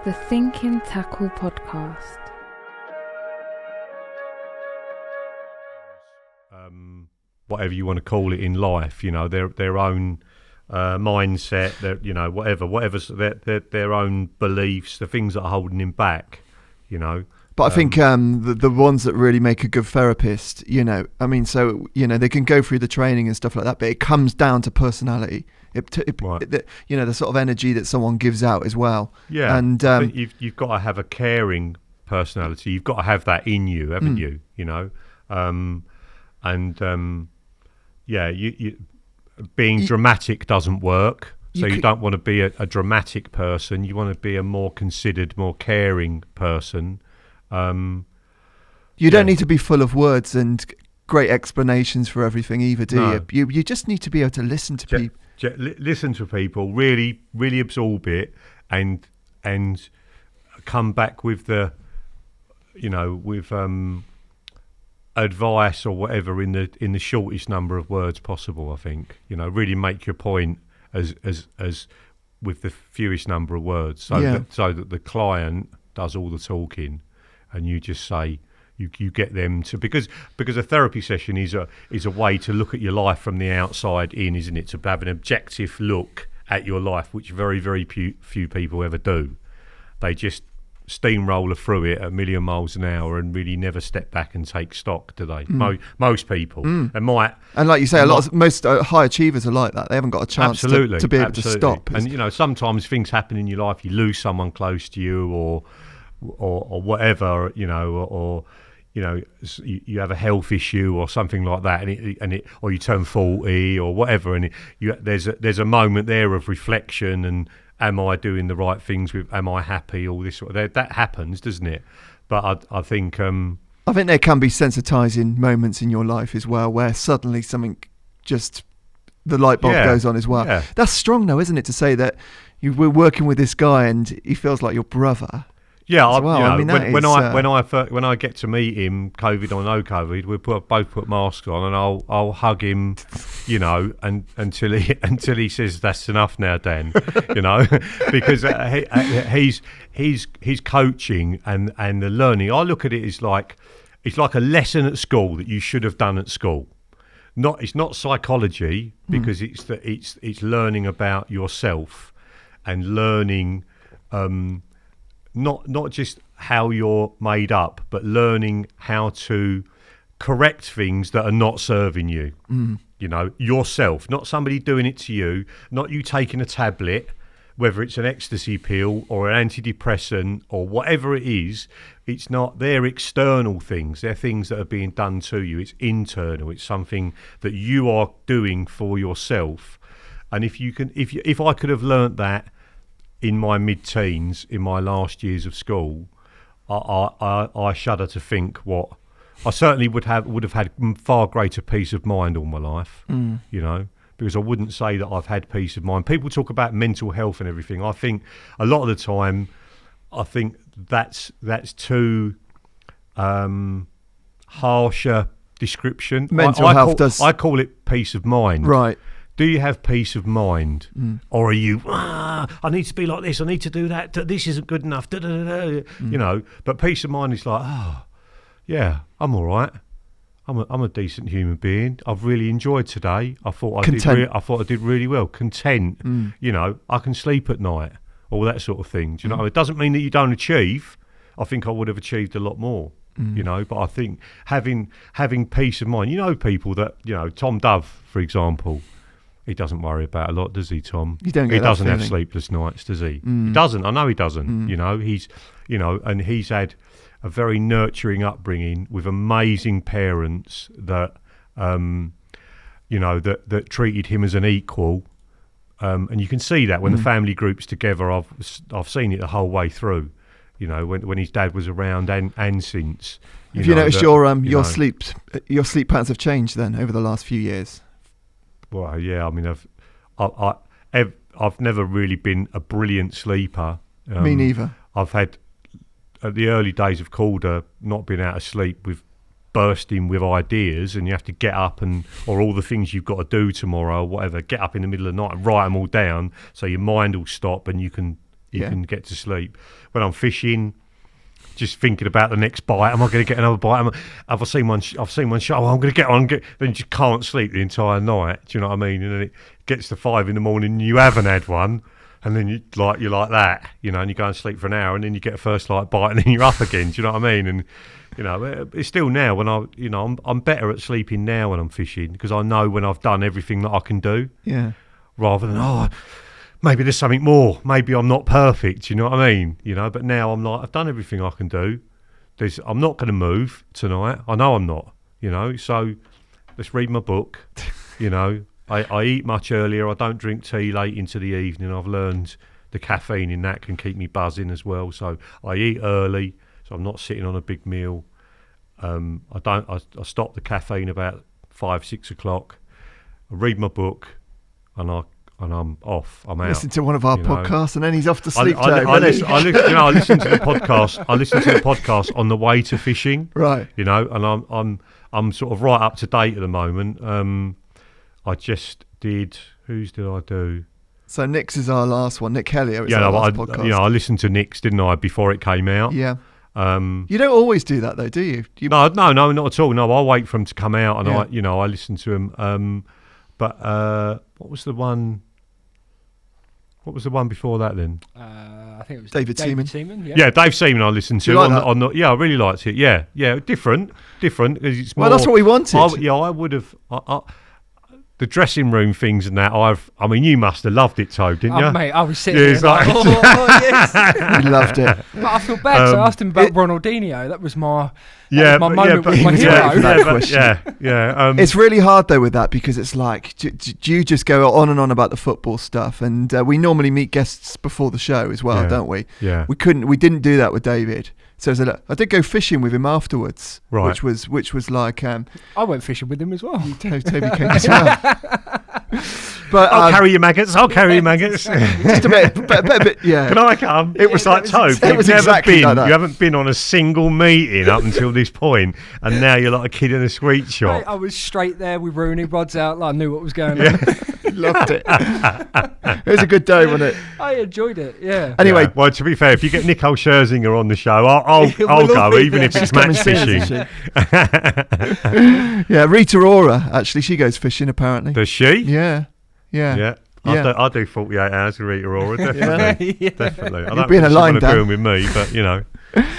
The Thinking Tackle Podcast. Whatever you want to call it in life, their own mindset, whatever's their own beliefs, the things that are holding him back, But I think the ones that really make a good therapist, they can go through the training and stuff like that, but it comes down to personality. Right. The sort of energy that someone gives out as well. Yeah, and I think you've got to have a caring personality. You've got to have that in you, haven't you? Being dramatic doesn't work. You don't want to be a dramatic person. You want to be a more considered, more caring person. You don't need to be full of words and great explanations for everything either, do you? You just need to be able to listen to people. Listen to people, really, really absorb it, and come back with advice or whatever in the shortest number of words possible. I think really make your point as with the fewest number of words, so that the client does all the talking, and you just say. You get them to because a therapy session is a way to look at your life from the outside in, isn't it? To have an objective look at your life, which very, very few people ever do. They just steamroller through it at a million miles an hour and really never step back and take stock, do they? Most people. And like you say, most high achievers are like that. They haven't got a chance to be able to stop. And sometimes things happen in your life. You lose someone close to you, or whatever, or you have a health issue or something like that, or you turn 40 or whatever, and there's a moment there of reflection and am I doing the right things? Am I happy? All this that happens, doesn't it? But I think there can be sensitizing moments in your life as well, where suddenly something just the light bulb goes on as well. Yeah. That's strong, though, isn't it, to say that we're working with this guy and he feels like your brother. Yeah, when I get to meet him, COVID or no COVID, we both put masks on, and I'll hug him, until he says that's enough now, Dan, because he's coaching and the learning. I look at it as it's like a lesson at school that you should have done at school. It's not psychology, because it's learning about yourself and learning. Not just how you're made up, but learning how to correct things that are not serving you. Yourself, not somebody doing it to you, not you taking a tablet, whether it's an ecstasy pill or an antidepressant or whatever it is. It's not, they're external things. They're things that are being done to you. It's internal. It's something that you are doing for yourself. And if I could have learnt that in my mid-teens, in my last years of school, I shudder to think what I certainly would have had far greater peace of mind all my life. Because I wouldn't say that I've had peace of mind. People talk about mental health and everything. I think a lot of the time, that's too harsher description. Mental health I call it peace of mind. Right. Do you have peace of mind? Or are you, I need to be like this, I need to do that, this isn't good enough, but peace of mind is like, I'm all right. I'm a decent human being. I've really enjoyed today. I thought I did really well. Content, I can sleep at night, all that sort of thing. Do you know? It doesn't mean that you don't achieve. I think I would have achieved a lot more. But I think having peace of mind. People that, Tom Dove, for example, he doesn't worry about a lot, does he, Tom? You don't get he that doesn't feeling. have sleepless nights, does he? He doesn't. I know he doesn't. He's, and he's had a very nurturing upbringing with amazing parents that, that treated him as an equal. And you can see that when the family group's together. I've seen it the whole way through. When his dad was around and since. Have you noticed your sleep patterns have changed then over the last few years? Well, yeah. I mean, I've never really been a brilliant sleeper. Me neither. I've had at the early days of Korda not been out of sleep with bursting with ideas, and you have to get up or all the things you've got to do tomorrow or whatever. Get up in the middle of the night and write them all down so your mind will stop and you can you can get to sleep. When I'm fishing, just thinking about the next bite. Am I going to get another bite? Have I seen one? I've seen one shot. Oh, I'm going to get one. Then you just can't sleep the entire night. Do you know what I mean? And then it gets to 5 a.m. and you haven't had one, and then you're like that, you know, and you go and sleep for an hour, and then you get a first light bite, and then you're up again. Do you know what I mean? And you know, it's still now when I'm better at sleeping now when I'm fishing, because I know when I've done everything that I can do. Yeah. Rather than maybe there's something more. Maybe I'm not perfect. You know what I mean? You know, but now I'm like, I've done everything I can do. I'm not going to move tonight. I know I'm not. You know, so let's read my book. You know, I eat much earlier. I don't drink tea late into the evening. I've learned the caffeine in that can keep me buzzing as well. So I eat early, so I'm not sitting on a big meal. I stop the caffeine about 5-6 o'clock. I read my book, and I'm off. I'm out. Listen to one of our podcasts, and then he's off to sleep. I listen to the podcast. I listen to the podcast on the way to fishing. Right. You know, and I'm sort of right up to date at the moment. I just did. Whose did I do? So Nick's is our last one. Nick Kelly. Podcast. You know, I listened to Nick's, didn't I, before it came out? Yeah. You don't always do that though, do you? No, not at all. No, I wait for him to come out, and I listen to him. But what was the one? What was the one before that then? I think it was David Seaman. Yeah, Dave Seaman. I listened to I really liked it. Yeah, different. It's more, well, that's what we wanted. I would have. The dressing room things and that, I mean, you must have loved it, Toad, didn't you? Mate, I was sitting there like, yes. We loved it. But I feel bad, so I asked him about Ronaldinho. That was my moment with my hero. It's really hard, though, with that, because it's like, do you just go on and on about the football stuff? And we normally meet guests before the show as well, don't we? Yeah. We didn't do that with David. So I did go fishing with him afterwards, right? Which was like I went fishing with him as well. Toby came as well. But I'll carry your maggots. Just a bit. Yeah. Can I come? It was like Toby. You haven't been on a single meeting up until this point, and now you're like a kid in a sweet shop. Mate, I was straight there with Rooney rods out. Like I knew what was going on. Loved it. It was a good day, wasn't it? I enjoyed it. Yeah. Anyway, well, to be fair, if you get Nicole Scherzinger on the show, I'll go, even if it's match fishing. Yeah, Rita Ora, actually, she goes fishing apparently. Does she? Yeah. I do 48 hours with Rita Ora, definitely. Definitely. I don't think she's want to do them with me, but you know.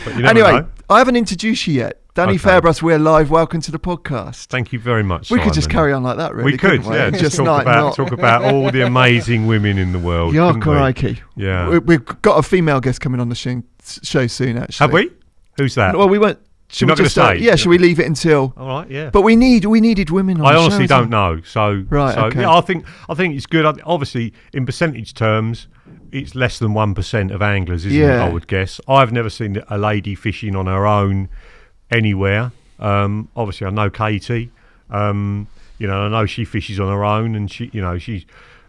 Anyway, know. I haven't introduced you yet. Danny Fairbrass, we're live. Welcome to the podcast. Thank you very much, We could just carry on like that, really. We could, yeah. Just talk about all the amazing women in the world. Yeah, crikey. Yeah. We've got a female guest coming on the show soon, actually. Have we? Who's that? Well, we won't. You're not going to say? Yeah, should we leave it until? All right, yeah. But we needed women on the show. I honestly don't know. So, okay. Yeah, I think it's good. Obviously, in percentage terms, it's less than 1% of anglers, isn't it? I would guess. I've never seen a lady fishing on her own anywhere. Obviously, I know Katie. I know she fishes on her own, and she's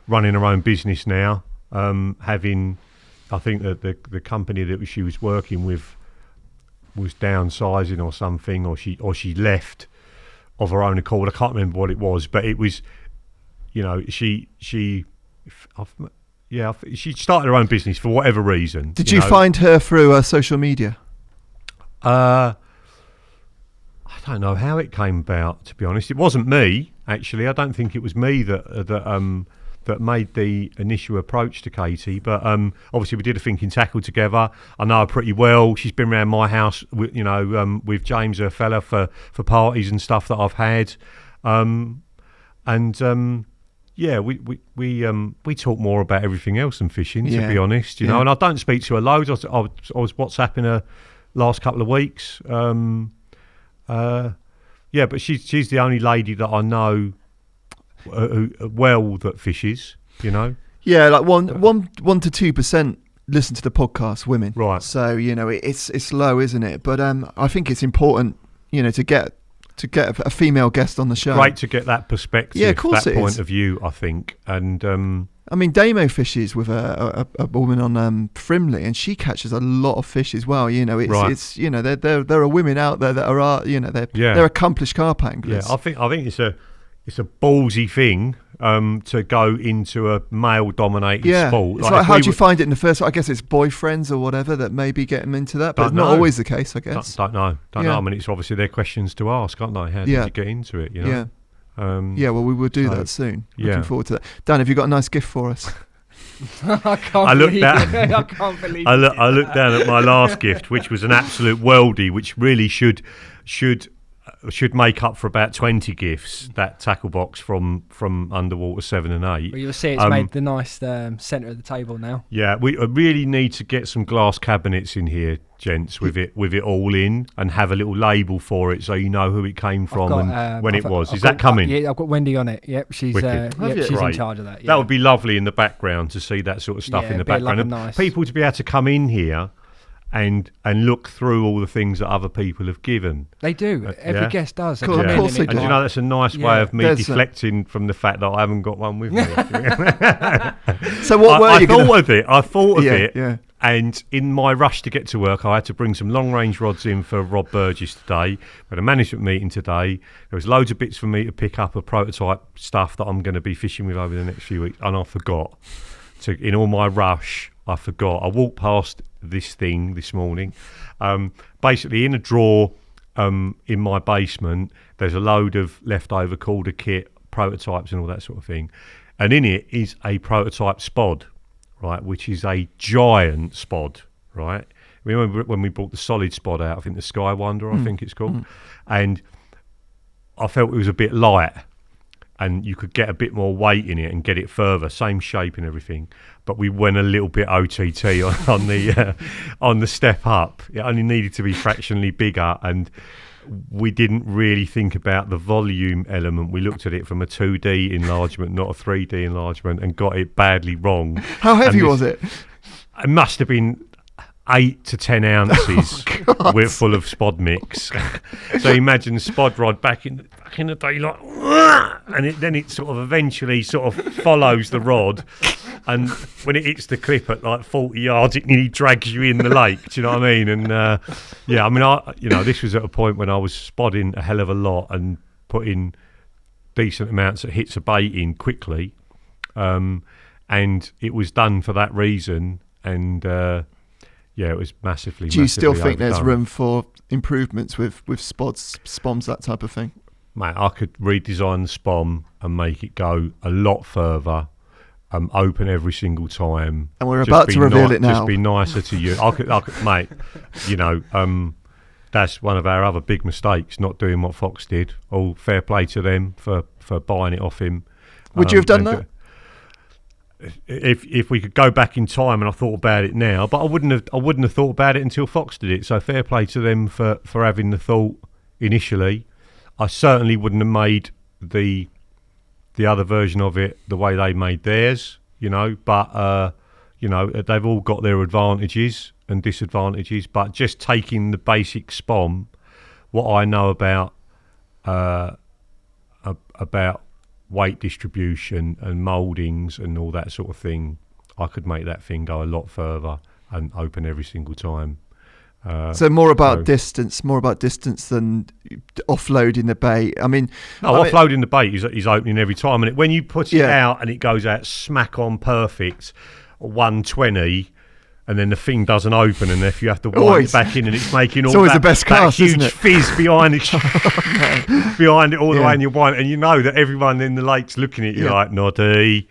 running her own business now. Having, I think that the company that she was working with was downsizing or something, or she left of her own accord. I can't remember what it was, but it was, she started her own business for whatever reason. Did you find her through social media? I don't know how it came about, to be honest. It wasn't me, actually. I don't think it was me that made the initial approach to Katie. But obviously we did a thinking tackle together. I know her pretty well. She's been around my house, with James, her fella, for parties and stuff that I've had. We talk more about everything else than fishing, to be honest. And I don't speak to her loads. I was WhatsApping her last couple of weeks. But she's the only lady that I know that fishes. Yeah, like 1 to 2% listen to the podcast, women. Right. So it's low, isn't it? But I think it's important, to get a female guest on the show. Great to get that perspective. Yeah, of course that it point is. of view, I think. And I mean, Damo fishes with a woman on Frimley, and she catches a lot of fish as well. It's there are women out there that are they're accomplished carp anglers. Yeah, I think it's it's a ballsy thing to go into a male-dominated sport. It's like how do you find it in the first? I guess it's boyfriends or whatever that maybe get them into that, but it's not always the case. I guess. Don't know. I mean, it's obviously their questions to ask, aren't they? How did you get into it? You know? Yeah. Well, we will do that soon. Looking forward to that. Dan, have you got a nice gift for us? I can't believe it. I looked down at my last gift, which was an absolute worldie, which really should make up for about 20 gifts. That tackle box from Underwater 7 and 8. Well, you'll see it's made the nice centre of the table now. Yeah, we really need to get some glass cabinets in here, gents, with it all in, and have a little label for it so you know who it came from and when it was. Is that coming? Yeah, I've got Wendy on it. Yep, she's she's in charge of that. Yeah. That would be lovely in the background to see that sort of stuff in the background. Like people to be able to come in here and look through all the things that other people have given. They do. Every guest does. Cool. Of course they do. And you know, that's a nice way of me deflecting from the fact that I haven't got one with me. So what were you I thought of it. Yeah. And in my rush to get to work, I had to bring some long-range rods in for Rob Burgess today. We had a management meeting today. There was loads of bits for me to pick up of prototype stuff that I'm going to be fishing with over the next few weeks, and I forgot. In all my rush, I forgot. I walked past this thing this morning. Basically, in a drawer in my basement, there's a load of leftover Korda kit, prototypes and all that sort of thing. And in it is a prototype spod, right, which is a giant spod, right? Remember when we brought the solid spod out, I think the Sky Wonder, I think it's called, and I felt it was a bit light and you could get a bit more weight in it and get it further, same shape and everything. But we went a little bit OTT on the step up. It only needed to be fractionally bigger, and we didn't really think about the volume element. We looked at it from a 2D enlargement, not a 3D enlargement, and got it badly wrong. How heavy was it? It must have been 8 to 10 ounces. We're full of spod mix. So imagine the spod rod back in the day, like, and then it sort of eventually sort of follows the rod, and when it hits the clip at like 40 yards, it nearly drags you in the lake. Do you know what I mean? And this was at a point when I was spodding a hell of a lot and putting decent amounts of hits of bait in quickly, and it was done for that reason. And it was massively. Do you still think overdone. There's room for improvements with spoms, that type of thing? Mate, I could redesign the spom and make it go a lot further, open every single time. And we're about to reveal it now. Just be nicer to you. I could, mate. That's one of our other big mistakes, not doing what Fox did. All fair play to them for buying it off him. Would you have done that? If we could go back in time, and I thought about it now, but I wouldn't have thought about it until Fox did it. So fair play to them for having the thought initially. I certainly wouldn't have made the other version of it the way they made theirs, but they've all got their advantages and disadvantages. But just taking the basic spom, what I know about weight distribution and mouldings and all that sort of thing, I could make that thing go a lot further and open every single time. So more about distance than offloading the bait. Offloading the bait is opening every time, and when you put it out and it goes out smack on perfect 120, and then the thing doesn't open, and if you have to wind it back in, and it's making all the best cast, huge isn't it? fizz behind it, behind it all the way, and you wind, and you know that everyone in the lake's looking at you like noddy,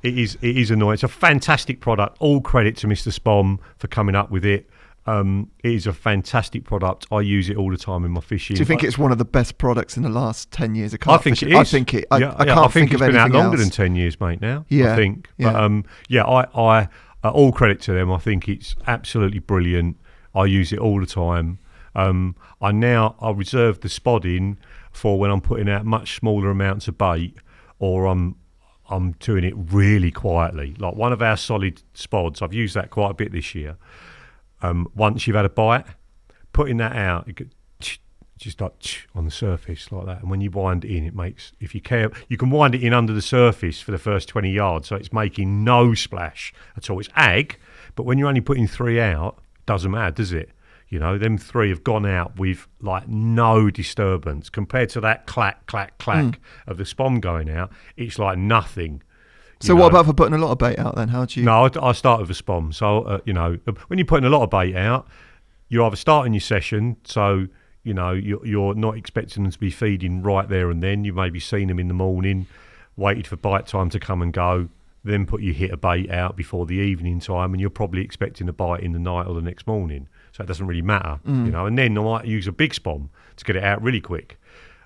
It is annoying. It's a fantastic product. All credit to Mr. Spom for coming up with it. It is a fantastic product. I use it all the time in my fishing. Do you think it's one of the best products in the last 10 years? I think it is. I think it. I can't think of anything else. It's been out longer than 10 years, mate, now. Yeah. I think. Yeah. But, I all credit to them. I think it's absolutely brilliant. I use it all the time. I reserve the spodding for when I'm putting out much smaller amounts of bait, or I'm doing it really quietly. Like one of our solid spods, I've used that quite a bit this year. Once you've had a bite, putting that out, it could just like on the surface like that. And when you wind it in, it makes, if you care, you can wind it in under the surface for the first 20 yards. So it's making no splash at all. It's ag, but when you're only putting 3 out, it doesn't matter, does it? You know, them 3 have gone out with like no disturbance compared to that clack, clack, clack of the spom going out. It's like nothing. So what about for putting a lot of bait out then? How do you... No, I start with a spom. So, you know, when you're putting a lot of bait out, you're either starting your session, so, you know, you're not expecting them to be feeding right there and then. You've maybe seen them in the morning, waited for bite time to come and go, then put your hit of bait out before the evening time, and you're probably expecting a bite in the night or the next morning. So it doesn't really matter, you know. And then I might use a big spom to get it out really quick.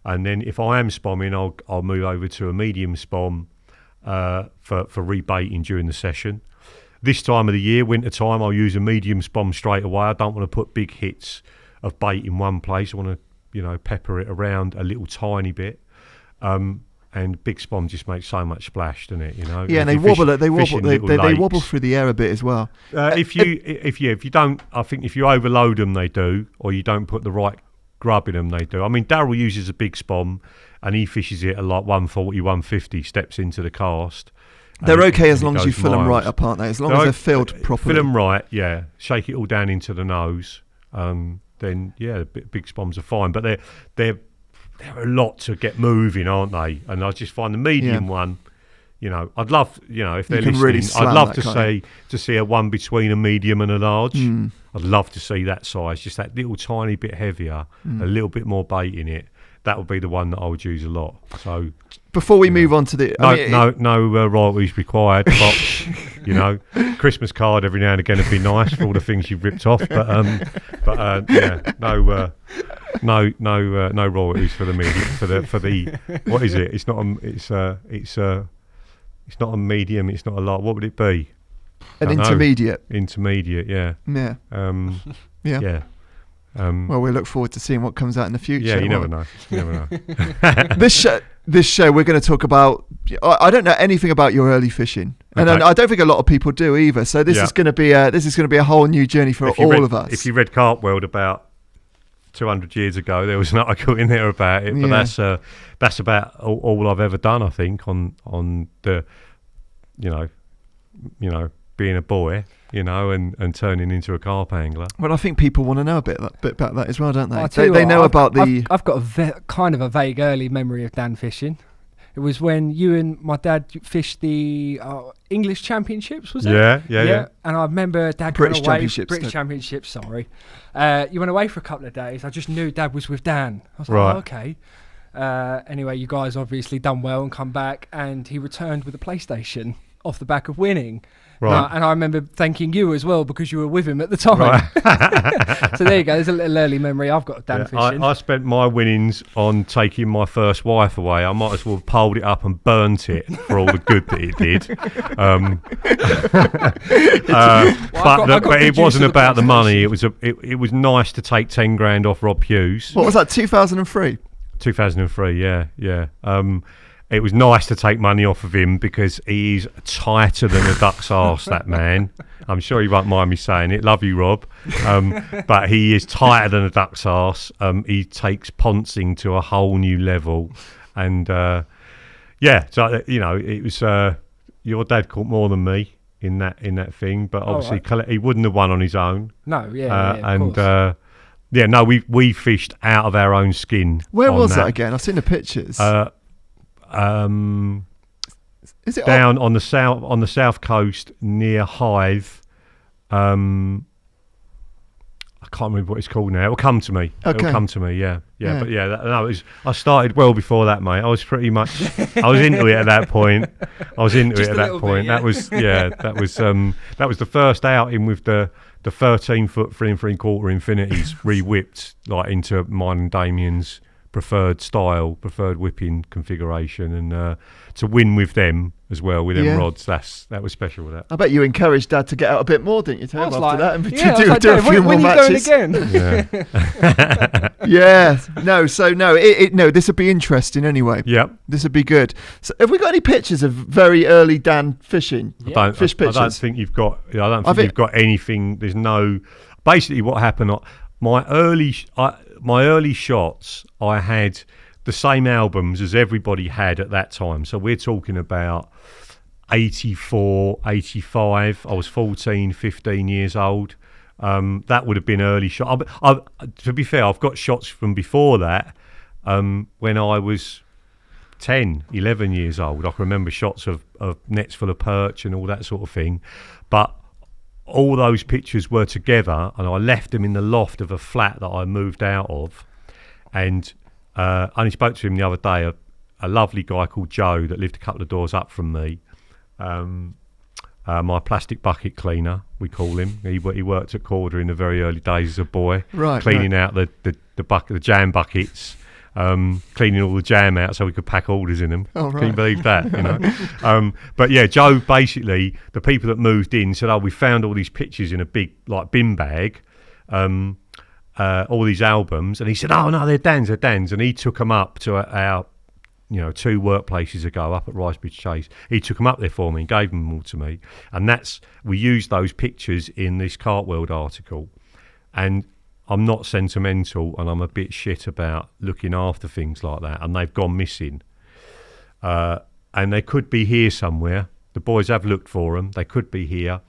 And then if I am spomming, I'll move over to a medium spom for rebaiting during the session. This time of the year, winter time, I'll use a medium spom straight away. I don't want to put big hits of bait in one place. I want to, you know, pepper it around a little tiny bit. And big spom just makes so much splash, doesn't it? You know. Yeah, and they wobble through the air a bit as well. If you don't, I think if you overload them, they do, or you don't put the right grub in them, they do. I mean, Darryl uses a big spom, and he fishes it at like 140, 150, steps into the cast. They're okay as long as you fill them right up, aren't they? As long as they're filled properly. Fill them right, yeah. Shake it all down into the nose. Then yeah, big spoms are fine, but they're a lot to get moving, aren't they? And I just find the medium one, you know, I'd love, you know, if they're listening, really I'd love to see a one between a medium and a large. I'd love to see that size, just that little tiny bit heavier, a little bit more bait in it. That would be the one that I would use a lot. So before we move on to the no royalties required, Fox. You know, Christmas card every now and again would be nice for all the things you've ripped off, but yeah, no royalties for the medium, for the what is it? It's not a medium. It's not a large. What would it be? An intermediate. Intermediate, yeah. Yeah. Yeah. Well, we look forward to seeing what comes out in the future. Yeah, you never know. This show, we're going to talk about. I don't know anything about your early fishing, and I don't think a lot of people do either. So this is going to be a whole new journey for all of us. If you read Carp World about 200 years ago, there was an article in there about it. But that's about all I've ever done, I think, on the, you know, being a boy. You know, and turning into a carp angler. Well, I think people want to know a bit about that as well, don't they? They know about the... I've got kind of a vague early memory of Dan fishing. It was when you and my dad fished the English Championships, was it? Yeah. And I remember Dad British going away... Championships. British Championships, sorry. You went away for a couple of days. I just knew Dad was with Dan. I was like, right. Oh, okay. Anyway, you guys obviously done well and come back, and he returned with a PlayStation off the back of winning. Right. And I remember thanking you as well because you were with him at the time. Right. So there you go. There's a little early memory I've got of Dan fishing. I spent my winnings on taking my first wife away. I might as well have poled it up and burnt it for all the good that it did. But it wasn't about the money. It was nice to take 10 grand off Rob Hughes. What was that? 2003. 2003. Yeah. It was nice to take money off of him because he's tighter than a duck's arse, that man. I'm sure he won't mind me saying it. Love you, Rob. But he is tighter than a duck's arse. He takes poncing to a whole new level. And, so, you know, it was your dad caught more than me in that thing. But obviously he wouldn't have won on his own. No, we fished out of our own skin. Where was that again? I've seen the pictures. Is it down on the south coast near Ives? I can't remember what it's called now. It will come to me. Okay. It'll come to me. Yeah. But I started well before that, mate. I was pretty much. I was into it at that point. That was the first outing with the 13-foot 3 3/4 infinities re-whipped like into mine and Damien's preferred whipping configuration, and to win with them as well with them rods, that was special with that. I bet you encouraged Dad to get out a bit more, didn't you, Tom, after that, and to do a few more matches. Again? Yeah. No, this would be interesting anyway. Yeah, this would be good. So have we got any pictures of very early Dan fishing? Fish pictures? I don't think you've got. You've got anything. There's no. Basically, what happened? My early shots, I had the same albums as everybody had at that time. So we're talking about 84, 85. I was 14, 15 years old. That would have been early shot. To be fair, I've got shots from before that, when I was 10, 11 years old. I can remember shots of nets full of perch and all that sort of thing. But all those pictures were together, and I left them in the loft of a flat that I moved out of. And I only spoke to him the other day, a lovely guy called Joe that lived a couple of doors up from me. My plastic bucket cleaner, we call him. He worked at Korda in the very early days as a boy, cleaning out the jam buckets, cleaning all the jam out so we could pack orders in them. Oh, right. Can you believe that? But yeah, Joe, basically, the people that moved in said, we found all these pictures in a big bin bag, all these albums, and he said, oh no, they're Dan's, and he took them up to our 2 workplaces ago up at Ricebridge Chase. He took them up there for me and gave them all to me, and we used those pictures in this Carp World article. And I'm not sentimental, and I'm a bit shit about looking after things like that, and they've gone missing, and they could be here somewhere. The boys have looked for them. They could be here.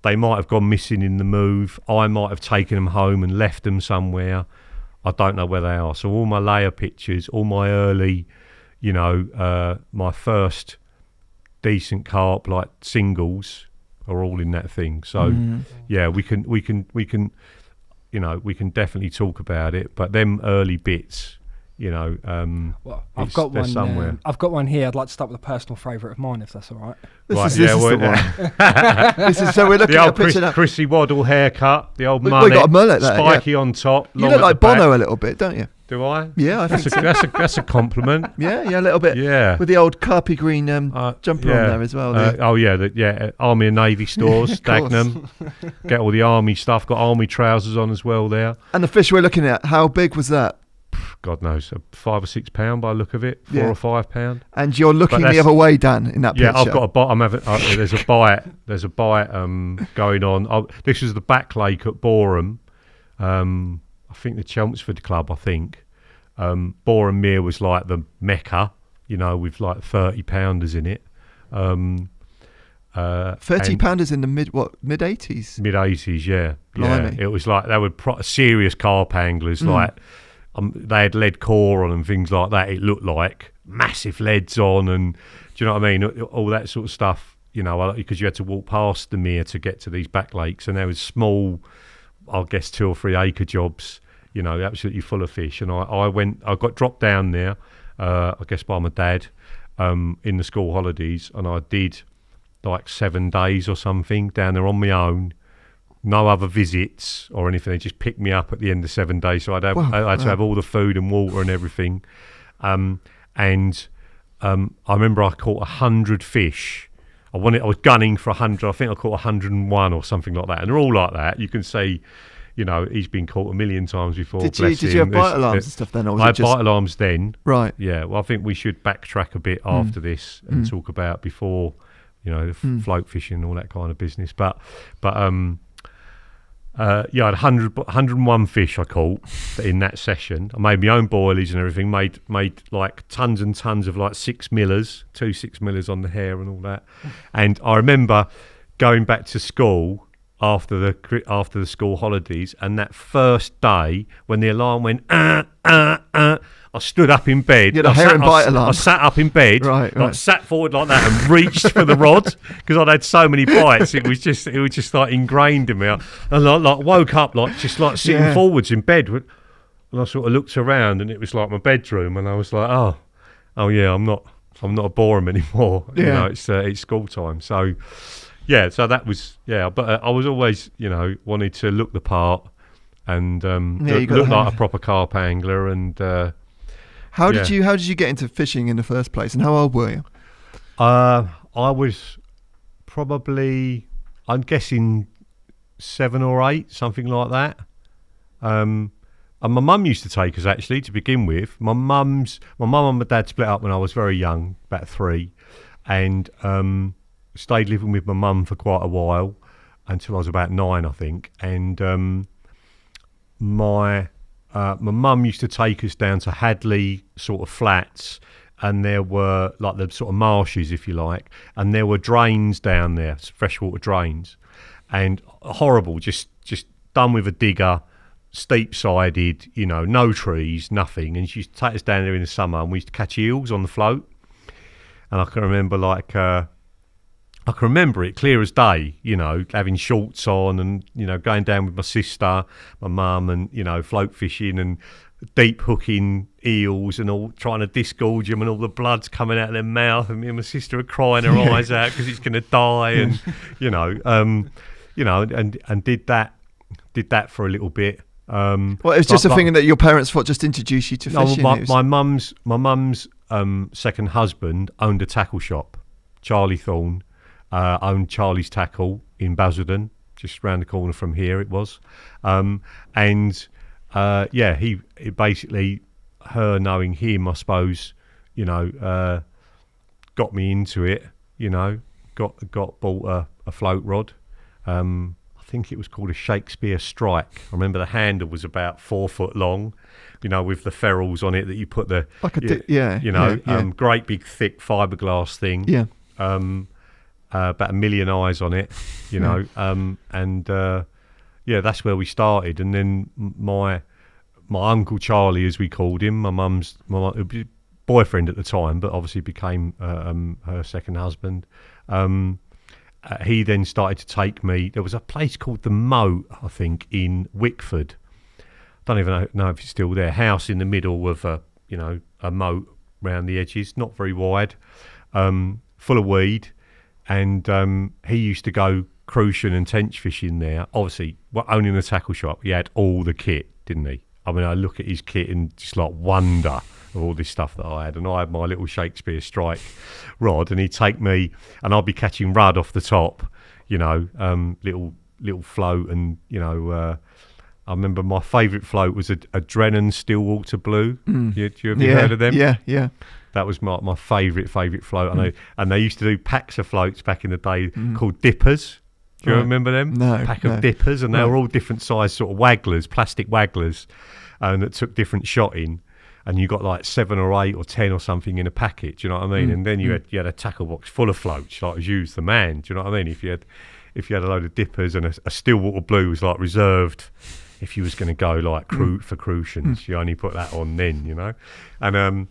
They might have gone missing in the move. I might have taken them home and left them somewhere. I don't know where they are. So all my layer pictures, all my early, my first decent carp like singles are all in that thing. So yeah, we can definitely talk about it. But them early bits, well, I've got one somewhere. I've got one here. I'd like to start with a personal favourite of mine, if that's all right. This is the one. So we're looking at a picture now. Chrissy Waddle haircut, the old mullet. We got a mullet there, spiky on top. You look like Bono a little bit, don't you? Do I? Yeah, I think that's a compliment. Yeah, a little bit. Yeah, with the old carpy green jumper on there as well. Army and Navy stores, Dagenham. Get all the army stuff. Got army trousers on as well there. And the fish we're looking at, how big was that? God knows, £5 or £6 by the look of it, £4 or £5. And you're looking the other way, Dan, in that picture. Yeah, I've got a bite. There's a bite. There's a bite going on. This is the back lake at Boreham. I think the Chelmsford Club. I think Boreham Mere was like the Mecca, with like 30-pounders in it. 30-pounders in the mid 80s. Mid 80s, yeah. Blimey. It was like they were serious carp anglers, like. They had lead core on and things like that. It looked like massive leads on, and do you know what I mean? All that sort of stuff, because you had to walk past the mere to get to these back lakes, and there was small, I guess 2 or 3 acre jobs, absolutely full of fish. And I got dropped down there, I guess by my dad, in the school holidays, and I did like 7 days or something down there on my own. No other visits or anything. They just picked me up at the end of 7 days, so I had to have all the food and water and everything. I remember I caught 100 fish. I was gunning for 100. I think I caught 101 or something like that. And they're all like that. You can see, he's been caught a million times before. Did you have bite alarms and stuff then? Or was I had bite alarms then. Right. Yeah. Well, I think we should backtrack a bit after this and talk about before, float fishing and all that kind of business. But I had 101 fish I caught in that session. I made my own boilies and everything. Made like tons and tons of like 6-millers, 2 6-millers on the hair and all that. And I remember going back to school after the school holidays, and that first day when the alarm went, I stood up in bed. You had a hair and bite alarm. I sat up in bed, right. Sat forward like that and reached for the rod because I'd had so many bites. It was just like ingrained in me. And I woke up just sitting forwards in bed, and I sort of looked around, and it was like my bedroom, and I was like, oh yeah, I'm not a Boreham anymore. Yeah. It's school time. So yeah, so that was But I was always wanted to look the part and look like a proper carp angler and. How did you get into fishing in the first place, and how old were you? I was probably, I'm guessing 7 or 8, something like that. And my mum used to take us actually to begin with. My mum and my dad split up when I was very young, about 3, and stayed living with my mum for quite a while until I was about 9, I think. And my mum used to take us down to Hadley sort of flats and there were like the sort of marshes, if you like, and there were drains down there, freshwater drains, and horrible, just done with a digger, steep-sided, no trees, nothing. And she used to take us down there in the summer, and we used to catch eels on the float. And I can remember it clear as day, having shorts on and, going down with my sister, my mum, and, float fishing and deep hooking eels and all, trying to disgorge them, and all the blood's coming out of their mouth, and me and my sister are crying her eyes out because it's going to die, and, and did that for a little bit. Well, it was just a thing that your parents thought just introduced you to fishing. My mum's second husband owned a tackle shop. Charlie Thorne owned Charlie's Tackle in Basildon, just round the corner from here it was. He basically, her knowing him, I suppose, got me into it, got bought a float rod. I think it was called a Shakespeare Strike. I remember the handle was about 4 foot long, with the ferrules on it that you put the great big thick fiberglass thing. Yeah. About 1 million eyes on it, that's where we started. And then my Uncle Charlie, as we called him, my mum's boyfriend at the time, but obviously became her second husband. He then started to take me. There was a place called the Moat, I think, in Wickford. Don't even know if it's still there. House in the middle of a moat round the edges, not very wide, full of weed. And he used to go crucian and tench fishing there. Obviously, owning the tackle shop, he had all the kit, didn't he? I mean, I look at his kit and just like wonder of all this stuff that I had. And I had my little Shakespeare Strike rod, and he'd take me, and I'd be catching rudd off the top, little float. And, I remember my favourite float was a Drennan Stillwater Blue. You have you heard of them? Yeah. That was my favourite float. And they used to do packs of floats back in the day called dippers. Do you remember them? No. Pack of dippers, and they were all different size sort of wagglers, plastic wagglers, and that took different shotting. And you got like 7 or 8 or 10 or something in a packet. Do you know what I mean? And then you had a tackle box full of floats, like as you was the man. Do you know what I mean? If you had a load of dippers, and a Stillwater Blue was like reserved if you was going to go like for crucians. You only put that on then, And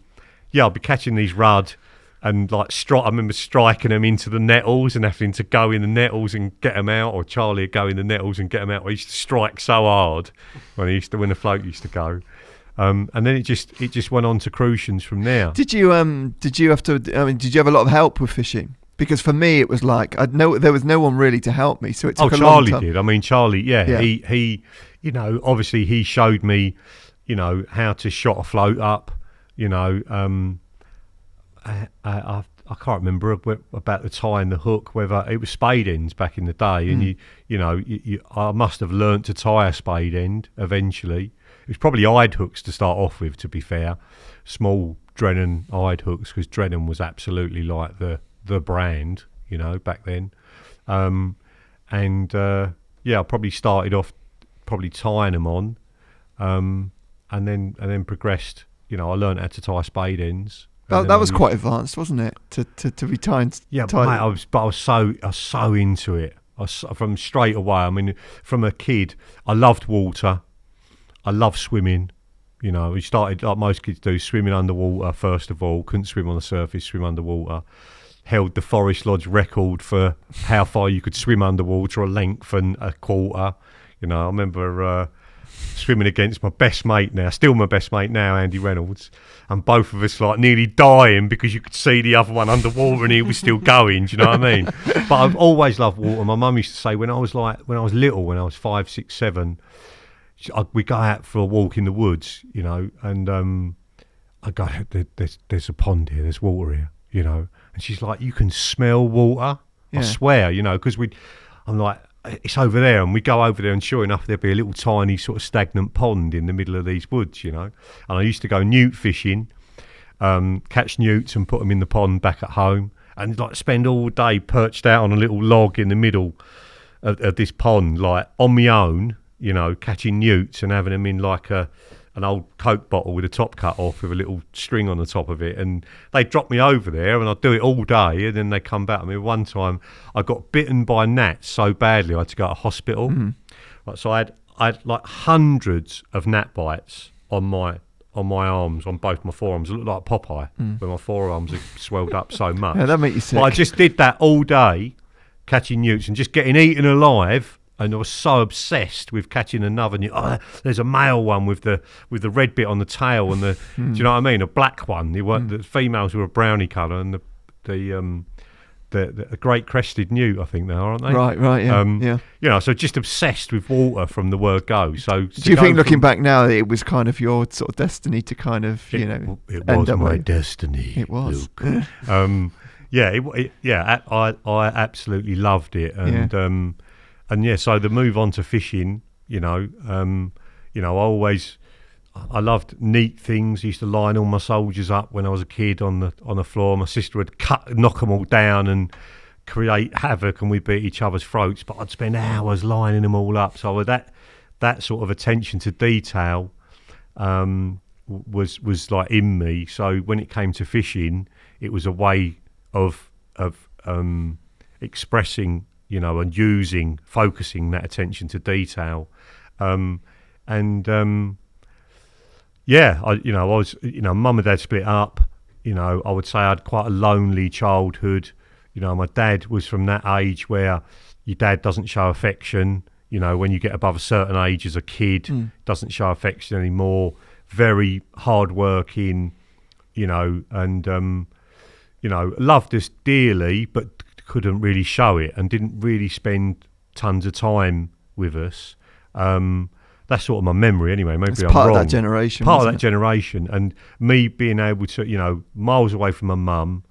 I'd be catching these rudd. And like I remember striking them into the nettles and having to go in the nettles and get them out, or Charlie would go in the nettles and get them out. I used to strike so hard when the float used to go, and then it just went on to crucians from there. Did you did you have a lot of help with fishing? Because for me it was like there was no one really to help me, so it took a long time. Charlie did. I mean, Charlie, he obviously he showed me, how to shot a float up, I can't remember about the tie and the hook, whether it was spade ends back in the day, and I must have learnt to tie a spade end eventually. It was probably eyed hooks to start off with, to be fair, small Drennan eyed hooks, because Drennan was absolutely like the brand, back then. I probably started off tying them on, and then progressed. I learnt how to tie spade ends. That was quite advanced, wasn't it? To be tying. Yeah, mate, I was so into it. From straight away. I mean, from a kid, I loved water. I loved swimming. We started like most kids do, swimming underwater first of all. Couldn't swim on the surface, swim underwater. Held the Forest Lodge record for how far you could swim underwater, a length and a quarter. I remember swimming against my best mate now, still my best mate now, Andy Reynolds, and both of us like nearly dying because you could see the other one underwater and he was still going. Do you know what I mean? But I've always loved water. My mum used to say when I was little, when I was 5, 6, 7, we'd go out for a walk in the woods, and I go, there's a pond here, there's water here, and she's like, you can smell water. Yeah. I swear, because I'm like, it's over there, and we go over there, and sure enough there'd be a little tiny sort of stagnant pond in the middle of these woods, and I used to go newt fishing, catch newts and put them in the pond back at home, and like spend all day perched out on a little log in the middle of this pond, like on my own, catching newts and having them in like a an old Coke bottle with a top cut off with a little string on the top of it, and they drop me over there, and I'd do it all day, and then they come back. I mean, one time I got bitten by gnats so badly I had to go to hospital. Right, so I had like hundreds of gnat bites on my arms, on both my forearms. It looked like Popeye, where my forearms had swelled up so much. Yeah, that make you sick. But I just did that all day, catching newts and just getting eaten alive. And I was so obsessed with catching another newt. Oh, there's a male one with the red bit on the tail and the do you know what I mean? A black one. The females were a brownie colour, and the great crested newt, I think they are, aren't they? Right, yeah. You know, so just obsessed with water from the word go. So do you think, looking back now, it was kind of your sort of destiny to kind of, it was my destiny. It was. I absolutely loved it, and so the move on to fishing, I loved neat things. I used to line all my soldiers up when I was a kid on the floor. My sister would knock them all down and create havoc, and we'd beat each other's throats. But I'd spend hours lining them all up. So that sort of attention to detail was like in me. So when it came to fishing, it was a way of expressing, and focusing that attention to detail, I was, mum and dad split up. I would say I had quite a lonely childhood. My dad was from that age where your dad doesn't show affection. When you get above a certain age as a kid, doesn't show affection anymore. Very hardworking, and loved us dearly, but couldn't really show it and didn't really spend tons of time with us. That's sort of my memory anyway. Maybe I'm part wrong. Of that generation. Part of that generation, and me being able to, miles away from my mum.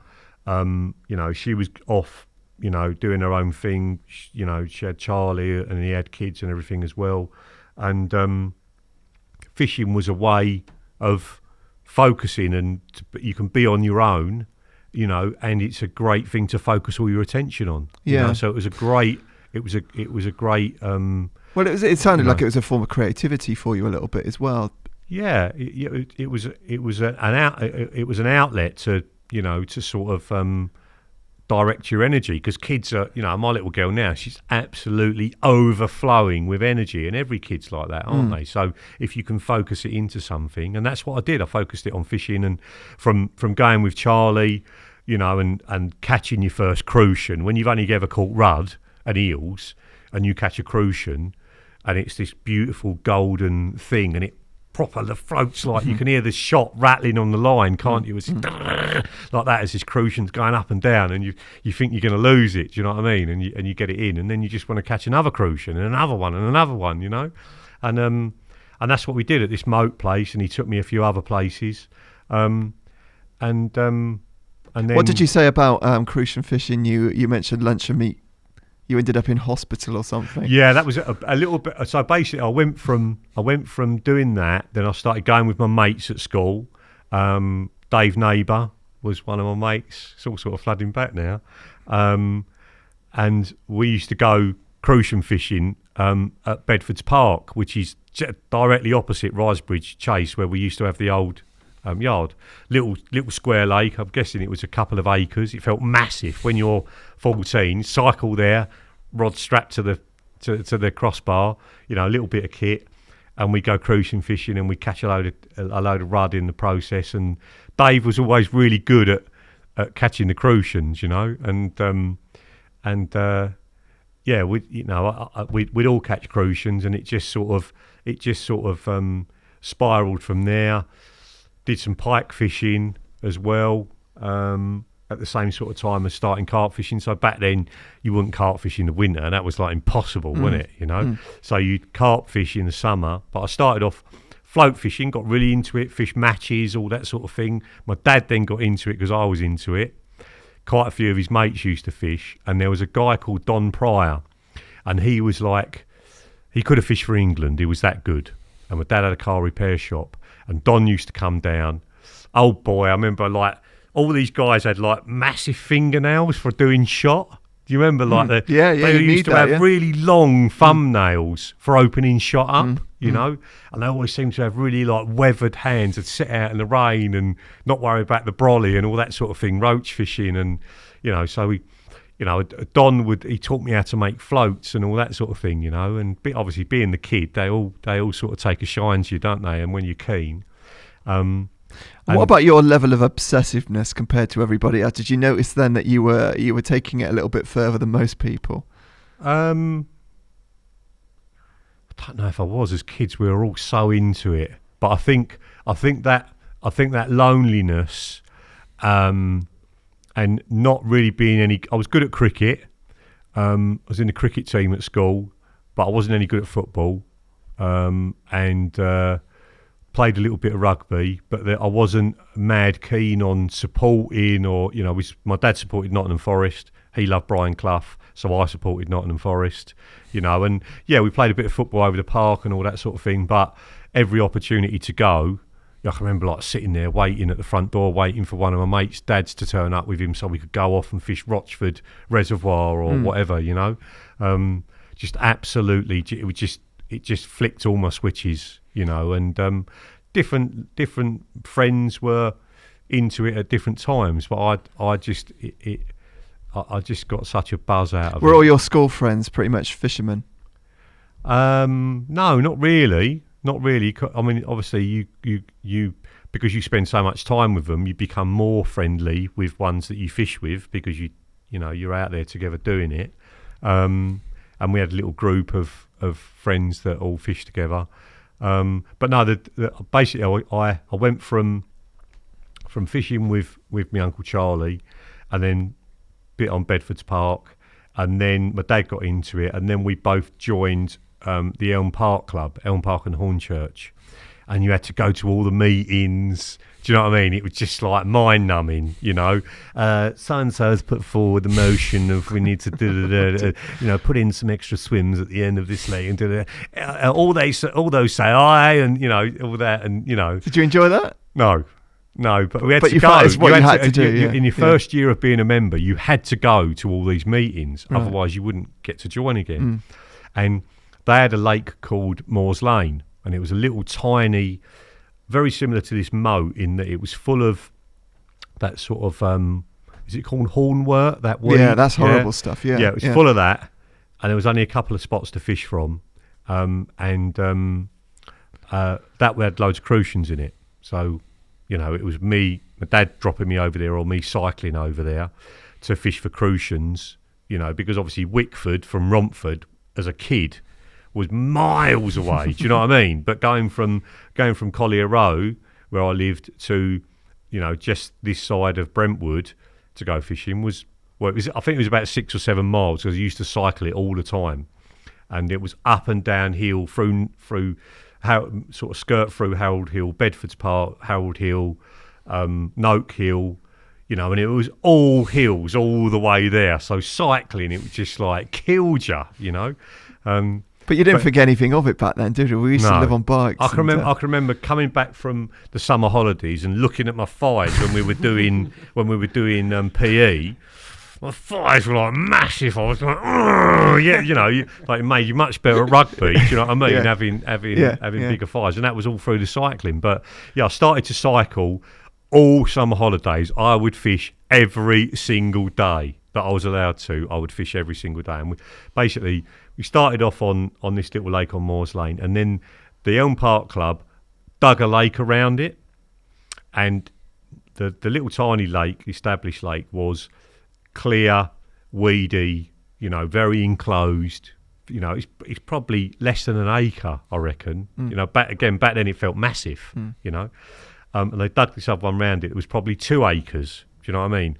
She was off, doing her own thing. She had Charlie and he had kids and everything as well. And fishing was a way of focusing, and you can be on your own, and it's a great thing to focus all your attention on. Yeah. So it was a great. Well, it sounded like it was a form of creativity for you a little bit as well. Yeah, it was an outlet to to sort of direct your energy, because kids are, my little girl now, she's absolutely overflowing with energy, and every kid's like that, aren't they? So if you can focus it into something, and that's what I did. I focused it on fishing, and from going with Charlie, and catching your first crucian when you've only ever caught rudd and eels, and you catch a crucian. And it's this beautiful golden thing, and it proper floats like you can hear the shot rattling on the line, can't you? It's like that as this crucian's going up and down, and you think you're going to lose it. Do you know what I mean? And you get it in, and then you just want to catch another crucian and another one and another one, And that's what we did at this moat place, and he took me a few other places, and then. What did you say about crucian fishing? You mentioned lunch and meat. You ended up in hospital or something. Yeah, that was a little bit. So basically, I went from doing that. Then I started going with my mates at school. Dave Neighbour was one of my mates. It's all sort of flooding back now. And we used to go crucian fishing at Bedford's Park, which is directly opposite Risebridge Chase, where we used to have the old yard. Little square lake. I'm guessing it was a couple of acres. It felt massive when you're 14. Cycle there, rod strapped to the crossbar. A little bit of kit, and we go crucian fishing, and we catch a load of rudd in the process. And Dave was always really good at catching the crucians, we'd all catch crucians, and it just sort of spiraled from there. Did some pike fishing as well, at the same sort of time as starting carp fishing. So back then you wouldn't carp fish in the winter, and that was like impossible, wasn't it? So you'd carp fish in the summer. But I started off float fishing, got really into it, fish matches, all that sort of thing. My dad then got into it because I was into it. Quite a few of his mates used to fish, and there was a guy called Don Pryor, and he was like, he could have fished for England. He was that good. And my dad had a car repair shop, and Don used to come down. Oh boy, I remember like all these guys had like massive fingernails for doing shot. Do you remember like they used to have really long thumbnails for opening shot up, you know, and they always seem to have really like weathered hands that sit out in the rain and not worry about the brolly and all that sort of thing, roach fishing, and you know, so we, you know, he taught me how to make floats and all that sort of thing, you know, and obviously being the kid, they all sort of take a shine to you, don't they? And when you're keen. What about your level of obsessiveness compared to everybody else? Did you notice then that you were taking it a little bit further than most people? I don't know if I was. As kids, we were all so into it, but I think that loneliness, and not really being any. I was good at cricket. I was in the cricket team at school, but I wasn't any good at football, and. Played a little bit of rugby, but I wasn't mad keen on supporting, or, you know, my dad supported Nottingham Forest. He loved Brian Clough, so I supported Nottingham Forest, you know, and yeah, we played a bit of football over the park and all that sort of thing, but every opportunity to go, I can remember like sitting there waiting at the front door, waiting for one of my mates' dads to turn up with him so we could go off and fish Rochford Reservoir or whatever, you know. Just absolutely, it just flicked all my switches, you know, and different friends were into it at different times, but I just got such a buzz out of it. Were all your school friends pretty much fishermen? No, not really. I mean, obviously you because you spend so much time with them, you become more friendly with ones that you fish with because you know you're out there together doing it. And we had a little group of friends that all fished together. But no, basically I went from fishing with my Uncle Charlie, and then bit on Bedford's Park, and then my dad got into it, and then we both joined the Elm Park Club, Elm Park and Hornchurch, and you had to go to all the meetings. Do you know what I mean? It was just like mind-numbing, you know. So-and-so has put forward the motion of we need to you know, put in some extra swims at the end of this leg, and all those say aye, and you know all that, and you know. Did you enjoy that? No, but we had to go. You had to do. In your first year of being a member, you had to go to all these meetings, otherwise you wouldn't get to join again. And they had a lake called Moors Lane, and it was a little tiny, very similar to this moat in that it was full of that sort of is it called hornwort, that weed? Yeah, that's horrible stuff. Yeah, it was full of that, and there was only a couple of spots to fish from, that we had loads of crucians in it. So, you know, it was my dad dropping me over there or me cycling over there to fish for crucians, you know, because obviously Wickford from Romford as a kid was miles away. Do you know what I mean? But going from Collier Row, where I lived, to, you know, just this side of Brentwood to go fishing I think it was about 6 or 7 miles, because I used to cycle it all the time, and it was up and down hill through how sort of skirt through Harold Hill, Bedford's Park, Harold Hill, Noak Hill, you know, and it was all hills all the way there. So cycling, it was just like killed you know. But you didn't think anything of it back then, did you? We used to live on bikes. I can remember coming back from the summer holidays and looking at my thighs when we were doing PE. My thighs were like massive. I was like, oh yeah, you know, like it made you much better at rugby. Do you know what I mean? Having bigger thighs, and that was all through the cycling. But yeah, I started to cycle all summer holidays. I would fish every single day that I was allowed to. I would fish every single day, and we started off on this little lake on Moors Lane, and then the Elm Park Club dug a lake around it, and the little tiny lake, established lake, was clear, weedy, you know, very enclosed. You know, it's probably less than an acre, I reckon. You know, back then it felt massive. You know, and they dug this other one round it. It was probably 2 acres. Do you know what I mean?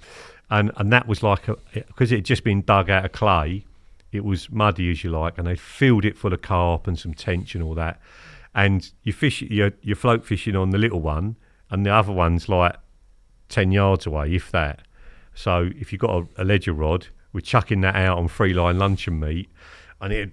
And that was like because it had just been dug out of clay. It was muddy, as you like, and they filled it full of carp and some tench and all that. And you're float fishing on the little one, and the other one's like 10 yards away, if that. So if you've got a ledger rod, we're chucking that out on 3-line luncheon meat, and it'd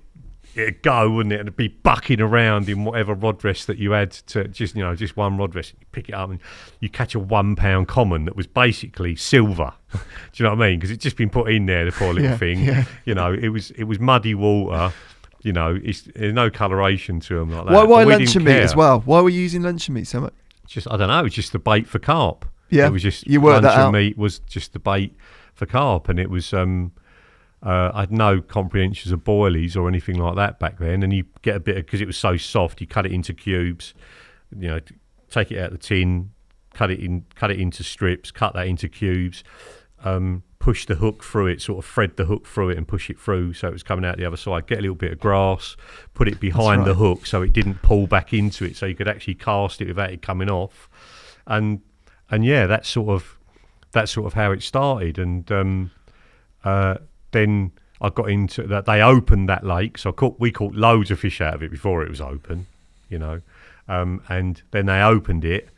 it'd go, wouldn't it? And it'd be bucking around in whatever rod rest that you had to just one rod rest. You pick it up and you catch a £1 common that was basically silver. Do you know what I mean? Because it's just been put in there, the poor little thing. Yeah. It was muddy water. There's no coloration to them like that. Why luncheon meat as well? Why were you using luncheon meat so much? I don't know. It's just the bait for carp. Yeah, it was just you worked that out. Luncheon meat was just the bait for carp, and it was. I had no comprehensions of boilies or anything like that back then, and you get a bit because it was so soft. You cut it into cubes, take it out of the tin, cut it into strips, cut that into cubes, push the hook through it, sort of thread the hook through it and push it through so it was coming out the other side. Get a little bit of grass, put it behind the hook so it didn't pull back into it, so you could actually cast it without it coming off, and yeah, that's sort of how it started, and. Then I got into that. They opened that lake, so we caught loads of fish out of it before it was open, and then they opened it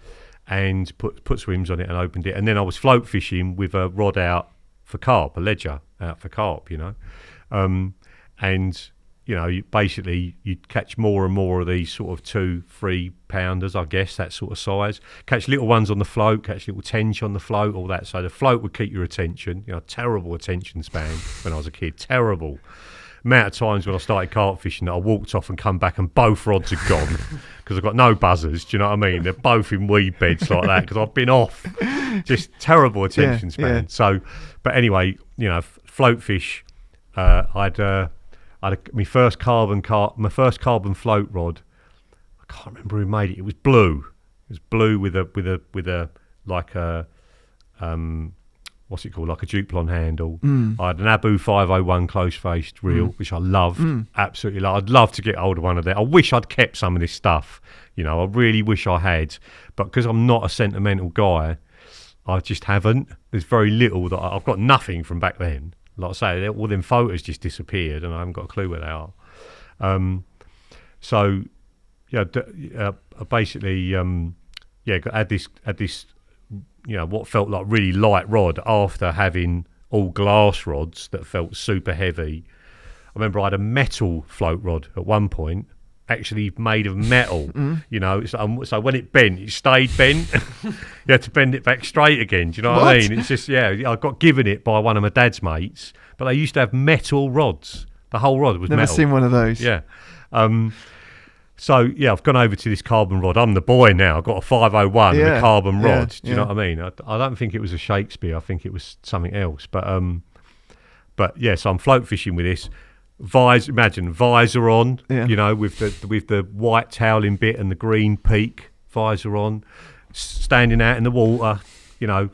and put swims on it and opened it. And then I was float fishing with a rod out for carp, a ledger out for carp, and you'd catch more and more of these sort of 2-3 pounders, I guess, that sort of size. Catch little ones on the float, catch little tench on the float, all that. So the float would keep your attention. Terrible attention span when I was a kid. Terrible amount of times when I started carp fishing that I walked off and come back and both rods had gone because I've got no buzzers. Do you know what I mean? They're both in weed beds like that because I've been off. Just terrible attention span. Yeah. So, but anyway, float fish. My first carbon float rod. I can't remember who made it. It was blue. It was blue with a like a what's it called? Like a Duplon handle. I had an Abu 501 close-faced reel, which I loved. Absolutely loved. I'd love to get hold of one of them. I wish I'd kept some of this stuff. I really wish I had, but because I'm not a sentimental guy, I just haven't. There's very little that I've got. Nothing from back then. Like I say, all them photos just disappeared, and I haven't got a clue where they are. I basically, had this, what felt like really light rod after having all glass rods that felt super heavy. I remember I had a metal float rod at one point, actually made of metal. So when it bent, it stayed bent. You had to bend it back straight again. Do you know what I mean? It's just I got given it by one of my dad's mates, but they used to have metal rods. The whole rod was metal. Never seen one of those. Yeah. I've gone over to this carbon rod. I'm the boy now. I've got a 501 and a carbon rod. Do you know what I mean? I don't think it was a Shakespeare. I think it was something else. But so I'm float fishing with this. Visor on, with the white toweling bit and the green peak, visor on, standing out in the water,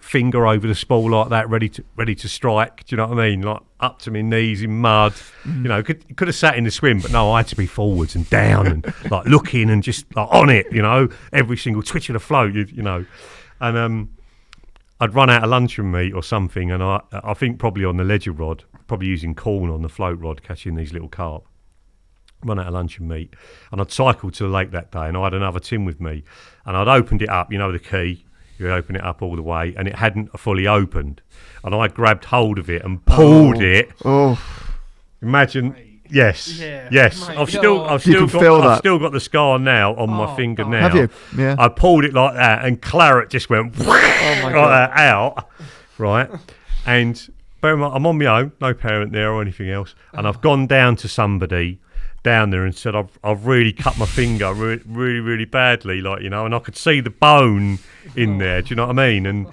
finger over the spool like that, ready to strike. Do you know what I mean? Like up to my knees in mud. Could have sat in the swim, but no, I had to be forwards and down and like looking and just like on it. Every single twitch of the float. And I'd run out of luncheon meat or something, and I think probably on the ledger rod, probably using corn on the float rod, catching these little carp. Run out of luncheon meat, and I'd cycled to the lake that day, and I had another tin with me, and I'd opened it up, the key, you open it up all the way, and it hadn't fully opened, and I grabbed hold of it and pulled it. Imagine. Yes. Mate, I've still got the scar now on my finger now. Have you? Yeah. I pulled it like that, and claret just went out, right? And I'm on my own, no parent there or anything else, and I've gone down to somebody down there and said I've really cut my finger really, really badly, and I could see the bone in there. Do you know what I mean? And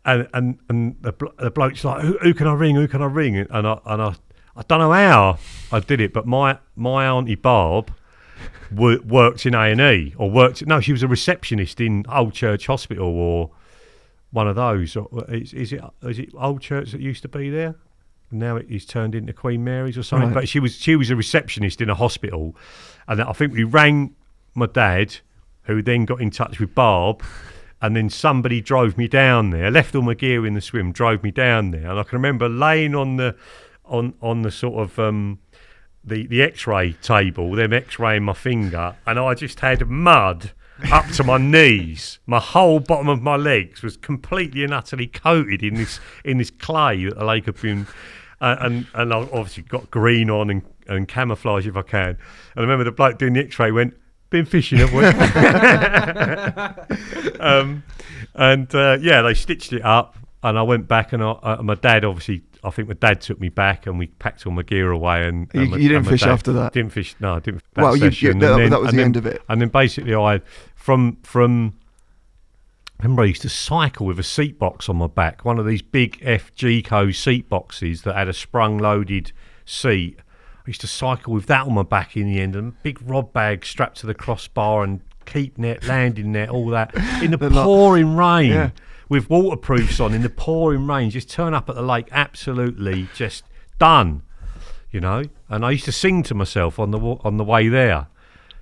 the bloke's like, who can I ring? And I don't know how I did it, but my auntie Barb worked in A&E, she was a receptionist in Old Church Hospital or one of those. Is it Old Church that used to be there? Now it is turned into Queen Mary's or something. Right. But she was a receptionist in a hospital, and I think we rang my dad, who then got in touch with Barb, and then somebody drove me down there. Left all my gear in the swim, drove me down there, and I can remember laying on the sort of the X-ray table, them X-raying my finger, and I just had mud up to my knees. My whole bottom of my legs was completely and utterly coated in this clay that the lake had been, and I obviously got green on and camouflage if I can. And I remember the bloke doing the X-ray went, "Been fishing, have we?" They stitched it up, and I went back, and my dad obviously. I think my dad took me back, and we packed all my gear away. And you didn't fish after that? Didn't fish. No, I didn't. Well, that was the end of it. And then basically, I remember I used to cycle with a seat box on my back, one of these big FG-Co seat boxes that had a sprung-loaded seat. I used to cycle with that on my back in the end, and a big rod bag strapped to the crossbar, and keep net, landing net, all that in the pouring rain. Yeah. With waterproofs on in the pouring rain, just turn up at the lake absolutely just done, you know. And I used to sing to myself on the way there,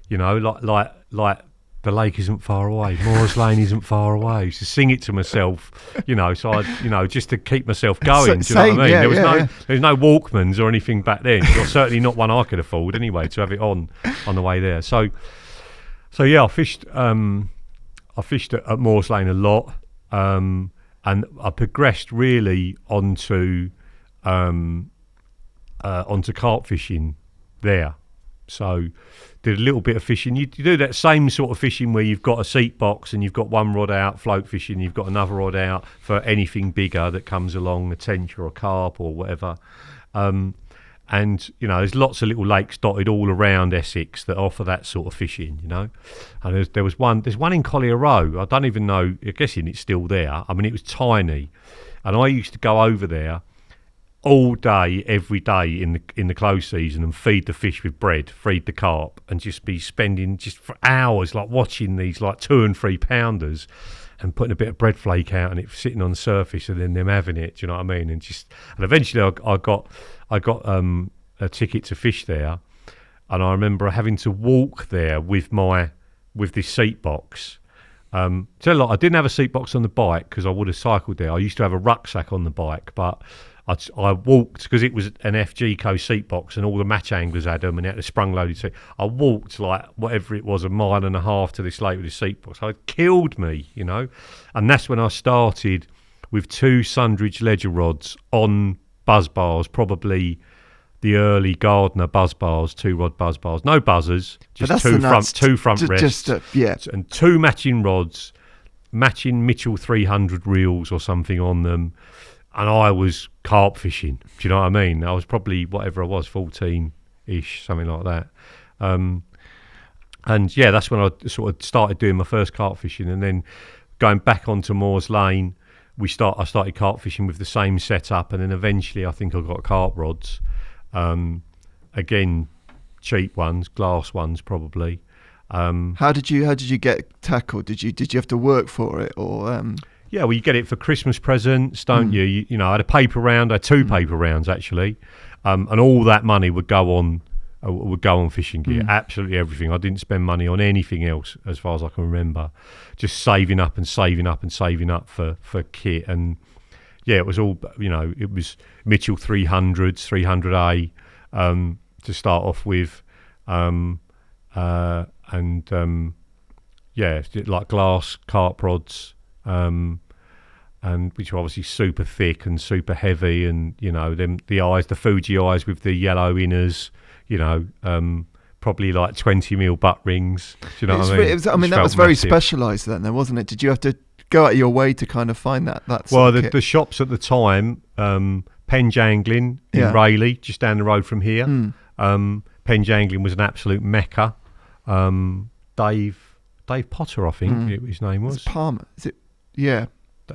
you know, like the lake isn't far away, Moores Lane isn't far away. I used to sing it to myself, you know, so I, you know, just to keep myself going. Do you know what I mean? There was no Walkmans or anything back then, or certainly not one I could afford anyway to have it on the way there. So yeah, I fished at Moores Lane a lot. And I progressed really onto carp fishing there. So did a little bit of fishing. You do that same sort of fishing where you've got a seat box and you've got one rod out, float fishing, you've got another rod out for anything bigger that comes along, a tench or a carp or whatever. And, you know, there's lots of little lakes dotted all around Essex that offer that sort of fishing, you know. And there's one in Collier Row. I don't even know, I'm guessing it's still there. I mean, it was tiny. And I used to go over there all day, every day in the close season and feed the fish with bread, feed the carp, and just be spending just for hours, like watching these like 2 and 3 pounders and putting a bit of bread flake out and it sitting on the surface and then them having it, do you know what I mean? And eventually I got a ticket to fish there, and I remember having to walk there with this seat box. I didn't have a seat box on the bike because I would have cycled there. I used to have a rucksack on the bike, but I walked because it was an FG-Co seat box and all the match anglers had them and it had a sprung-loaded seat. I walked like whatever it was, 1.5 miles to this lake with a seat box. It killed me, you know. And that's when I started with 2 Sundridge ledger rods on buzz bars, probably the early Gardner buzz bars, 2-rod buzz bars, no buzzers, just two front rests, and 2 matching rods, matching Mitchell 300 reels or something on them, and I was carp fishing. Do you know what I mean? I was probably whatever I was, 14-ish, something like that. And yeah, that's when I sort of started doing my first carp fishing, and then going back onto Moores Lane, I started carp fishing with the same setup, and then eventually I think I got carp rods. Again, cheap ones, glass ones probably. How did you get tackled? Did you have to work for it, or? Yeah, well, you get it for Christmas presents, don't you? You know, I had a paper round. I had 2 paper rounds actually, and all that money would go on fishing gear. Absolutely everything. I didn't spend money on anything else as far as I can remember. Just saving up for kit. And yeah, it was all, you know, it was Mitchell 300s, 300A to start off with, like glass carp rods, and which are obviously super thick and super heavy, and you know the Fuji eyes with the yellow inners, you know, probably like 20mm butt rings. Do you know what I mean? That was very specialised then, wasn't it? Did you have to go out of your way to kind of find that? Well, the shops at the time, Penge Angling in Rayleigh, just down the road from here. Penge Angling was an absolute mecca. Dave Potter, I think his name was. It's Palmer, is it? Yeah.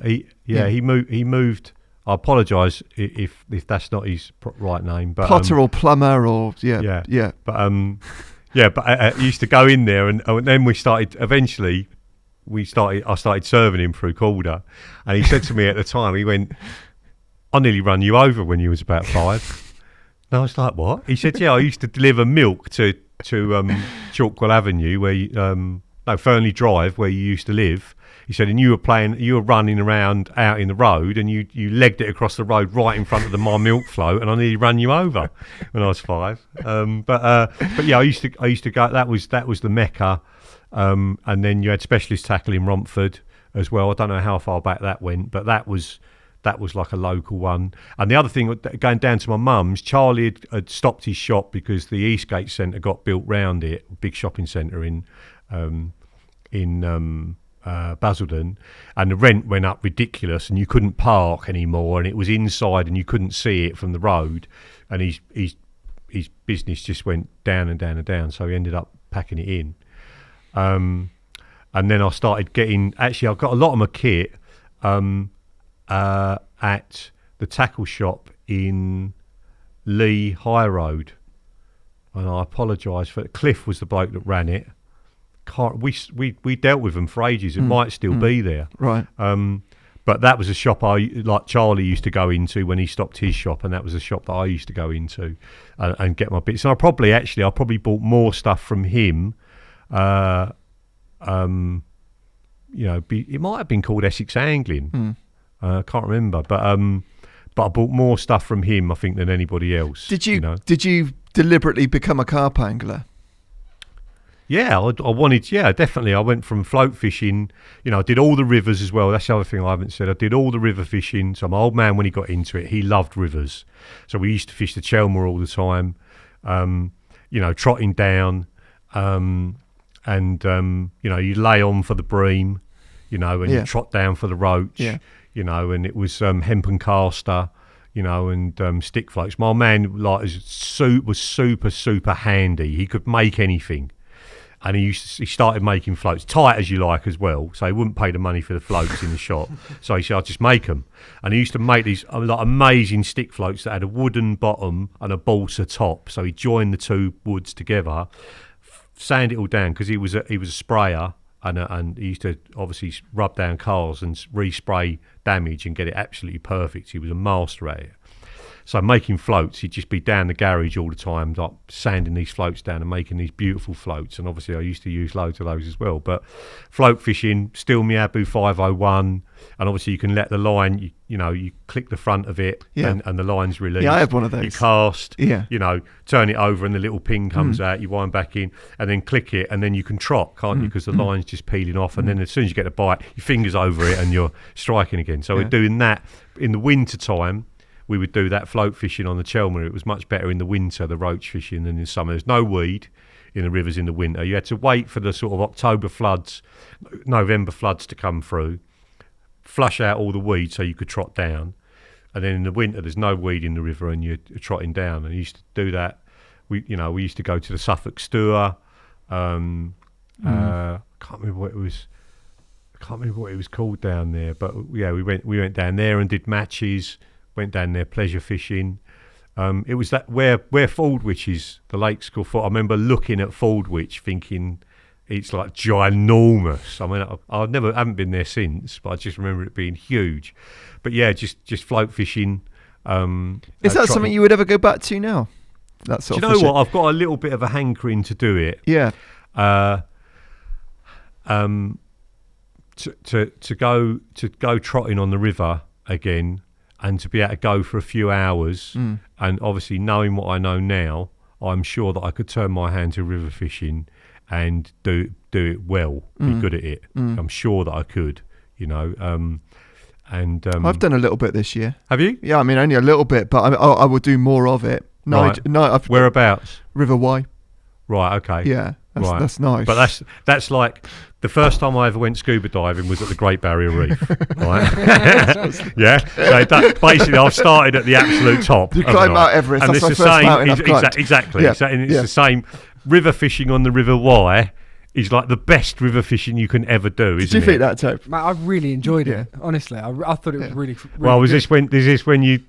He moved. I apologise if that's not his right name, but Potter or Plummer or yeah. But I used to go in there, and then we started. Eventually, I started serving him through Korda, and he said to me at the time, he went, "I nearly run you over when you was about 5." And I was like, "What?" He said, "Yeah, I used to deliver milk to Chalkwell Avenue, where Fernley Drive, where you used to live." He said, and you were running around out in the road, and you legged it across the road right in front of my milk float, and I nearly ran you over when I was 5. But yeah, I used to go. That was the mecca, and then you had specialist tackle in Romford as well. I don't know how far back that went, but that was that was like a local one. And the other thing, going down to my mum's, Charlie had stopped his shop because the Eastgate Centre got built round it, a big shopping centre in Basildon, and the rent went up ridiculous, and you couldn't park anymore, and it was inside, and you couldn't see it from the road, and his business just went down and down and down. So he ended up packing it in. And then I started getting. Actually, I got a lot of my kit at the tackle shop in Lee High Road, and I apologise for it. Cliff was the bloke that ran it. We dealt with them for ages. It might still be there, right? But that was a shop like Charlie used to go into when he stopped his shop, and that was a shop that I used to go into and get my bits. And I probably bought more stuff from him. It might have been called Essex Angling. I can't remember, but I bought more stuff from him, I think, than anybody else. Did you deliberately become a carp angler? Yeah, I wanted. Yeah, definitely. I went from float fishing. I did all the rivers as well. That's the other thing I haven't said. I did all the river fishing. So my old man, when he got into it, he loved rivers. So we used to fish the Chelmer all the time. Trotting down. You lay on for the bream, and you trot down for the roach, and it was hempen caster, and stick floats. My man was super, super handy. He could make anything. And he started making floats, tight as you like as well, so he wouldn't pay the money for the floats in the shop. So he said, I'll just make them. And he used to make these amazing stick floats that had a wooden bottom and a balsa top. So he joined the two woods together, sand it all down, because he was a sprayer, and he used to obviously rub down cars and respray damage and get it absolutely perfect. He was a master at it. So making floats, he'd just be down the garage all the time, like sanding these floats down and making these beautiful floats. And obviously I used to use loads of those as well. But float fishing, still Miabu 501, and obviously you can let the line, you click the front of it, and the line's released. Yeah, I have one of those. You cast, turn it over and the little pin comes out, you wind back in, and then click it, and then you can trot, can't you? Because the line's just peeling off, and then as soon as you get a bite, your fingers over it and you're striking again. So we're doing that in the winter time. We would do that float fishing on the Chelmer. It was much better in the winter, the roach fishing, than in summer. There's no weed in the rivers in the winter. You had to wait for the sort of October floods, November floods to come through, flush out all the weed so you could trot down. And then in the winter, there's no weed in the river and you're trotting down. And you used to do that. We used to go to the Suffolk Stour. I can't remember what it was. I can't remember what it was called down there. But yeah, we went down there and did matches. Went down there pleasure fishing. It was that where Faldwich is, the lake's called. I remember looking at Faldwich thinking it's like ginormous. I mean, I haven't been there since, but I just remember it being huge. But yeah, just float fishing. Is that something you would ever go back to now? That sort of fishing? What? I've got a little bit of a hankering to do it. Yeah. To go trotting on the river again. And to be able to go for a few hours, and obviously knowing what I know now, I'm sure that I could turn my hand to river fishing and do it well, be good at it. I'm sure that I could, I've done a little bit this year. Have you? Yeah, I mean only a little bit, but I will do more of it. Whereabouts? River Wye. Right. Okay. Yeah. That's nice. But that's like the first time I ever went scuba diving was at the Great Barrier Reef. Right? Yeah. So basically, I've started at the absolute top. You climb Mount Everest. And that's it's the same. Exactly. Yeah. So, it's the same. River fishing on the River Wye is like the best river fishing you can ever do, isn't it? Did you think that, Tope? Mate, I really enjoyed it. Honestly, I thought it was really well, was good. this when you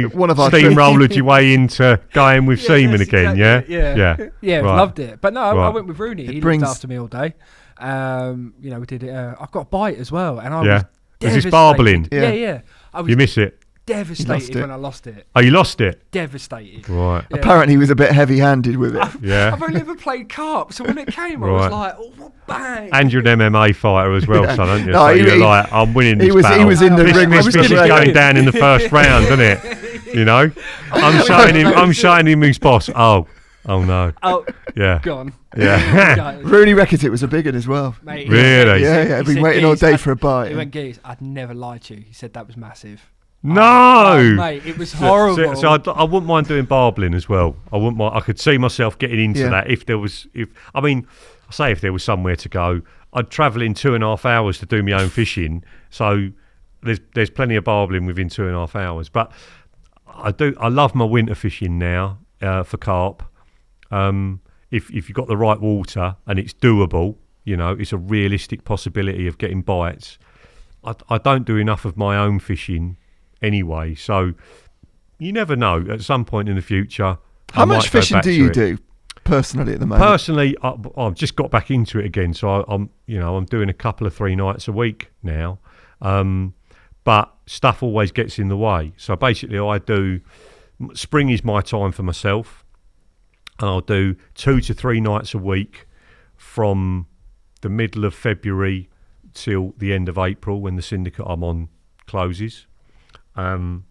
one of our steamrolled your way into going with seamen again? Exactly. Yeah. Right. Loved it. But no, I Right. went with Rooney. He looked after me all day. We did it. I got a bite as well, and I was devastated. Was this barbling? Yeah. I was you miss it? Devastated when I lost it. Oh, you lost it? Devastated. Right. Yeah. Apparently he was a bit heavy-handed with it. I've only ever played carp, so when it came, I was like, oh, bang. And you're an MMA fighter as well, son, aren't you? No, so you're like, I'm winning this battle. He was in the ring. This is going down in the first round, isn't it? I'm shouting him his boss. Oh no. Oh, yeah. Gone. Yeah. Rooney reckons it was a big one as well. Mate, really? Yeah. He'd been waiting all day for a bite. He went, Geese, I'd never lie to you. He said that was massive. No, mate, it was horrible. So I wouldn't mind doing barbling as well. I wouldn't mind. I could see myself getting into that if there was. If there was somewhere to go, I'd travel in 2.5 hours to do my own fishing. So there's plenty of barbling within 2.5 hours. But I love my winter fishing now for carp. If you've got the right water and it's doable, it's a realistic possibility of getting bites. I don't do enough of my own fishing anyway, so you never know. At some point in the future, how much fishing do you do personally at the moment? Personally, I've just got back into it again, so I'm doing a couple of 3 nights a week now. But stuff always gets in the way. So basically, spring is my time for myself, and I'll do 2 to 3 nights a week from the middle of February till the end of April, when the syndicate I'm on closes. And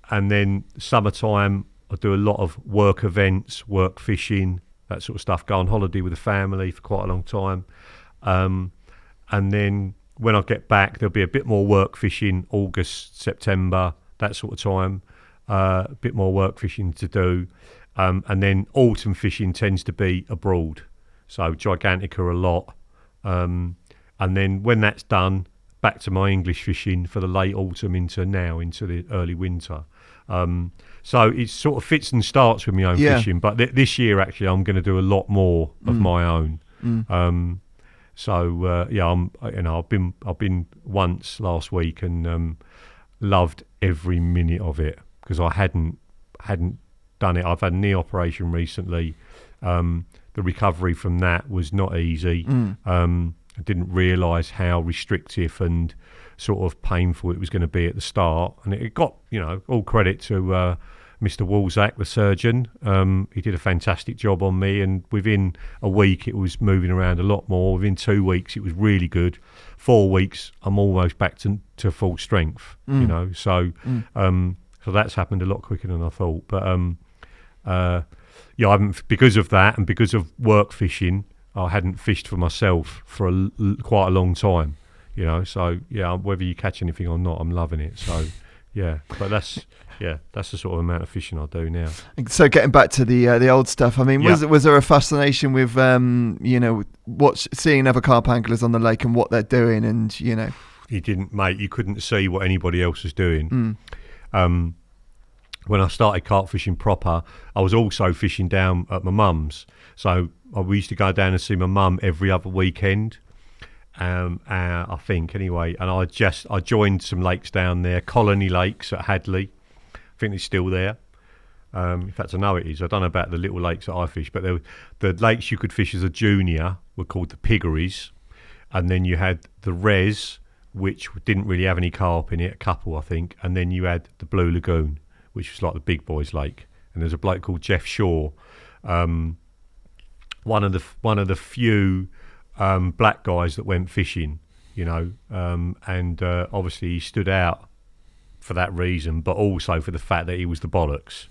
then summertime, I do a lot of work events, work fishing, that sort of stuff. Go on holiday with the family for quite a long time. And then when I get back, there'll be a bit more work fishing, August, September, that sort of time. A bit more work fishing to do. And then autumn fishing tends to be abroad. So Gigantica a lot. And then when that's done, back to my English fishing for the late autumn into the early winter. So it sort of fits and starts with my own fishing. But this year, actually, I'm going to do a lot more of my own. I've been once last week and loved every minute of it, because I hadn't done it. I've had a knee operation recently. The recovery from that was not easy. I didn't realise how restrictive and sort of painful it was going to be at the start. And it got, all credit to Mr. Walzak, the surgeon. He did a fantastic job on me, and within a week it was moving around a lot more. Within 2 weeks it was really good. 4 weeks I'm almost back to full strength, So that's happened a lot quicker than I thought. But I haven't, because of that and because of work fishing, I hadn't fished for myself for quite a long time, So whether you catch anything or not, I'm loving it. So but that's the sort of amount of fishing I do now. So getting back to the old stuff, I mean, was there a fascination with seeing other carp anglers on the lake and what they're doing, and You didn't, mate. You couldn't see what anybody else was doing. When I started carp fishing proper, I was also fishing down at my mum's. So we used to go down and see my mum every other weekend, I think, anyway. And I joined some lakes down there, Colony Lakes at Hadley. I think it's still there. In fact, I know it is. I don't know about the little lakes that I fish, but the lakes you could fish as a junior were called the Piggeries. And then you had the Res, which didn't really have any carp in it, a couple, I think. And then you had the Blue Lagoon, which was like the big boys' lake. And there's a bloke called Jeff Shaw, one of the few black guys that went fishing, and obviously he stood out for that reason, but also for the fact that he was the bollocks.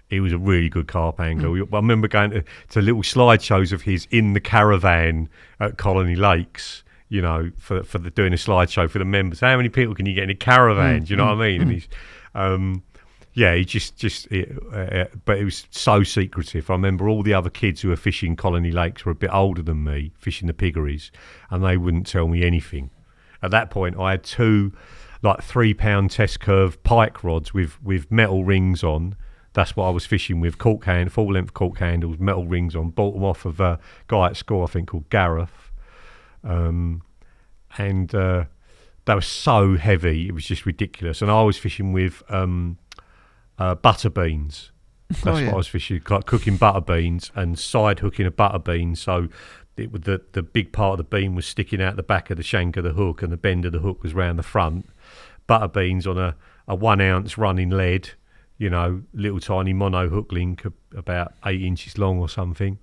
He was a really good carp angler. I remember going to little slideshows of his in the caravan at Colony Lakes, for doing a slideshow for the members. How many people can you get in a caravan? Do you know what I mean? And he's but it was so secretive. I remember all the other kids who were fishing Colony Lakes were a bit older than me, fishing the Piggeries, and they wouldn't tell me anything. At that point, I had 2 3-pound test curve pike rods with metal rings on. That's what I was fishing with, full length cork handles, metal rings on. Bought them off of a guy at school, I think, called Gareth. They were so heavy, it was just ridiculous. And I was fishing with butter beans. That's what I was fishing, like cooking butter beans and side hooking a butter bean. So the big part of the bean was sticking out the back of the shank of the hook, and the bend of the hook was round the front. Butter beans on a 1 ounce running lead, little tiny mono hook link about 8 inches long or something.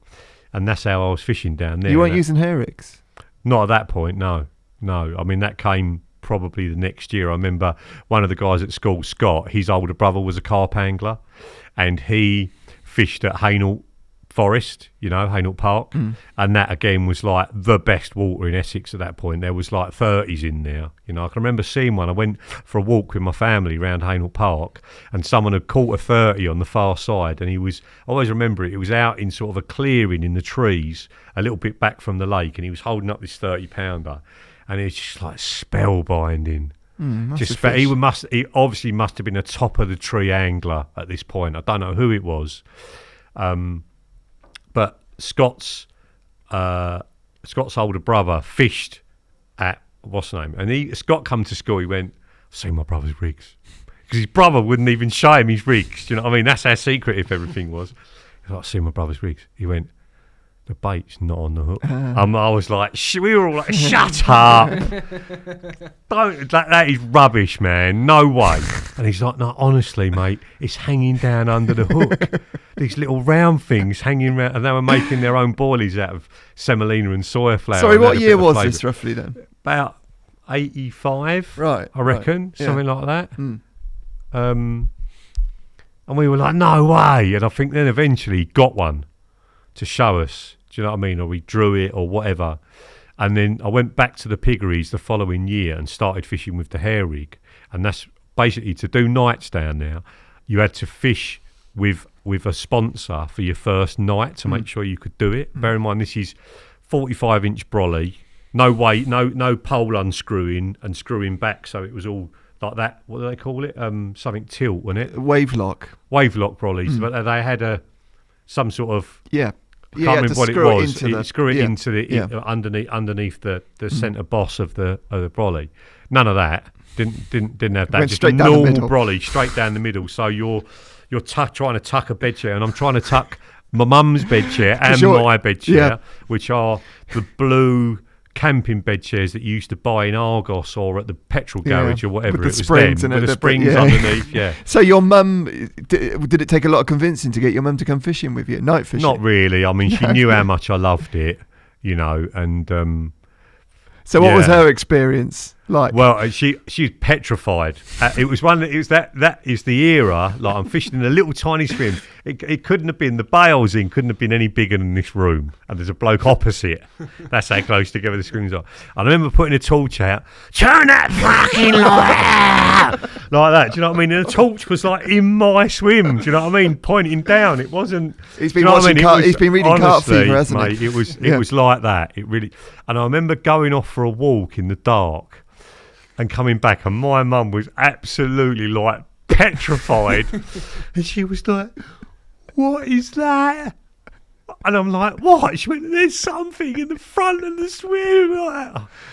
And that's how I was fishing down there. You weren't using hair rigs? Not at that point, no. I mean, that came probably the next year. I remember one of the guys at school, Scott, his older brother was a carp angler, and he fished at Hainault Forest, Hainault Park, and that again was like the best water in Essex at that point. There was like 30s in there. I can remember seeing one. I went for a walk with my family around Hainault Park, and someone had caught a 30 on the far side, and I always remember it was out in sort of a clearing in the trees, a little bit back from the lake, and he was holding up this 30-pounder, and it's just like spellbinding. He obviously must have been a top of the tree angler at this point. I don't know who it was. But Scott's older brother fished at what's the name, and Scott come to school. He went, "I've seen my brother's rigs," because his brother wouldn't even show him his rigs. Do you know what I mean? That's how secretive everything was. He's like, "I've seen my brother's rigs." He went, "The bait's not on the hook." I was like, we were all like, "Shut up! That is rubbish, man. No way." And he's like, "No, honestly, mate, it's hanging down under the hook. These little round things hanging around." And they were making their own boilies out of semolina and soya flour. Sorry, what year was this roughly then? About 85, right? I reckon, yeah. something like that. And we were like, "No way!" And I think then eventually he got one to show us. Do you know what I mean? Or we drew it or whatever. And then I went back to the piggeries the following year and started fishing with the hair rig. And that's basically, to do nights down there, you had to fish with a sponsor for your first night to make sure you could do it. Bear in mind, this is 45-inch brolly, no weight, no pole unscrewing and screwing back, so it was all like that. What do they call it? Something tilt, wasn't it? Wave lock brollies, but they had some sort of yeah. I can't remember what it was. Screw it into underneath the centre boss of the brolly. None of that. Didn't have that. Went just straight a down the normal middle. brolly straight down the middle. So you're trying to tuck a bed chair, and I'm trying to tuck my mum's bed chair and my bed chair, which are the blue camping bed chairs that you used to buy in Argos or at the petrol garage or whatever. With it was springs them, and with the springs underneath. Yeah. So your mum, did it take a lot of convincing to get your mum to come fishing with you, night fishing? Not really. I mean, she knew how much I loved it, and. So what was her experience like? Well, she was petrified. It was that is the era. Like, I'm fishing in a little tiny swim. It couldn't have been, the bay I was in couldn't have been any bigger than this room. And there's a bloke opposite. That's how close together the screens are. I remember putting a torch out. Turn that fucking light out! Like that. Do you know what I mean? And the torch was like in my swim. Do you know what I mean? Pointing down. It wasn't. He's been watching. He's been reading Carp Fever, hasn't he? It was like that. It really. And I remember going off for a walk in the dark and coming back, and my mum was absolutely like petrified. And she was like, "What is that?" And I'm like, "What?" She went, "There's something in the front of the swim."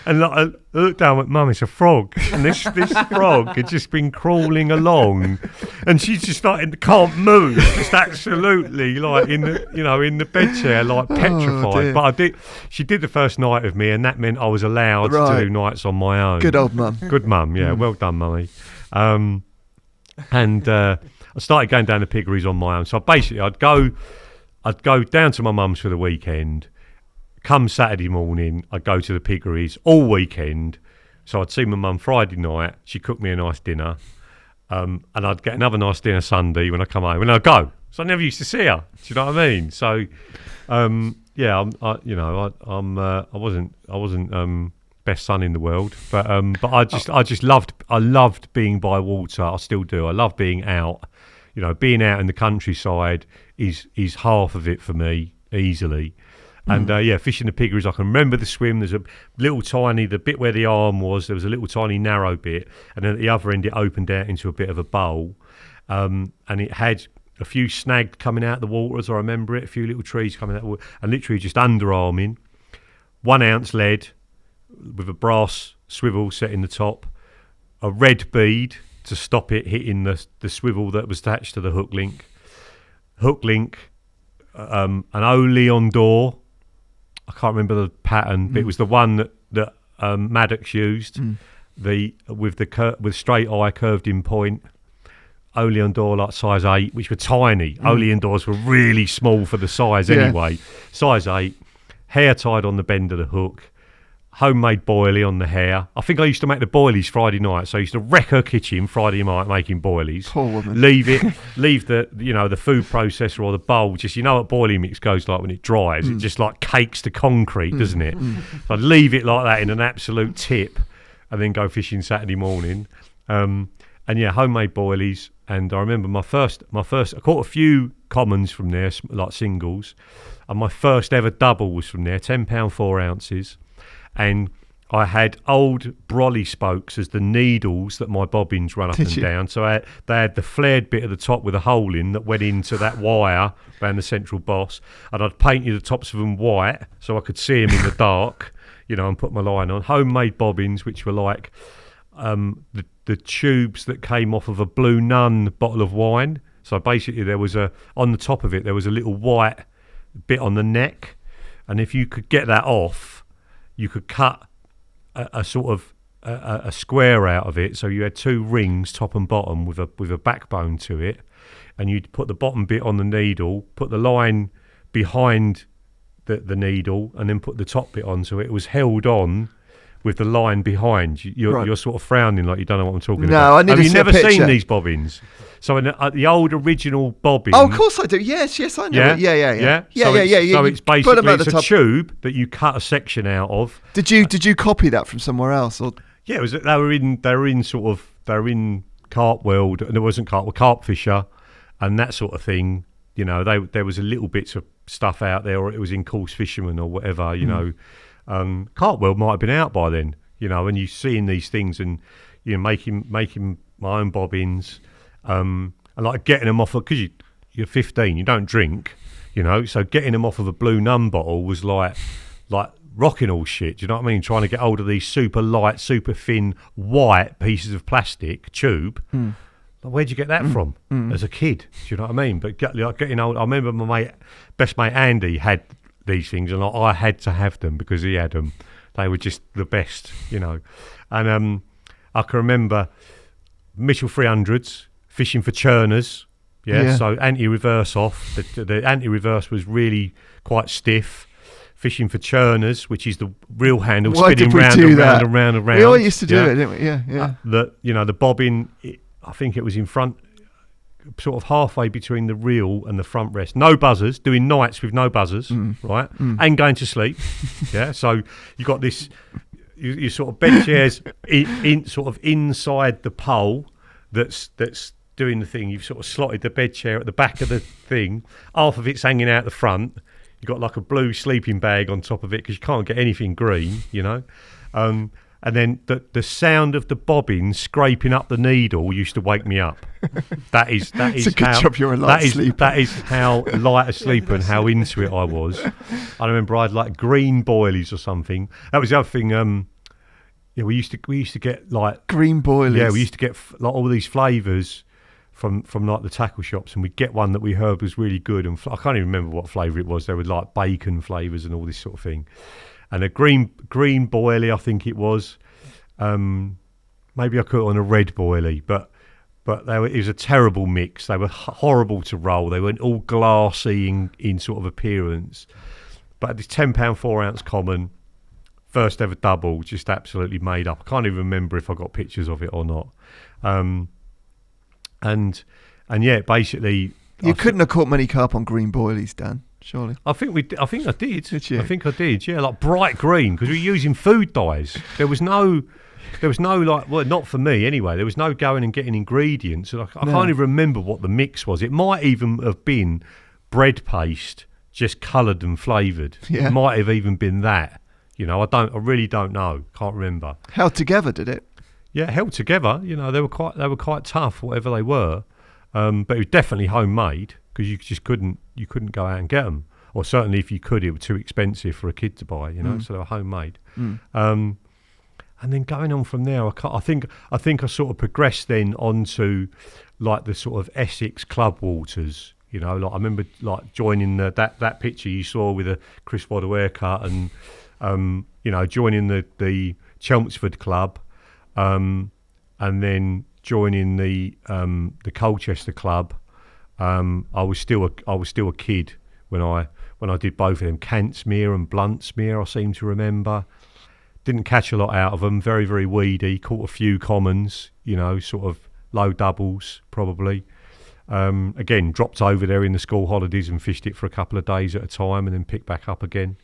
And like, I looked down and went, "Mum, it's a frog." And this frog had just been crawling along, and she's just like, can't move, just absolutely like in the bed chair, like petrified. But she did the first night with me, and that meant I was allowed to do nights on my own. Good old mum. Good mum, yeah. Well done, mummy. And I started going down the piggeries on my own. So basically, I'd go down to my mum's for the weekend. Come Saturday morning, I'd go to the piggeries all weekend. So I'd see my mum Friday night. She'd cook me a nice dinner. And I'd get another nice dinner Sunday when I come home. And I'd go. So I never used to see her. Do you know what I mean? So, I wasn't best son in the world, but I loved being by water. I still do. I love being out. Being out in the countryside is half of it for me, easily. And fishing the piggeries, I can remember the swim. There's a little tiny, the bit where the arm was, there was a little tiny narrow bit, and then at the other end it opened out into a bit of a bowl, and it had a few snag coming out of the water, as I remember it, a few little trees coming out of the water, and literally just underarming, 1 ounce lead with a brass swivel set in the top, a red bead to stop it hitting the swivel that was attached to the hook link, an Oleon door. I can't remember the pattern, but it was the one that Maddox used, with straight eye curved in point. Oleon door like size 8, which were tiny. Oleon doors were really small for the size anyway. Size 8, hair tied on the bend of the hook, homemade boilie on the hair. I think I used to make the boilies Friday night, so I used to wreck her kitchen Friday night making boilies. Poor woman. Leave the the food processor or the bowl, just what boilie mix goes like when it dries. It just like cakes to concrete, doesn't it? So I'd leave it like that in an absolute tip, and then go fishing Saturday morning. And yeah, homemade boilies. And I remember my first. I caught a few commons from there, like singles, and my first ever double was from there, £10 4 ounces. And I had old brolly spokes as the needles that my bobbins run up and down. So they had the flared bit at the top with a hole in that went into that wire around the central boss. And I'd painted the tops of them white so I could see them in the dark, and put my line on. Homemade bobbins, which were like the tubes that came off of a Blue Nun bottle of wine. So basically there was on the top of it, there was a little white bit on the neck. And if you could get that off, you could cut a sort of a square out of it, so you had 2 rings, top and bottom, with a backbone to it, and you'd put the bottom bit on the needle, put the line behind the needle, and then put the top bit on, so it was held on with the line behind. You're sort of frowning like you don't know what I'm talking about. No, I need to see a Have you never picture. seen these bobbins? So in the old original bobbin. Oh, of course I do. Yes, I know. Yeah, It. Yeah. So it's basically it's a top. tube that you cut a section out of. Did you copy that from somewhere else? Or? Yeah, they were in Carp World, and it wasn't Carp Fisher, and that sort of thing. There was a little bits of stuff out there, or it was in Course Fisherman or whatever. Carp World might have been out by then. And you seeing these things and making my own bobbins. And like getting them off because you're 15, you don't drink, so getting them off of a Blue Nun bottle was like rocking all shit. Do you know what I mean? Trying to get hold of these super light, super thin, white pieces of plastic tube. Like, where'd you get that from as a kid? Do you know what I mean? But getting old, I remember my best mate Andy had these things, and I had to have them because he had them. They were just the best, And I can remember Mitchell 300s. Fishing for churners, so anti-reverse off. The anti-reverse was really quite stiff. Fishing for churners, which is the reel handle spinning round and round and round and round. We all used to do it, didn't we? Yeah. The bobbin, I think it was in front, sort of halfway between the reel and the front rest. No buzzers, doing nights with no buzzers, right? And going to sleep. So you got this, you sort of bed chairs in sort of inside the pole that's doing the thing. You've sort of slotted the bed chair at the back of the thing. Half of it's hanging out the front. You've got like a blue sleeping bag on top of it because you can't get anything green, And then the sound of the bobbin scraping up the needle used to wake me up. That is it's a good job you're a light sleeper. That is how light a sleeper and how into it I was. I remember I had like green boilies or something. That was the other thing. We used to get like green boilies. Yeah, we used to get like all these flavours from like the tackle shops, and we'd get one that we heard was really good, and I can't even remember what flavour it was. They were like bacon flavours and all this sort of thing. And a green boilie, I think it was. Maybe I put it on a red boilie, but it was a terrible mix. They were horrible to roll. They weren't all glassy in sort of appearance. But this £10 4 ounce common, first ever double, just absolutely made up. I can't even remember if I got pictures of it or not. And yeah, basically, you couldn't have caught many carp on green boilies, Dan. Surely. I think I did. Did you? I think I did. Yeah, like bright green because we were using food dyes. There was no like, well, not for me anyway. There was no going and getting ingredients. I can't even remember what the mix was. It might even have been bread paste, just coloured and flavoured. Yeah. It might have even been that. I really don't know. Can't remember. Held together, did it? Yeah, held together. They were quite tough, whatever they were. But it was definitely homemade because you just couldn't go out and get them, or certainly if you could, it was too expensive for a kid to buy. So they were homemade. And then going on from there, I think I sort of progressed then onto like the sort of Essex club waters. Like I remember like joining that picture you saw with a Chris Waddle haircut, and joining the Chelmsford club. And then joining the Colchester club. I was still a kid when I did both of them, Cantsmere and Bluntsmere. I seem to remember Didn't catch a lot out of them. Very, very weedy. Caught a few commons, sort of low doubles probably. Again, dropped over there in the school holidays and fished it for a couple of days at a time and then picked back up again.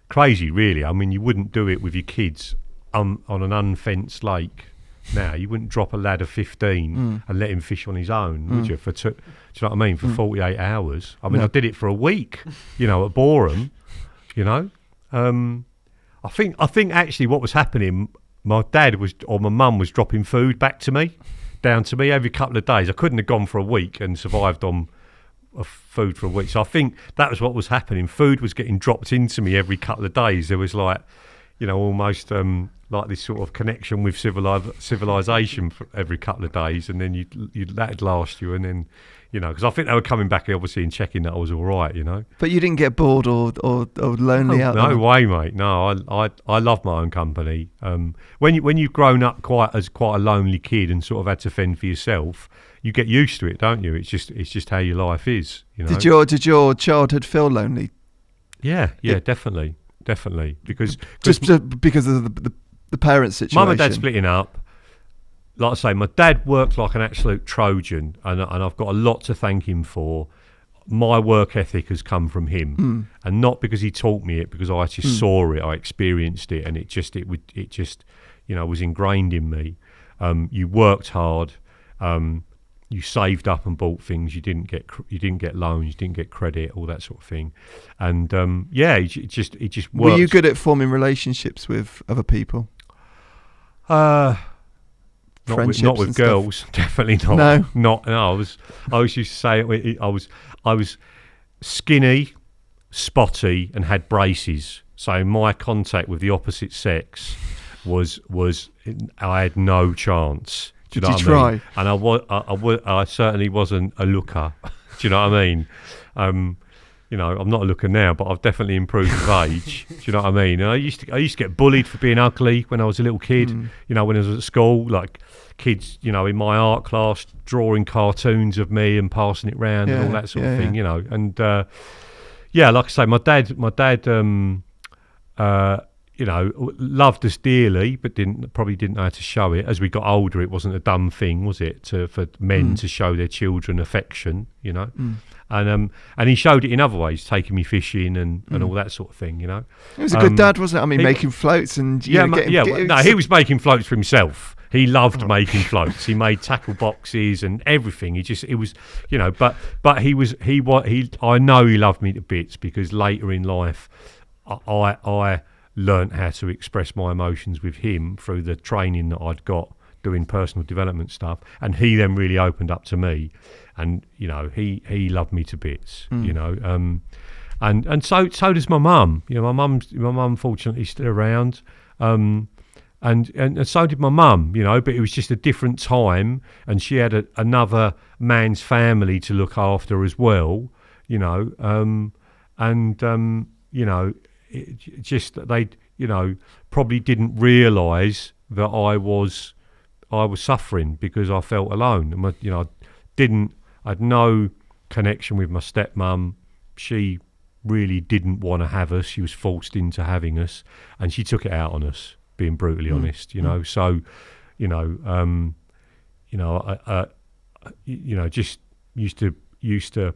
Crazy, really. I mean, you wouldn't do it with your kids on an unfenced lake. Now, you wouldn't drop a lad of 15 and let him fish on his own, would you? Do you know what I mean? For 48 hours. I mean, I did it for a week, at Boreham, I think actually what was happening, my mum was dropping food down to me every couple of days. I couldn't have gone for a week and survived on food for a week. So I think that was what was happening. Food was getting dropped into me every couple of days. There was like, almost like this sort of connection with civilization for every couple of days, and then that'd last you, and then because I think they were coming back obviously and checking that I was all right, But you didn't get bored or lonely out there? No way, mate. No, I love my own company. When you've grown up quite a lonely kid and sort of had to fend for yourself, you get used to it, don't you? It's just how your life is. Did your childhood feel lonely? Yeah, definitely, because because of the parents' situation. Mum and Dad splitting up. Like I say, my dad worked like an absolute Trojan, and I've got a lot to thank him for. My work ethic has come from him, and not because he taught me it, because I actually saw it, I experienced it, and it just was ingrained in me. You worked hard, you saved up and bought things. You didn't get loans, you didn't get credit, all that sort of thing, and it just worked. Were you good at forming relationships with other people? Not with girls, stuff. Definitely not. No. I always used to say I was skinny, spotty, and had braces. So my contact with the opposite sex was I had no chance. Do you know what I mean? And I certainly wasn't a looker. Do you know what I mean? I'm not a looker now, but I've definitely improved with age. Do you know what I mean? And I used to get bullied for being ugly when I was a little kid. When I was at school, like kids, in my art class, drawing cartoons of me and passing it round and all that sort of thing. And like I say, my dad, loved us dearly, but probably didn't know how to show it. As we got older, it wasn't a dumb thing, was it, for men to show their children affection, And he showed it in other ways, taking me fishing and all that sort of thing, He was a good dad, wasn't it? I mean, making floats and he was making floats for himself. He loved making floats. He made tackle boxes and everything. I know he loved me to bits, because later in life, I learnt how to express my emotions with him through the training that I'd got doing personal development stuff, and he then really opened up to me, and he loved me to bits, and so does my mum. My mum fortunately still around, and so did my mum, but it was just a different time, and she had another man's family to look after as well, they probably didn't realise that I was suffering because I felt alone. And I had no connection with my stepmum. She really didn't want to have us. She was forced into having us, and she took it out on us, being brutally honest. So, just used to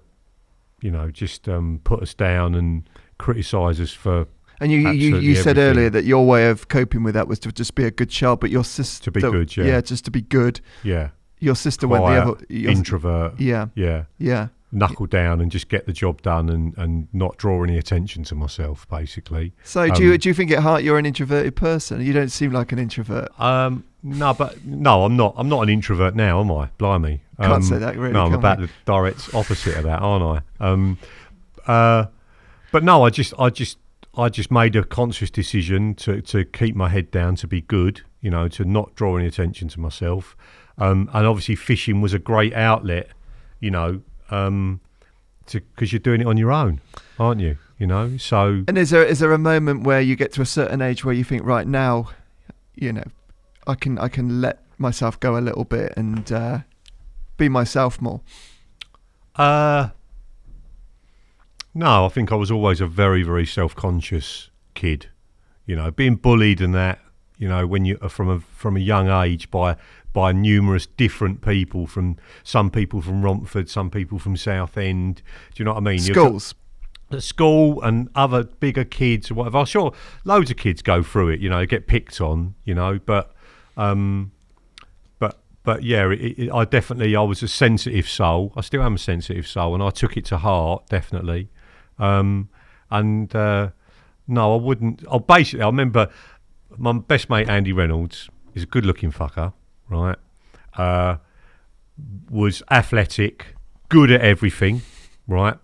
put us down and criticise us for. And you said earlier that your way of coping with that was to just be a good child, but your sister to be good, just to be good. Yeah, your sister quiet, went the other introvert. Yeah. Knuckle down and just get the job done and not draw any attention to myself, basically. So do you think at heart you're an introverted person? You don't seem like an introvert. No, I'm not. I'm not an introvert now, am I? Blimey. Can't say that really. No, I'm about the direct opposite of that, aren't I? But no, I just made a conscious decision to keep my head down, to be good, to not draw any attention to myself. And obviously fishing was a great outlet, because you're doing it on your own, aren't you? So. And is there a moment where you get to a certain age where you think, right now, I can let myself go a little bit and be myself more? No, I think I was always a very, very self-conscious kid. You know, being bullied and that. You know, when you are from a young age by numerous different people, some people from Romford, some people from Southend. Do you know what I mean? Schools. At school and other bigger kids or whatever. I'm sure loads of kids go through it, you know, get picked on, you know, but yeah, I was a sensitive soul. I still am a sensitive soul, and I took it to heart, definitely. No, I wouldn't. I remember my best mate Andy Reynolds is a good-looking fucker, right? Was athletic, good at everything, right?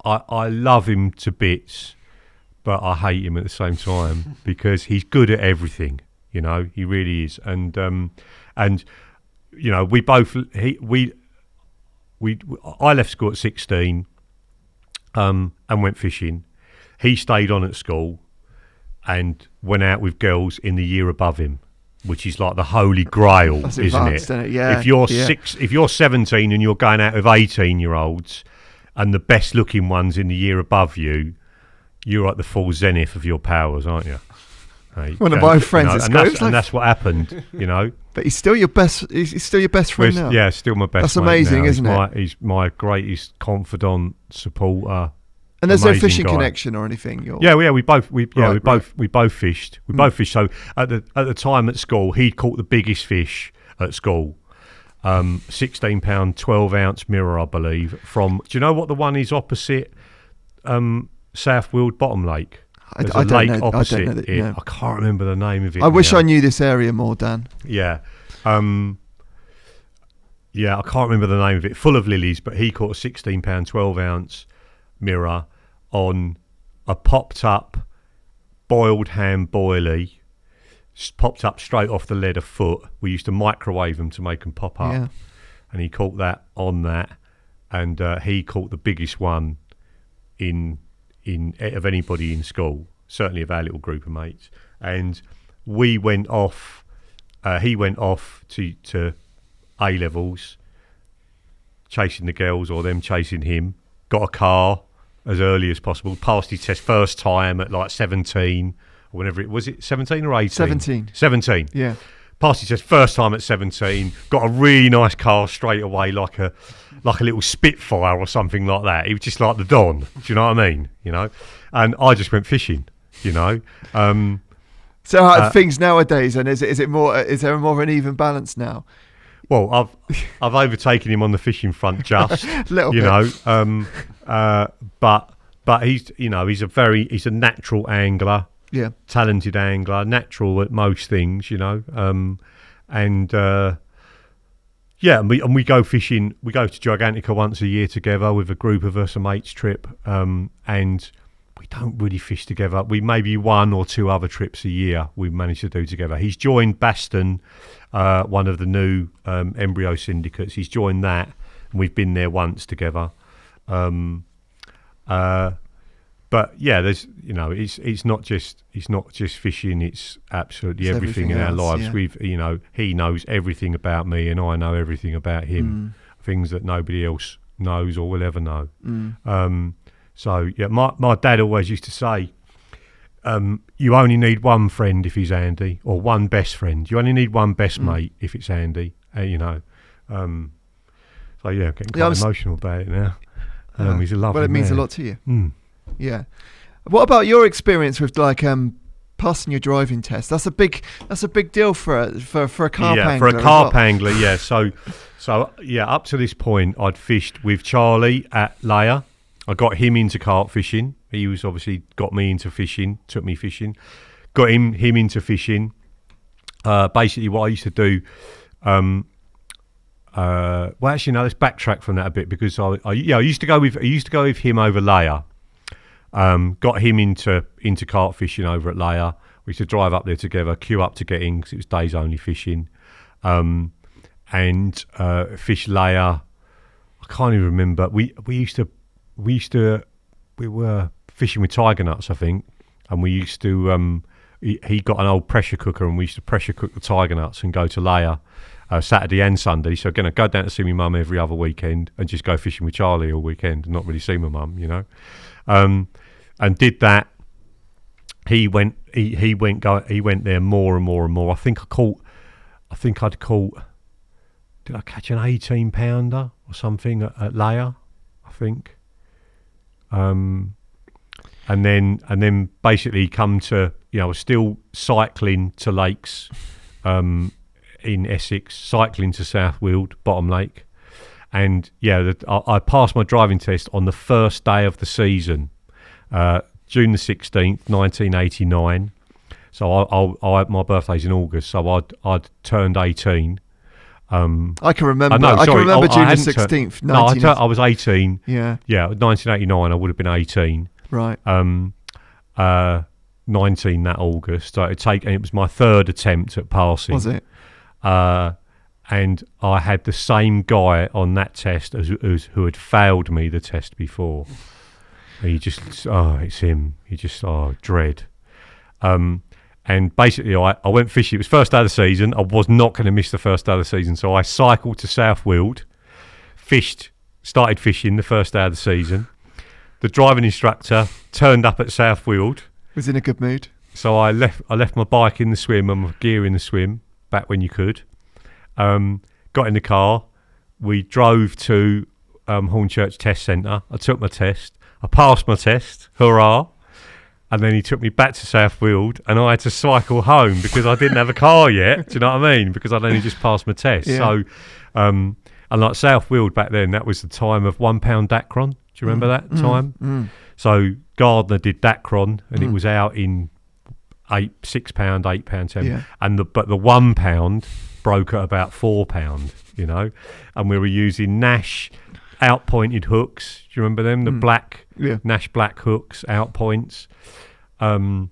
I love him to bits, but I hate him at the same time because he's good at everything. You know, he really is. And you know, I left school at 16, and went fishing. He stayed on at school and went out with girls in the year above him, which is like the holy grail, That's isn't advanced, it? Yeah. If you're 17 and you're going out with 18-year-olds. And the best looking ones in the year above you, you're at the full zenith of your powers, aren't you? One of my friends at school. And that's what happened, you know. But he's still your best. He's still your best friend now. Yeah, still my best. That's mate amazing, now. isn't it? He's my greatest confidant, supporter. And there's no amazing fishing guy. connection or anything. We both fished. We both fished. So at the time at school, he'd caught the biggest fish at school. 16 pound 12 ounce mirror, I believe. Do you know what the one is opposite South Weald Bottom Lake? There's a lake opposite it. No. I can't remember the name of it. I wish I knew this area more, Dan. Yeah. I can't remember the name of it. Full of lilies, but he caught a 16 pound 12 ounce mirror on a popped up boiled ham boilie. Popped up straight off the lead a foot. We used to microwave them to make them pop up. Yeah. And he caught that on that, and he caught the biggest one of anybody in school, certainly of our little group of mates. And we went off. He went off to A levels, chasing the girls or them chasing him. Got a car as early as possible. Passed his test first time at like 17. Whenever it was, 17 or 18? 17. Yeah. Passed his test first time at 17. Got a really nice car straight away, like a little Spitfire or something like that. He was just like the Don. Do you know what I mean? You know, and I just went fishing. You know. So how are things nowadays? And is there more of an even balance now? Well, I've overtaken him on the fishing front just little you bit. know. But he's a natural angler. Yeah, talented angler, natural at most things, you know, and we go fishing. We go to Gigantica once a year together with a group of us, a mates trip, and we don't really fish together. We maybe one or two other trips a year we manage to do together. He's joined Baston, one of the new embryo syndicates. He's joined that, and we've been there once together. But yeah, there's it's not just fishing. It's absolutely everything in our lives. Yeah. He knows everything about me, and I know everything about him. Things that nobody else knows or will ever know. So yeah, my dad always used to say, you only need one friend if he's Andy, or one best friend. You only need one best mate if it's Andy. So yeah, I'm getting quite emotional about it now. He's a lovely Well, it means man. a lot to you. Yeah. What about your experience with passing your driving test? That's a big deal for a carp angler. Yeah, for a carp angler. Yeah. So yeah, up to this point, I'd fished with Charlie at Leia. I got him into carp fishing. He was obviously got me into fishing. Took me fishing. Got him into fishing. Basically, what I used to do. Well, actually, no. Let's backtrack from that a bit because I used to go with him over Leia. Got him into carp fishing over at Leia. We used to drive up there together, queue up to get in because it was days only fishing, and fish Leia. I can't even remember. We were fishing with tiger nuts, I think, and we used to. He got an old pressure cooker, and we used to pressure cook the tiger nuts and go to Leia Saturday and Sunday. So again, I go down to see my mum every other weekend and just go fishing with Charlie all weekend and not really see my mum, you know. And did that he went there more and more and more. I think I'd caught. Did I catch an 18-pounder or something at Leia? I think. And then basically come to, I was still cycling to lakes in Essex, cycling to South Weald, Bottom Lake. And I passed my driving test on the first day of the season, June the 16th, 1989. So my birthday's in August, so I'd turned 18. I can remember. I can remember June the 16th. I was 18. Yeah. 1989. I would have been 18. Right. 19 that August. So it was my third attempt at passing. Was it? And I had the same guy on that test who had failed me the test before. And it's him. Dread. And basically, I went fishing. It was first day of the season. I was not going to miss the first day of the season. So I cycled to South Weald, started fishing the first day of the season. The driving instructor turned up at South Weald. Was in a good mood. So I left my bike in the swim and my gear in the swim, back when you could. Got in the car. We drove to Hornchurch Test Centre. I took my test. I passed my test. Hurrah. And then he took me back to South Weald, and I had to cycle home because I didn't have a car yet. Do you know what I mean? Because I'd only just passed my test. Yeah. So, and like South Weald back then, that was the time of £1 Dacron. Do you remember that time? Mm. So Gardner did Dacron, and it was out in £6, £8, £10. Yeah. But the £1 broke at about £4, and we were using Nash out-pointed hooks. Do you remember them? The black Nash black hooks, out-points. Tied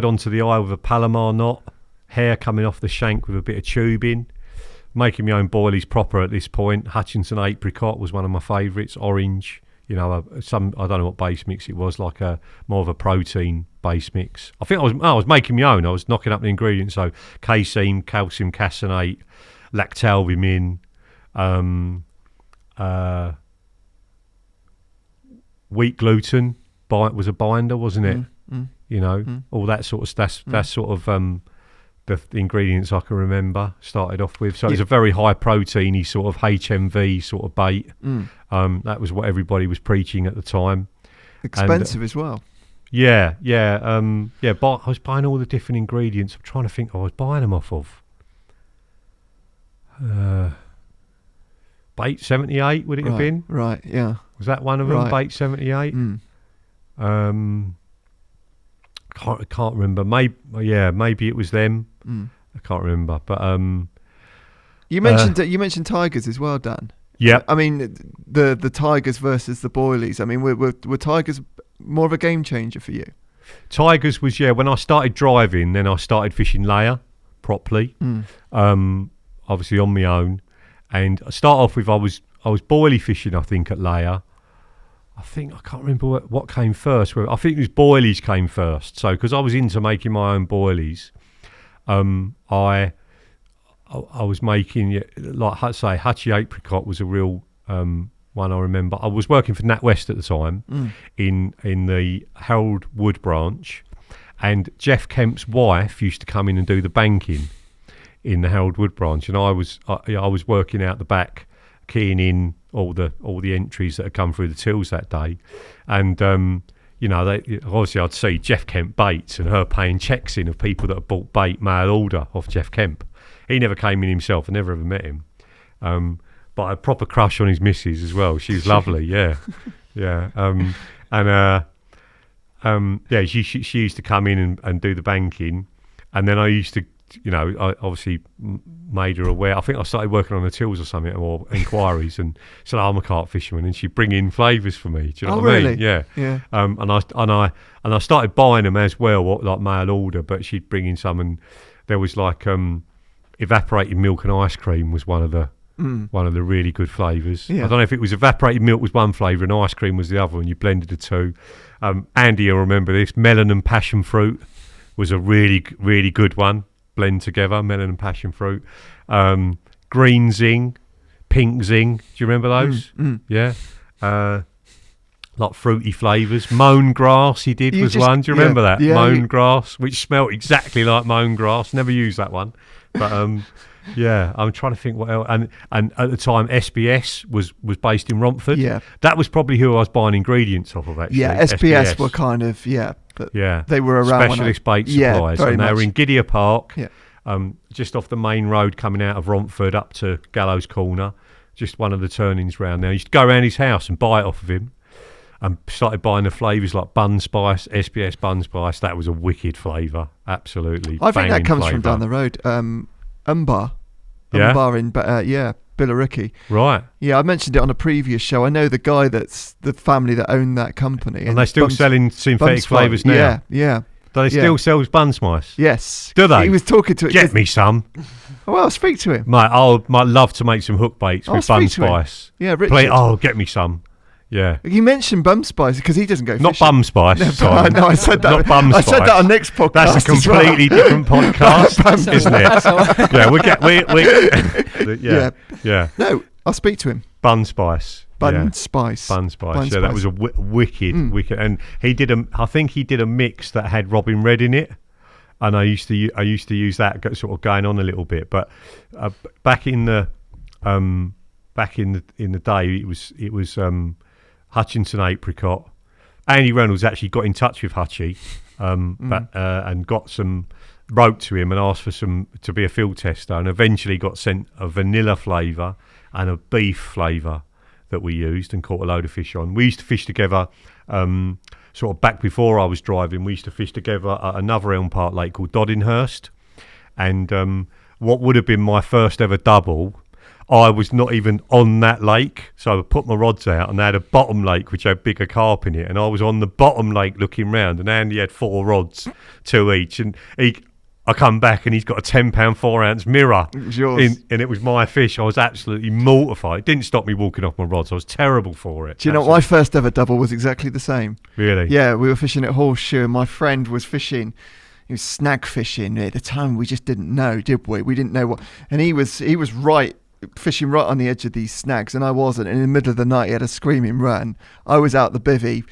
onto the eye with a Palomar knot, hair coming off the shank with a bit of tubing, making my own boilies proper at this point. Hutchinson apricot was one of my favourites, orange, I don't know what base mix it was, like more of a protein base mix. I think I was making my own. I was knocking up the ingredients, so casein, calcium caseinate, lactalbumin, wheat gluten was a binder, wasn't it? All that sort of stuff. That's sort of the ingredients I can remember started off with. So it was a very high proteiny sort of HMV sort of bait. That was what everybody was preaching at the time. Expensive as well. Yeah. But I was buying all the different ingredients. I'm trying to think. I was buying them off of. Bait 78 would it have been? Right, yeah. Was that one of them? Bait 78. I can't remember. Maybe it was them. I can't remember. But you mentioned tigers as well, Dan. Yeah. I mean, the tigers versus the boilies. I mean, were tigers more of a game changer for you? Tigers was when I started driving. Then I started fishing layer properly. Obviously on my own, and I start off with I was boilie fishing, I think, at Leia. I can't remember what came first. I think it was boilies came first. So because I was into making my own boilies, I was making, like I say, Hutchie apricot was a real one I remember. I was working for NatWest at the time in the Harold Wood branch, and Jeff Kemp's wife used to come in and do the banking in the Harold Wood branch, and I was working out the back, keying in all the entries that had come through the tills that day, and obviously I'd see Jeff Kemp baits and her paying checks in of people that had bought bait mail order off Jeff Kemp. He never came in himself. I never ever met him, but I had a proper crush on his missus as well. She's lovely, yeah. She used to come in and do the banking, and then I used to. I obviously made her aware. I think I started working on the tills or something, or inquiries, and said, I'm a carp fisherman, and she'd bring in flavours for me. Do you know what I mean? Yeah. And I started buying them as well, like mail order. But she'd bring in some, and there was like evaporated milk and ice cream was one of the really good flavours. Yeah. I don't know if it was evaporated milk was one flavour and ice cream was the other, and you blended the two. Andy, you'll remember this. Melon and passion fruit was a really, really good one. Blend together, melon and passion fruit. Green zing, pink zing. Do you remember those? Yeah. like fruity flavours. Mown grass he did was one. Do you remember that? Yeah, mown grass, which smelt exactly like mown grass. Never used that one. But yeah, I'm trying to think what else. And at the time, SBS was based in Romford. Yeah. That was probably who I was buying ingredients off of, actually. Yeah, SBS were kind of, but they were around. Specialist bait supplies. And they were in Gidea Park, just off the main road coming out of Romford up to Gallows Corner, just one of the turnings round there. I used to go around his house and buy it off of him. And started buying the flavours like bun spice, SBS bun spice. That was a wicked flavour, absolutely. I think that comes from down the road. Umbar in Billericay. Right. Yeah, I mentioned it on a previous show. I know the guy that's the family that owned that company. And they're still selling synthetic flavours now. Yeah. Do they still sell bun spice? Yes. Do they? He was talking to it. Get me some. Well, I'll speak to him. Mate, I might love to make some hook baits with bun spice. Yeah, Richard. Get me some. Yeah. You mentioned bum spice because he doesn't go fishing. Not bum spice. No, I said that. Not bum spice. I said that on next podcast. That's a completely different podcast, isn't it? Yeah. No, I'll speak to him. Bun spice. Bun spice. Yeah, that was a wicked. And I think he did a mix that had Robin Red in it. And I used to use that sort of going on a little bit. But back in the day, it was Hutchinson apricot. Andy Reynolds actually got in touch with Hutchie and wrote to him and asked for to be a field tester, and eventually got sent a vanilla flavour and a beef flavour that we used and caught a load of fish on. We used to fish together sort of back before I was driving. We used to fish together at another Elm Park lake called Doddinghurst, and what would have been my first ever double, I was not even on that lake, so I put my rods out and they had a bottom lake which had bigger carp in it, and I was on the bottom lake looking round, and Andy had 4 rods, 2 each, and I come back and he's got a 10 pound 4 ounce mirror. It was yours. And it was my fish. I was absolutely mortified. It didn't stop me walking off my rods. I was terrible for it. Do you know, my first ever double was exactly the same. Really? Yeah, we were fishing at Horseshoe and my friend was fishing. He was snag fishing. At the time we just didn't know, did we? We didn't know what. And he was fishing right on the edge of these snags, and I wasn't. And in the middle of the night he had a screaming run. I was out the bivvy.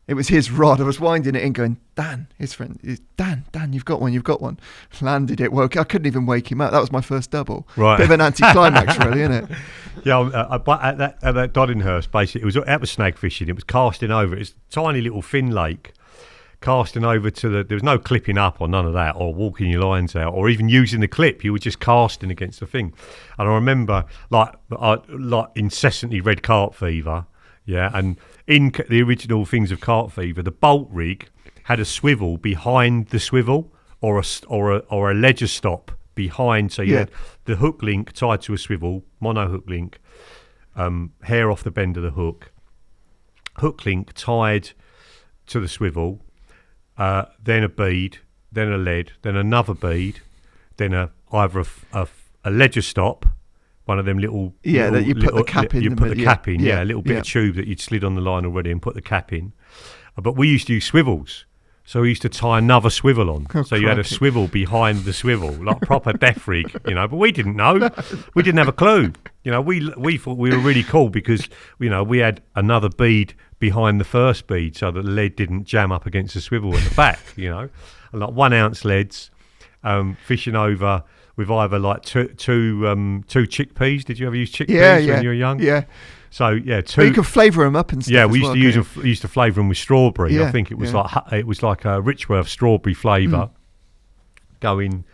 It was his rod. I was winding it in going, Dan, his friend, Dan, you've got one. Landed it, woke. I couldn't even wake him up. That was my first double. Right. Bit of an anticlimax, really, isn't it? Yeah, but at that Doddinghurst, basically, that was snag fishing. It was casting over. It's a tiny little thin lake, casting over to there was no clipping up or none of that, or walking your lines out, or even using the clip. You were just casting against the thing. And I remember, like incessantly red carp fever. Yeah, and in the original things of Carp Fever, the bolt rig had a swivel behind the swivel, or a ledger stop behind. So you had the hook link tied to a swivel, mono hook link, hair off the bend of the hook link tied to the swivel, then a bead, then a lead, then another bead, then either a ledger stop. One of them little that you put the cap in. You put the cap in, a little bit of tube that you'd slid on the line already and put the cap in. But we used to use swivels, so we used to tie another swivel on. So you had a swivel behind the swivel, like proper death rig, But we didn't know. We didn't have a clue. We thought we were really cool because we had another bead behind the first bead, so that the lead didn't jam up against the swivel at the back. And like 1 ounce leads, fishing over. With either like two chickpeas. Did you ever use chickpeas when you were young? Yeah. So two. But you could flavour them up and stuff. Yeah, we used to flavour them with strawberry. Yeah, I think it was like a Richworth strawberry flavour. Going.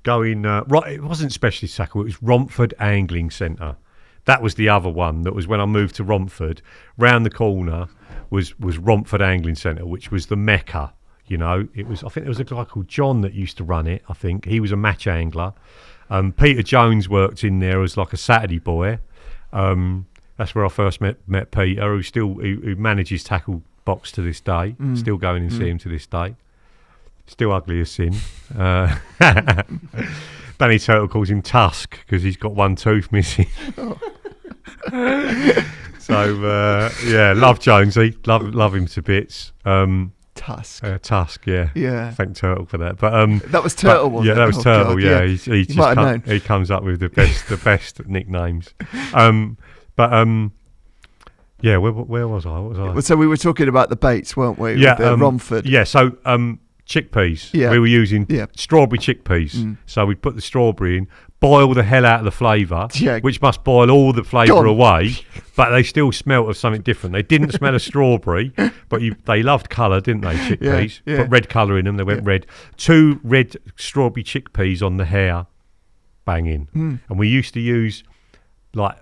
Right, it wasn't Specialist Tackle. It was Romford Angling Centre. That was the other one. That was when I moved to Romford. Round the corner was Romford Angling Centre, which was the mecca. I think there was a guy called John that used to run it. I think he was a match angler. Peter Jones worked in there as like a Saturday boy. That's where I first met Peter, who manages Tackle Box to this day. Still going and see him to this day. Still ugly as sin. Danny Turtle calls him Tusk because he's got 1 tooth missing. So love Jonesy, love him to bits. Tusk, yeah. Thank Turtle for that. But that was Turtle, wasn't it? Yeah, that was Turtle. God, yeah, he comes up with the best nicknames. Yeah, where was I? What was I? So we were talking about the baits, weren't we? Yeah, with Romford. Yeah, so chickpeas. Yeah. We were using strawberry chickpeas. So we'd put the strawberry in, boil the hell out of the flavour, which must boil all the flavour away, but they still smelt of something different. They didn't smell of strawberry, but they loved colour, didn't they, chickpeas? Yeah. Put red colour in them, they went red. 2 red strawberry chickpeas on the hair, banging. And we used to use, like,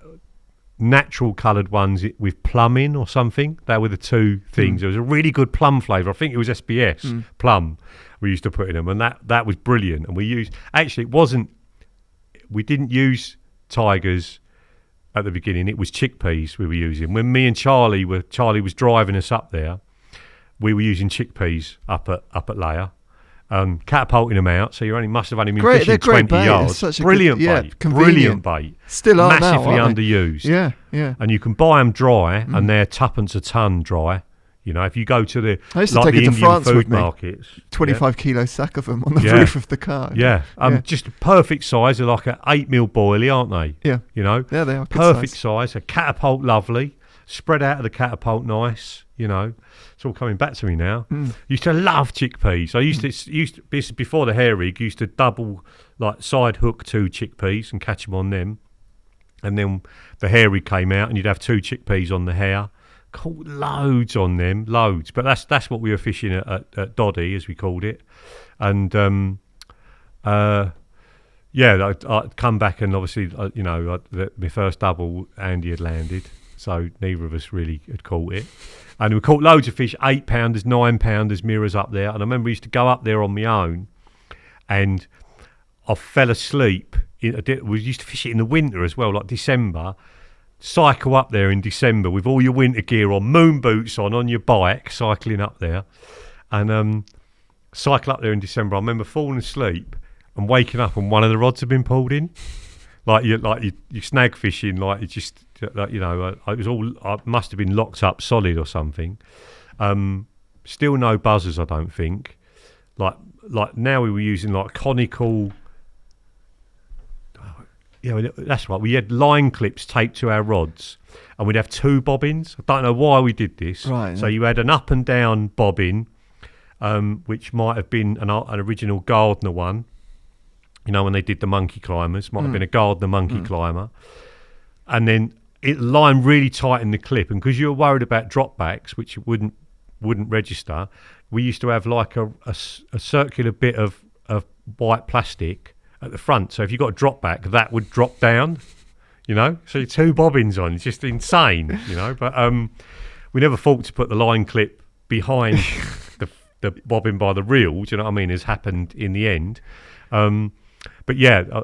natural coloured ones with plum in or something. They were the 2 things. There was a really good plum flavour. I think it was SBS plum we used to put in them, and that was brilliant. And we didn't use tigers at the beginning. It was chickpeas we were using. When me and Charlie was driving us up there, we were using chickpeas up at Layer. Catapulting them out, so you must have only been fishing 20 yards. Brilliant bait. Brilliant bait. Still are massively now, underused. Yeah. And you can buy them dry, and they're 2p a tonne dry. You know, if you go to the I used to take it to France food with me. markets, 25 kilo sack of them on the roof of the car. Just a perfect size. They're like an 8mm boilie, aren't they? Yeah. You know, yeah, they are perfect size. A catapult, lovely. Spread out of the catapult, nice. You know, it's all coming back to me now. Used to love chickpeas. I used to this before the hair rig. Used to double, like, side hook 2 chickpeas and catch them on them, and then the hair rig came out, and you'd have 2 chickpeas on the hair. Caught loads on them, loads. But that's what we were fishing at Doddy, as we called it, and I'd come back, and obviously, my first double, Andy had landed. So neither of us really had caught it. And we caught loads of fish, 8-pounders, 9-pounders, mirrors up there. And I remember I used to go up there on my own, and I fell asleep. We used to fish it in the winter as well, like December. Cycle up there in December with all your winter gear on, moon boots on your bike, cycling up there. And cycle up there in December. I remember falling asleep and waking up, and one of the rods had been pulled in. You snag fishing, like you just, it was all, I must have been locked up solid or something. Still no buzzers, I don't think. Like now we were using like conical. Yeah, that's right. We had line clips taped to our rods, and we'd have 2 bobbins. I don't know why we did this. Right. So you had an up and down bobbin, which might have been an original Gardner one. You know, when they did the monkey climbers, might have been a Gardner monkey climber. And then it lined really tight in the clip. And because you were worried about dropbacks, which wouldn't register, we used to have like a circular bit of white plastic at the front. So if you got a drop back, that would drop down, you know. So you're 2 bobbins on. It's just insane, you know. But we never thought to put the line clip behind the bobbin by the reel, do you know what I mean, has happened in the end. But yeah,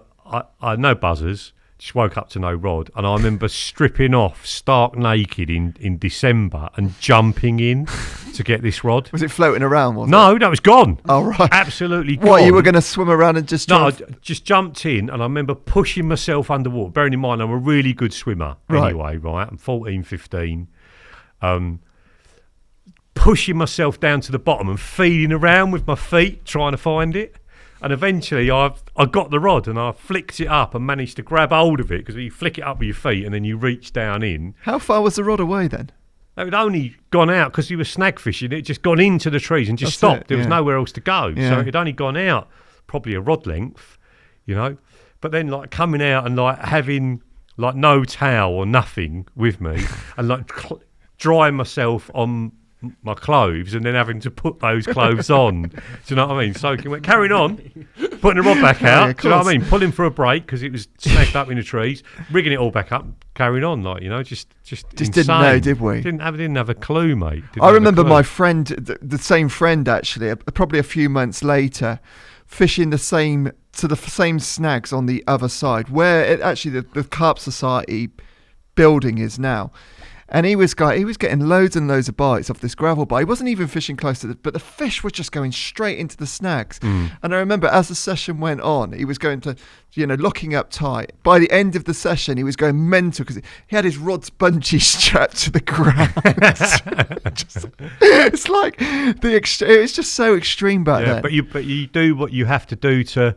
I no buzzers, just woke up to no rod, and I remember stripping off stark naked in December and jumping in to get this rod. Was it floating around? No, it was gone. Oh, right. Absolutely gone. What, you were going to swim around and just... No, I just jumped in, and I remember pushing myself underwater. Bearing in mind, I'm a really good swimmer anyway, right? I'm 14, 15. Pushing myself down to the bottom and feeling around with my feet, trying to find it. And eventually I got the rod, and I flicked it up and managed to grab hold of it, because you flick it up with your feet and then you reach down in. How far was the rod away then? It had only gone out, because you were snag fishing. It just gone into the trees and just stopped. There was nowhere else to go. Yeah. So it had only gone out probably a rod length, you know. But then like coming out and like having like no towel or nothing with me and like drying myself on my clothes and then having to put those clothes on. Do you know what I mean? Soaking wet, carrying on, putting the rod back out. Do you know what I mean? Pulling for a break because it was snagged up in the trees, rigging it all back up, carrying on, like, you know, just insane. Didn't know, did we? Didn't have a clue, mate. I remember my friend, the same friend actually, probably a few months later, fishing the same snags on the other side, where it actually the Carp Society building is now. And he was getting loads and loads of bites off this gravel bite. He wasn't even fishing close to it, but the fish were just going straight into the snags. And I remember as the session went on, he was going to, you know, locking up tight. By the end of the session, he was going mental because he had his rods bungee strapped to the ground. It's like it's just so extreme back then. But you do what you have to do to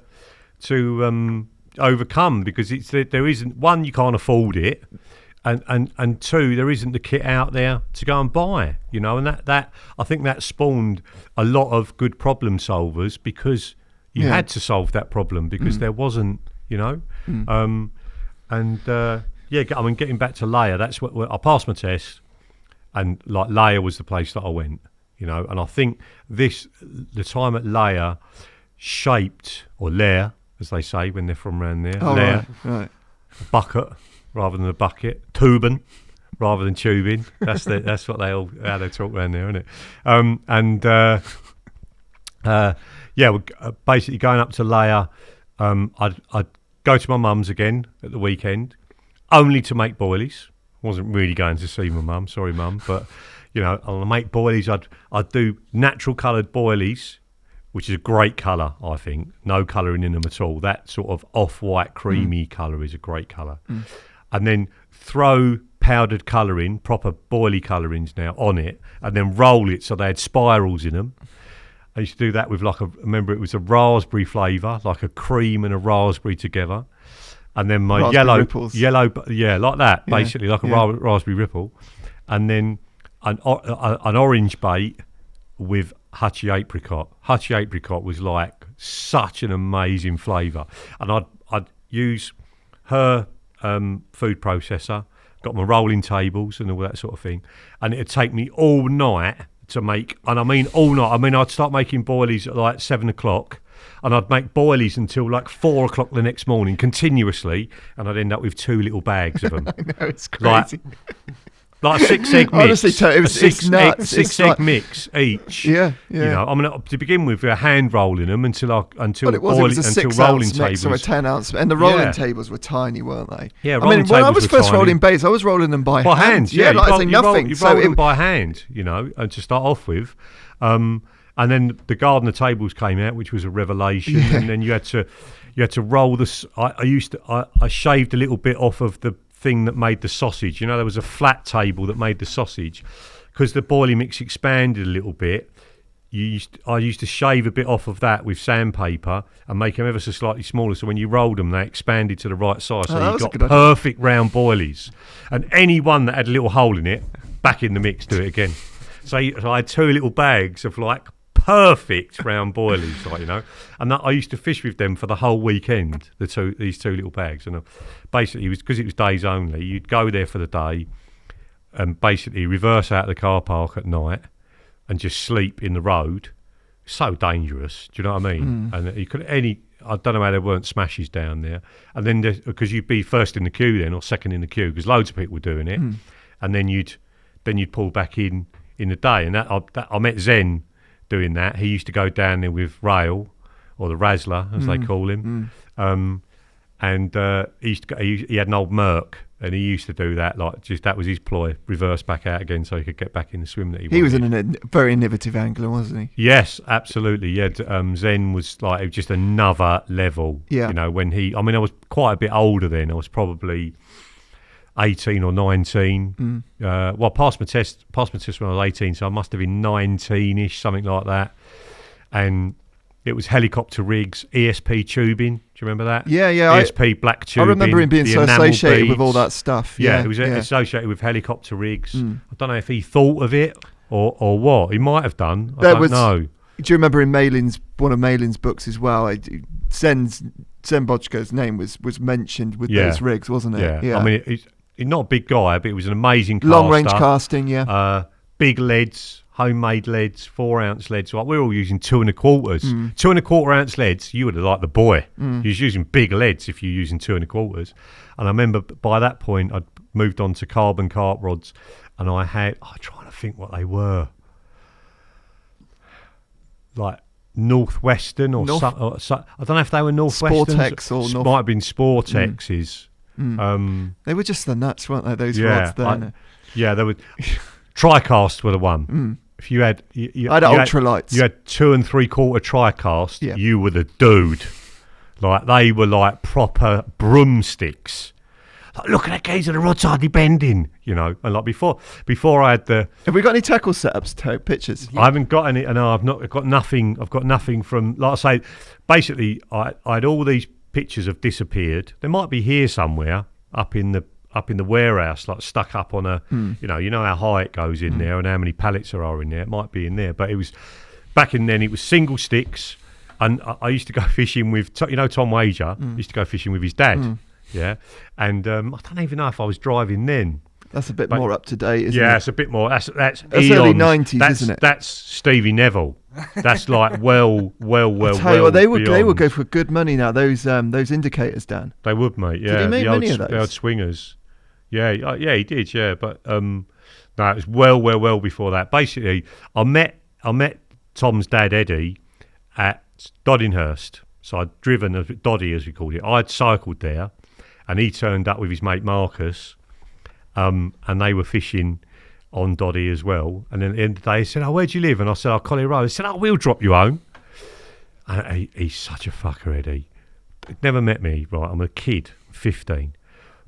overcome, because there isn't one, you can't afford it. and two, there isn't the kit out there to go and buy, you know, and that I think that spawned a lot of good problem solvers, because you had to solve that problem, because there wasn't, you know. I mean, getting back to Leia, that's what I passed my test, and like Leia was the place that I went, you know, and I think the time at Leia shaped, or Lair, as they say when they're from around there, Lair, right. Bucket rather than a bucket, tubing rather than tubing. That's what how they talk around there, isn't it? We're basically going up to Leia. I'd go to my mum's again at the weekend, only to make boilies. Wasn't really going to see my mum, sorry mum, but you know, I'll make boilies. I'd do natural coloured boilies, which is a great colour, I think. No colouring in them at all. That sort of off-white, creamy colour is a great colour. And then throw powdered colouring, proper boilie colourings now, on it, and then roll it so they had spirals in them. I used to do that with remember it was a raspberry flavour, like a cream and a raspberry together. And then my raspberry yellow, like that, basically, like a raspberry ripple. And then an orange bait with Hutchie apricot. Hutchie apricot was like such an amazing flavour. And I'd use her food processor, got my rolling tables and all that sort of thing. And it'd take me all night to make, and I mean all night. I mean, I'd start making boilies at like 7 o'clock, and I'd make boilies until like 4 o'clock the next morning continuously, and I'd end up with 2 little bags of them. I know, it's crazy. Like a 6-egg mix. Honestly, it's nuts. Six-egg mix each. Yeah. You know, I mean, to begin with, we were hand rolling them until it was a 6 ounce mix or a 10 ounce, and the rolling tables were tiny, weren't they? Yeah, I mean, when I was first rolling bays, I was rolling them by hand. Yeah, like I say, nothing. You roll them by hand, you know, and to start off with. And then the Gardener tables came out, which was a revelation. And then you had to roll this. I shaved a little bit off of the thing that made the sausage. You know, there was a flat table that made the sausage, because the boilie mix expanded a little bit. I used to shave a bit off of that with sandpaper and make them ever so slightly smaller, so when you rolled them they expanded to the right size, so you got perfect round boilies. And any one that had a little hole in it, back in the mix, do it again. So I had 2 little bags of like perfect round boilies, like, you know, and I used to fish with them for the whole weekend. These 2 little bags, and basically, because it was days only, you'd go there for the day, and basically reverse out of the car park at night, and just sleep in the road. So dangerous, do you know what I mean? And you could I don't know how there weren't smashes down there, and then because you'd be first in the queue then, or second in the queue, because loads of people were doing it, and then you'd pull back in the day, and I met Zen doing that. He used to go down there with Rail, or the Razzler as they call him, and he had an old Merc, and he used to do that, like, just that was his ploy, reverse back out again so he could get back in the swim that he wanted. He was a very innovative angler, wasn't he? Yes, absolutely. Yeah, Zen was like just another level. Yeah. You know, I was quite a bit older then. I was probably 18 or 19. I passed my test when I was 18, so I must have been 19-ish, something like that. And it was helicopter rigs, ESP tubing. Do you remember that? Yeah. ESP black tubing. I remember him being so associated with all that stuff. Yeah, it was associated with helicopter rigs. I don't know if he thought of it or what. He might have done. I don't know. Do you remember in one of Malin's books as well, Zen Bochko's name was mentioned with those rigs, wasn't it? Yeah. I mean, he's not a big guy, but he was an amazing caster. Long-range casting, big leads, homemade leads, 4-ounce leads. Like, we were all using 2 1/4. 2 1/4-ounce leads, you would have liked the boy. You was using big leads if you're using 2 1/4. And I remember by that point, I'd moved on to carbon carp rods, and I'm trying to think what they were. Like Northwestern or something. I don't know if they were Northwesterns. Sportex or might have been Sportexes. They were just the nuts, weren't they? Those rods there. They were. Tricast were the one. If you had, I had ultralights. You had 2 3/4 tricast. You were the dude. Like, they were like proper broomsticks. Like, look at that geezer, the rod's hardly bending, you know. And like before I had the. Have we got any tackle setups, pictures? I haven't got any. No, I've got nothing. I've got nothing from. Like I say, basically, I had all these pictures have disappeared. They might be here somewhere up in the up in the warehouse, like stuck up on a, you know how high it goes in there and how many pallets there are in there. It might be in there, but it was back in then. It was single sticks, and I used to go fishing with, Tom Wager. Used to go fishing with his dad, yeah. And I don't even know if I was driving then. That's a bit more up to date, isn't it? Yeah, it's a bit more. That's early 90s, isn't it? That's Stevie Neville. That's like well. Tell you what, they would go for good money now. Those indicators, Dan. They would, mate. Yeah, did he make many of those? The old swingers. Yeah, he did. Yeah, but no, it was well before that. Basically, I met Tom's dad Eddie at Doddinghurst. So I'd driven Doddy, as we called it. I'd cycled there, and he turned up with his mate Marcus. And they were fishing on Doddy as well. And then at the end of the day, he said, "Oh, where do you live?" And I said, "Oh, Collie Road." He said, "Oh, we'll drop you home." And he's such a fucker, Eddie. He'd never met me, right? I'm a kid, 15.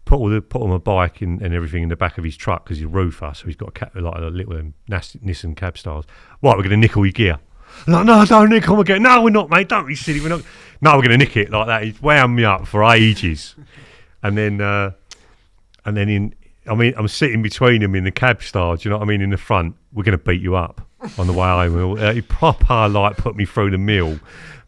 Put on my bike and everything in the back of his truck because he's a roofer, so he's got a little nasty Nissan cab stars. Right, we're going to nickel your gear. I'm like, no, don't nickel my gear. No, we're not, mate. Don't be silly. We're not. No, we're going to nick it like that. He's wound me up for ages. And then I'm sitting between him in the cab star, do you know what I mean, in the front. We're going to beat you up on the way home. He proper, put me through the mill.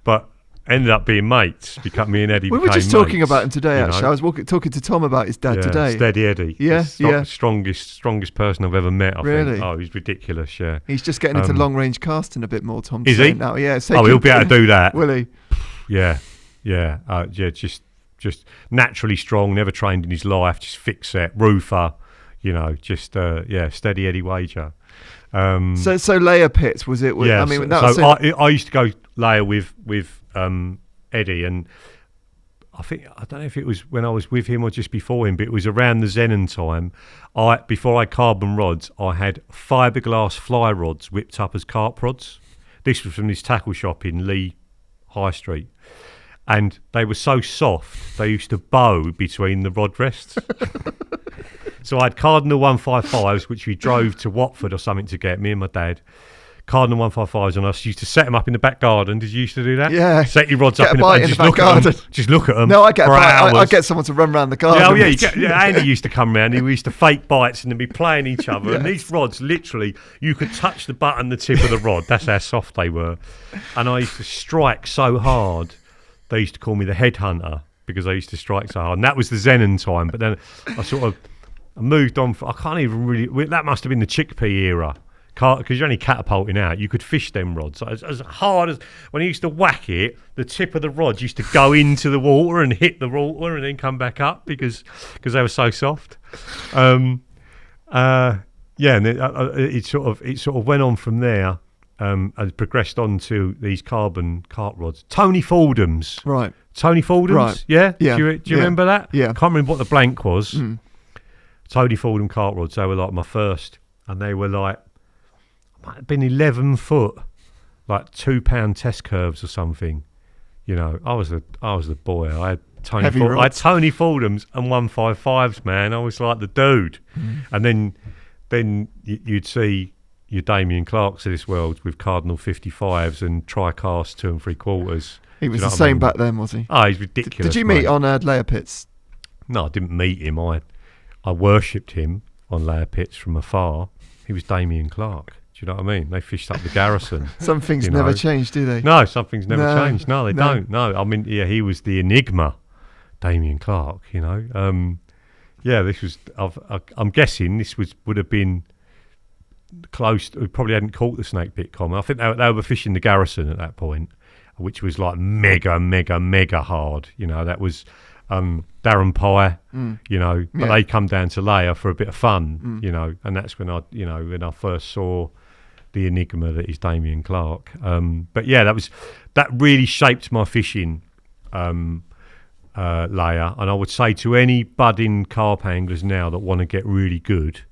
But ended up being mates. Me and Eddie we were just talking about him today, actually. I was talking to Tom about his dad today. Steady Eddie. Yeah, Strongest person I've ever met, I think. Oh, he's ridiculous, yeah. He's just getting into long-range casting a bit more, Tom. Is he? Now. Yeah. He'll be able to do that. Will he? Yeah. Just naturally strong, never trained in his life, just fix set, roofer, steady Eddie Wager. So layer pits, was it? Yeah, I used to go layer with Eddie, and I don't know if it was when I was with him or just before him, but it was around the Zenon time. Before I had carbon rods, I had fiberglass fly rods whipped up as carp rods. This was from this tackle shop in Lee High Street. And they were so soft, they used to bow between the rod rests. So I had Cardinal 155s, which we drove to Watford or something to get, me and my dad. Cardinal 155s, and I used to set them up in the back garden. Did you used to do that? Yeah. Set your rods up in the back garden. Just look at them. No, I get someone to run around the garden. Andy used to come around. We used to fake bites and then be playing each other. Yes. And these rods, literally, you could touch the tip of the rod. That's how soft they were. And I used to strike so hard. They used to call me the headhunter because I used to strike so hard. And that was the Zenon time. But then I moved on. I can't even really... That must have been the chickpea era. Because you're only catapulting out. You could fish them rods. So as hard as... When I used to whack it, the tip of the rod used to go into the water and hit the water and then come back up because they were so soft. And it sort of went on from there. I progressed on to these carbon carp rods. Tony Fordham's. Right. Tony Fordham's? Right. Yeah? Yeah. Do you remember that? Yeah. Can't remember what the blank was. Tony Fordham carp rods. They were like my first. And they were like, might have been 11 foot, like 2 pound test curves or something. I was the boy. I had Tony Fordham's and 155s, man. I was like the dude. And then you'd see your Damien Clarks of this world with Cardinal 55s and tri-cast 2 3/4. He was the same back then, was he? Oh, he's ridiculous. Did you meet on layer pits? No, I didn't meet him. I worshipped him on layer pits from afar. He was Damien Clark. Do you know what I mean? They fished up the Garrison. Some things never change, do they? No, some things never change. No, they don't. No, I mean, yeah, he was the enigma, Damien Clark. This was. I'm guessing this would have been close. We probably hadn't caught the snake pit common. I think they were fishing the Garrison at that point, which was like mega hard. That was Darren Pye. But they come down to layer for a bit of fun. And that's when I first saw the enigma that is Damien Clark. But yeah, that really shaped my fishing layer. And I would say to any budding carp anglers now that want to get really good,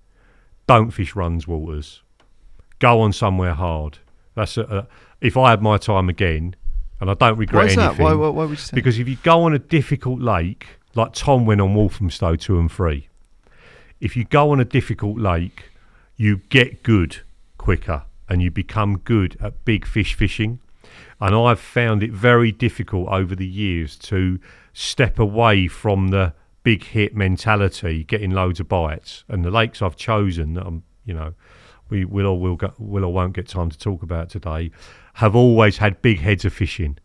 don't fish runs waters. Go on somewhere hard. That's if I had my time again, and I don't regret anything. Why would you say? Because if you go on a difficult lake, like Tom went on Walthamstow 2 and 3, if you go on a difficult lake, you get good quicker and you become good at big fish fishing. And I've found it very difficult over the years to step away from the big hit mentality, getting loads of bites. And the lakes I've chosen, that we won't get time to talk about today, have always had big heads of fishing,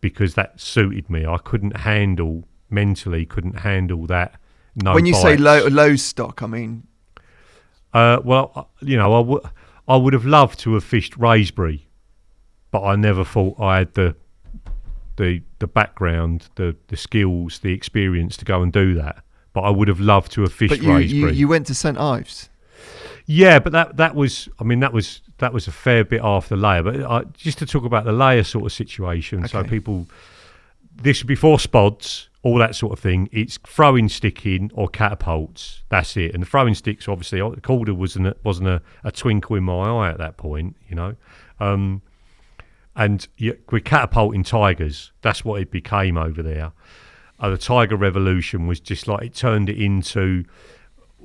because that suited me. I couldn't handle that. No. When you bites. say low stock, I mean, I would have loved to have fished Raisbury, but I never thought I had the background, the skills, the experience to go and do that. But I would have loved to have fished Raisbury. You went to St Ives. Yeah, but that was a fair bit after layer. But just to talk about the layer sort of situation, okay. So people, this was before spods, all that sort of thing. It's throwing sticking or catapults. That's it. And the throwing sticks, obviously, the Korda wasn't a twinkle in my eye at that point, And we're catapulting tigers. That's what it became over there. The Tiger Revolution was just like, it turned it into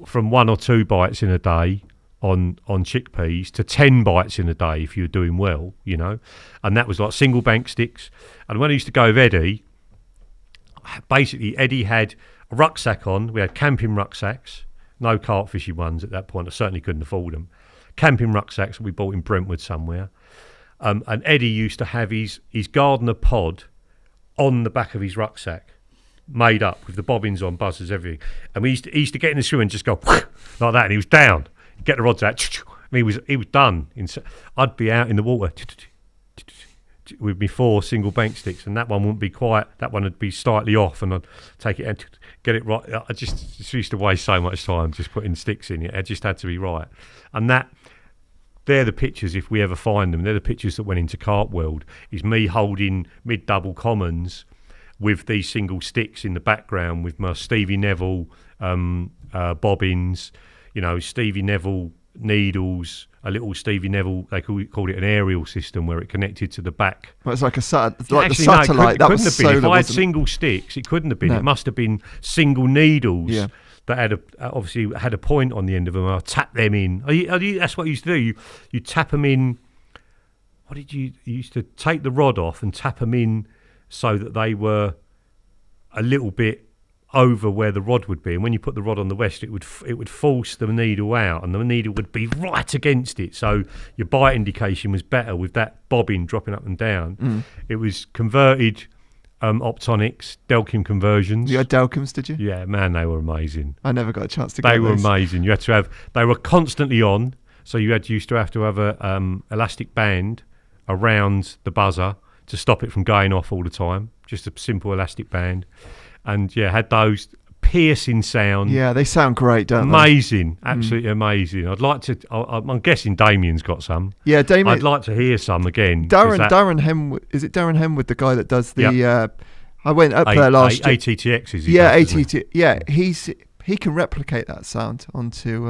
from 1 or 2 bites in a day on chickpeas to 10 bites in a day if you were doing well, And that was like single bank sticks. And when I used to go with Eddie, basically Eddie had a rucksack on. We had camping rucksacks, no carp fishing ones at that point. I certainly couldn't afford them. Camping rucksacks we bought in Brentwood somewhere. And Eddie used to have his gardener pod on the back of his rucksack, made up with the bobbins on, buzzers, everything. And he used to get in the swim and just go like that, and he was down. He'd get the rods out, and he was done. I'd be out in the water with me 4 single bank sticks, and that one wouldn't be quite. That one would be slightly off, and I'd take it and get it right. I just used to waste so much time just putting sticks in it. It just had to be right, and that. They're the pictures, if we ever find them, they're the pictures that went into Carp World, is me holding mid-double commons with these single sticks in the background with my Stevie Neville bobbins, Stevie Neville needles, a little Stevie Neville, they called it an aerial system where it connected to the back. Well, it's like the satellite. No, it that couldn't was have been. If I had wasn't single sticks, it couldn't have been. No. It must have been single needles. Yeah. That obviously had a point on the end of them. I tap them in. That's what you used to do. You tap them in. What did you used to take the rod off and tap them in so that they were a little bit over where the rod would be. And when you put the rod on the west, it would force the needle out, and the needle would be right against it. So your bite indication was better with that bobbin dropping up and down. It was converted. Optonics, Delkim conversions. You had Delkims, did you? Yeah, man, they were amazing. I never got a chance to get They were those. amazing. You had to have. They were constantly on, so you used to have a elastic band around the buzzer to stop it from going off all the time. Just a simple elastic band, and had those piercing sound. Yeah, they sound great, don't amazing, absolutely amazing. I'd like to. I'm guessing Damien's got some. Yeah, Damien. I'd like to hear some again. Darren Hemwood, is it Darren Hemwood, the guy that does the? Yep. I went up there last year. ATTX is. Yeah, ATT. Yeah, he can replicate that sound onto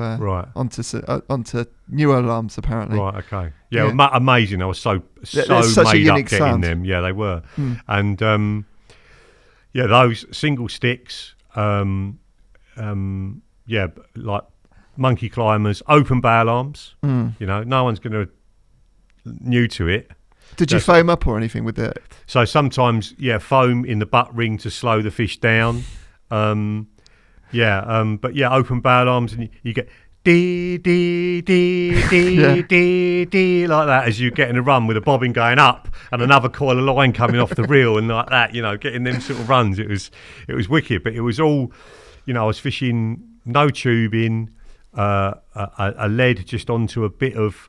new alarms apparently. Right. Okay. Yeah. Amazing. I was so such made a up unique getting sound. them. Yeah, they were. And those single sticks. Like monkey climbers, open bow alarms. No one's going to new to it. Did you foam up or anything with it? So sometimes, foam in the butt ring to slow the fish down. Open bow alarms, and you get dee dee dee dee dee dee like that as you get in a run with a bobbin going up and another coil of line coming off the reel and like that. Getting them sort of runs. It was wicked, but it was all. I was fishing no tubing, a lead just onto a bit of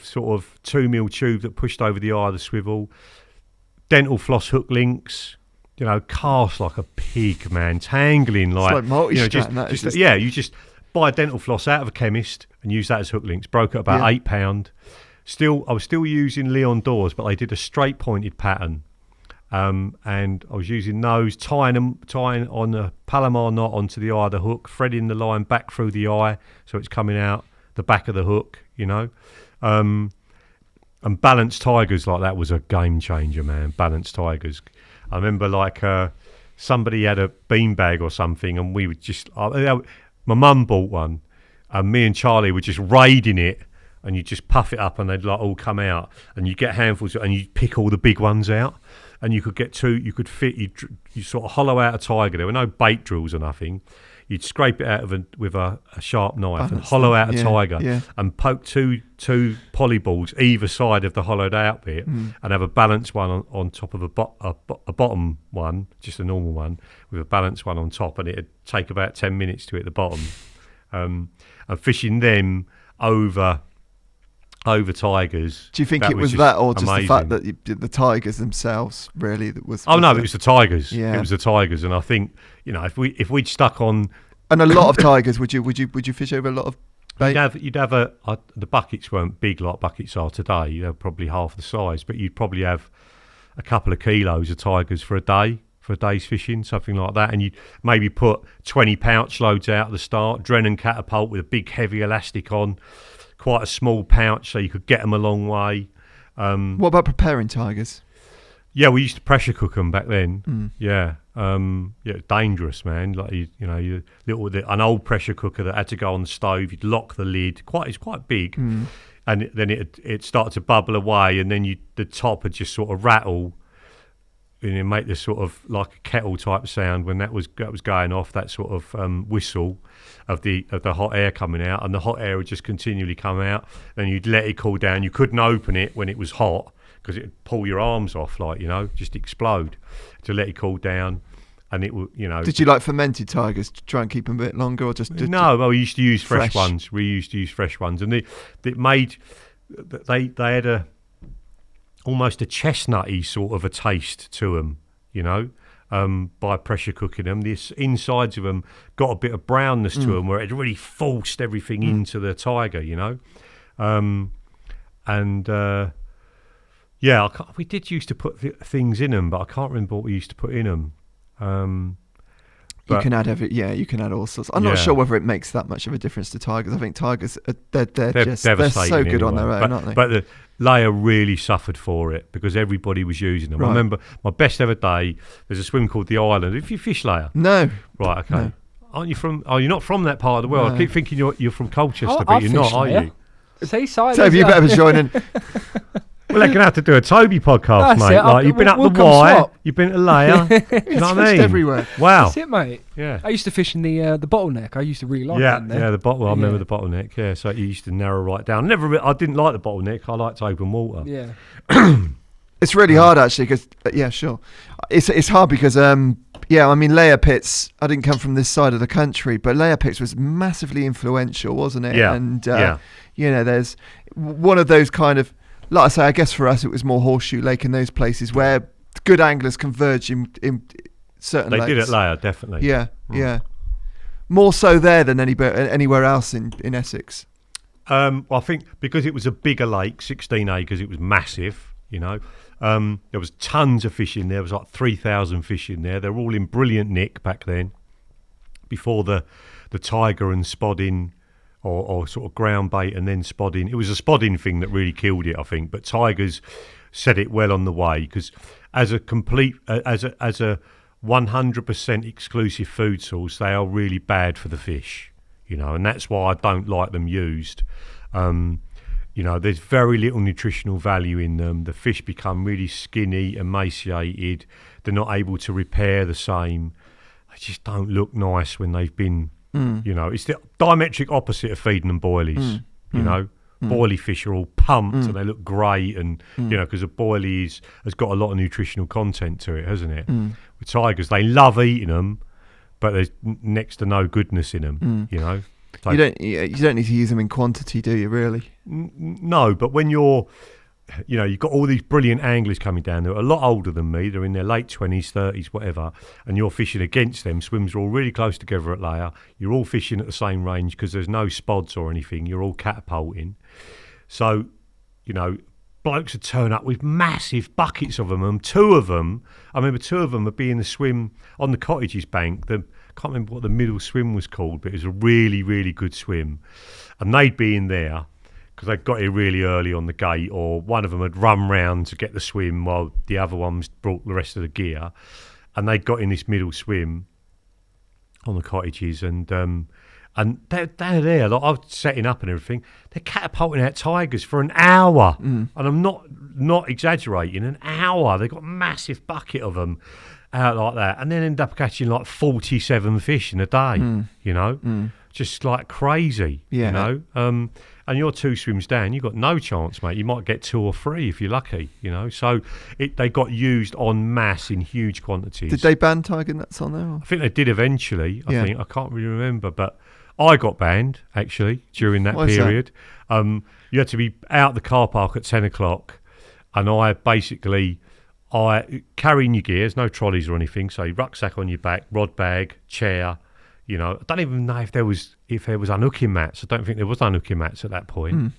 sort of 2mm tube that pushed over the eye of the swivel, dental floss hook links, cast like a pig, man, tangling like, it's like multi-strat. You just buy a dental floss out of a chemist and use that as hook links. Broke at about £8. I was still using Leon doors, but they did a straight pointed pattern. And I was using those, tying on a Palomar knot onto the eye of the hook, threading the line back through the eye so it's coming out the back of the hook, and balanced tigers like that was a game changer, man. Balanced tigers. I remember somebody had a beanbag or something, and we would just my mum bought one, and me and Charlie were just raiding it and you just puff it up and they'd like all come out, and you get handfuls and you pick all the big ones out, and you could get you sort of hollow out a tiger. There were no bait drills or nothing. You'd scrape it out with a sharp knife and hollow out a tiger and poke two poly balls either side of the hollowed out bit and have a balanced one on top of a bottom one, just a normal one, with a balanced one on top, and it'd take about 10 minutes to hit the bottom. And fishing them over tigers. Do you think it was that, or just the fact that the tigers themselves really that was? Oh no, it was the tigers. Yeah. It was the tigers, and I think if we'd stuck on and a lot of tigers, would you fish over a lot of bait? You'd have the buckets weren't big like buckets are today. They're probably half the size, but you'd probably have a couple of kilos of tigers for a day's fishing, something like that, and you'd maybe put 20 pouch loads out at the start, Drennan catapult with a big heavy elastic on. Quite a small pouch, so you could get them a long way. What about preparing tigers? Yeah, we used to pressure cook them back then. Yeah, dangerous, man. Like you an old pressure cooker that had to go on the stove. You'd lock the lid. It's quite big, and then it started to bubble away, and then the top would just sort of rattle. And it make this sort of like a kettle type sound when that was going off, that sort of whistle of the hot air coming out, and the hot air would just continually come out. Then you'd let it cool down. You couldn't open it when it was hot because it'd pull your arms off, just explode. To let it cool down, and it would, Did you like fermented tigers to try and keep them a bit longer, or just no? Well, we used to use fresh ones. We used to use fresh ones, and they had almost a chestnutty sort of a taste to them, by pressure cooking them. The insides of them got a bit of brownness to them where it really forced everything into the tiger, we did used to put things in them, but I can't remember what we used to put in them. You can add all sorts. I'm not sure whether it makes that much of a difference to tigers. I think tigers, they're so good on their own, aren't they? But the layer really suffered for it because everybody was using them. Right. I remember my best ever day, there's a swim called the Island. If you fish layer? No. Right, okay. No. Aren't you from, you're not from that part of the world. No. I keep thinking you're from Colchester, but you're not, are you? Seaside. So you better be joining. Well, they're going to have to do a Toby podcast, That's mate. Like, you've been up the Wye, you've been to Layer. You know what I mean? Everywhere. Wow. That's it, mate. Yeah. I used to fish in the bottleneck. I used to really like it. Yeah, the bottle. I remember the bottleneck. Yeah, so you used to narrow right down. I didn't like the bottleneck. I liked open water. Yeah. It's really hard actually because sure. It's hard because layer pits. I didn't come from this side of the country, but layer pits was massively influential, wasn't it? Yeah. And there's one of those kind of. Like I say, I guess for us it was more Horseshoe Lake and those places where good anglers converge in certain lakes. They did at Layer, definitely. Yeah, yeah. More so there than anywhere else in Essex. I think because it was a bigger lake, 16 acres, it was massive, There was tons of fish in there. There was like 3,000 fish in there. They were all in brilliant nick back then, before the tiger and spodding or sort of ground bait and then spodding. It was a spodding thing that really killed it, I think. But tigers set it well on the way because as a 100% exclusive food source, they are really bad for the fish, and that's why I don't like them used. There's very little nutritional value in them. The fish become really skinny, emaciated. They're not able to repair the same. They just don't look nice when they've been... it's the diametric opposite of feeding them boilies. Boilie fish are all pumped and they look great, and because a boilie has got a lot of nutritional content to it, hasn't it? With tigers, they love eating them, but there's next to no goodness in them. You don't need to use them in quantity, do you? Really? No, but when you've got all these brilliant anglers coming down. They're a lot older than me. They're in their late 20s, 30s, whatever. And you're fishing against them. Swims are all really close together at Layer. You're all fishing at the same range because there's no spods or anything. You're all catapulting. So, blokes would turn up with massive buckets of them. And I remember two of them would be in the swim on the cottages bank. I can't remember what the middle swim was called, but it was a really, really good swim. And they'd be in there because they got here really early on the gate, or one of them had run round to get the swim while the other ones brought the rest of the gear, and they got in this middle swim on the cottages, and And they're there. Like, I was setting up and everything. They're catapulting out tigers for an hour. And I'm not exaggerating. An hour. They got a massive bucket of them out like that. And then end up catching like 47 fish in a day, you know. Just like crazy, you know. And you're 2 swims down, you've got no chance, mate. You might get 2 or 3 if you're lucky, you know. So they got used en masse in huge quantities. Did they ban tiger nuts on there? Or? I think they did eventually. I can't really remember, but I got banned actually during that period. You had to be out the car park at 10 o'clock, and I carrying your gears, no trolleys or anything. So rucksack on your back, rod bag, chair. You know, I don't even know if there was unhooking mats. I don't think there was unhooking mats at that point.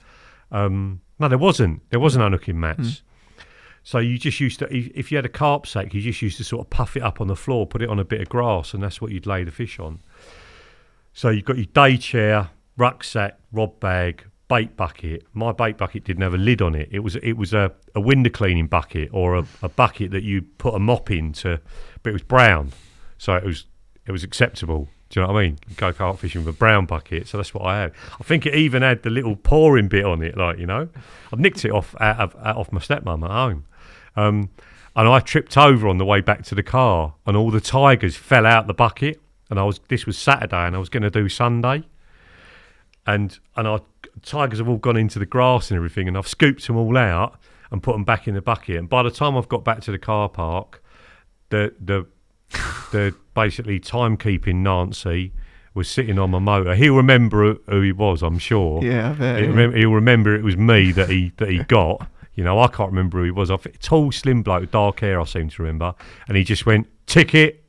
No, there wasn't. There wasn't unhooking mats. So you just used to, if you had a carp sack, you just used to sort of puff it up on the floor, put it on a bit of grass, and that's what you'd lay the fish on. So you've got your day chair, rucksack, rod bag, bait bucket. My bait bucket didn't have a lid on it. It was a window cleaning bucket, or a bucket that you put a mop into, but it was brown, so it was acceptable. Do you know what I mean? Go carp fishing with a brown bucket, so that's what I had. I think it even had the little pouring bit on it, like, you know. I've nicked it off my stepmum at home. And I tripped over on the way back to the car, and all the tigers fell out the bucket. And this was Saturday, and I was going to do Sunday. And tigers have all gone into the grass and everything, and I've scooped them all out and put them back in the bucket. And by the time I've got back to the car park, the basically timekeeping Nancy was sitting on my motor. He'll remember who he was, I'm sure. Yeah, I bet. He'll remember it was me that he got. You know, I can't remember who he was. Tall, slim bloke, dark hair, I seem to remember. And he just went, ticket.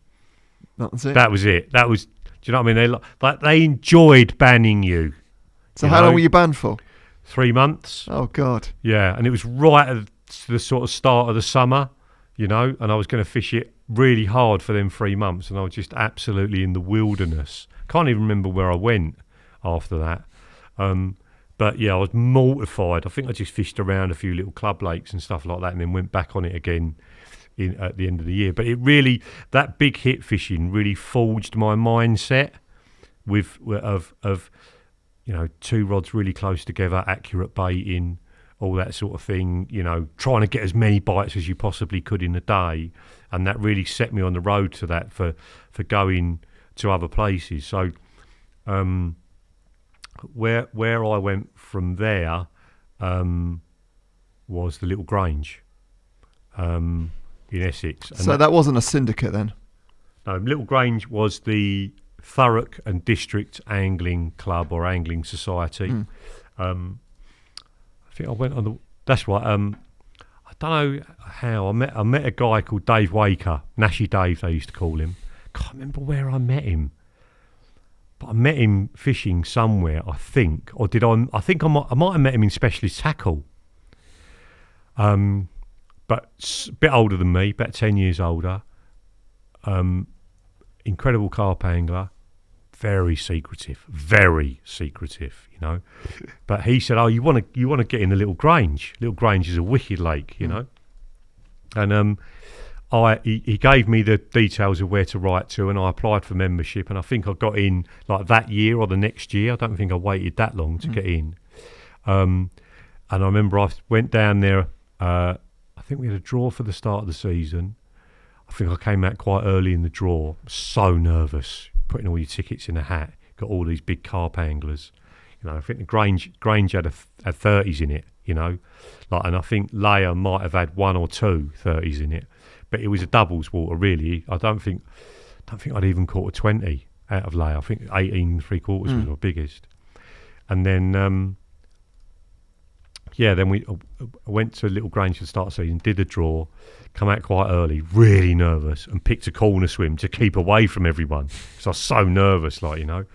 That's it. That was it. That was. Do you know what I mean? They enjoyed banning you. So how long were you banned for? 3 months. Oh God. Yeah, and it was right at the sort of start of the summer, you know, and I was going to fish it really hard for them 3 months, and I was just absolutely in the wilderness. Can't even remember where I went after that. But yeah, I was mortified. I think I just fished around a few little club lakes and stuff like that, and then went back on it again at the end of the year. But it really, that big hit fishing really forged my mindset of you know, 2 rods really close together, accurate baiting, all that sort of thing, you know, trying to get as many bites as you possibly could in a day. And that really set me on the road to that for going to other places. So where I went from there was the little Grange in Essex. And so that wasn't a syndicate then? No, Little Grange was the Thurrock and District Angling Club or Angling Society. I think I went on the... That's right. I don't know how. I met a guy called Dave Waker, Nashy Dave they used to call him. Can't remember where I met him. But I met him fishing somewhere, I think. Or did I... I think I might have met him in Specialist Tackle. But a bit older than me, about 10 years older. Incredible carp angler. Very secretive, you know. But he said, "Oh, you want to get in the Little Grange? Little Grange is a wicked lake, you know." And he gave me the details of where to write to, and I applied for membership, and I think I got in like that year or the next year. I don't think I waited that long to get in. And I remember I went down there. I think we had a draw for the start of the season. I think I came out quite early in the draw. So nervous, putting all your tickets in a hat. Got all these big carp anglers. You know, I think the Grange had 30s in it, you know. And I think Leia might have had 1 or 2 30s in it. But it was a doubles water, really. I don't think I'd even caught a 20 out of Leia. I think 18 3/4 was my biggest. And then... then I went to Little Grange to start season, did a draw, come out quite early, really nervous, and picked a corner swim to keep away from everyone. Because I was so nervous, like, you know.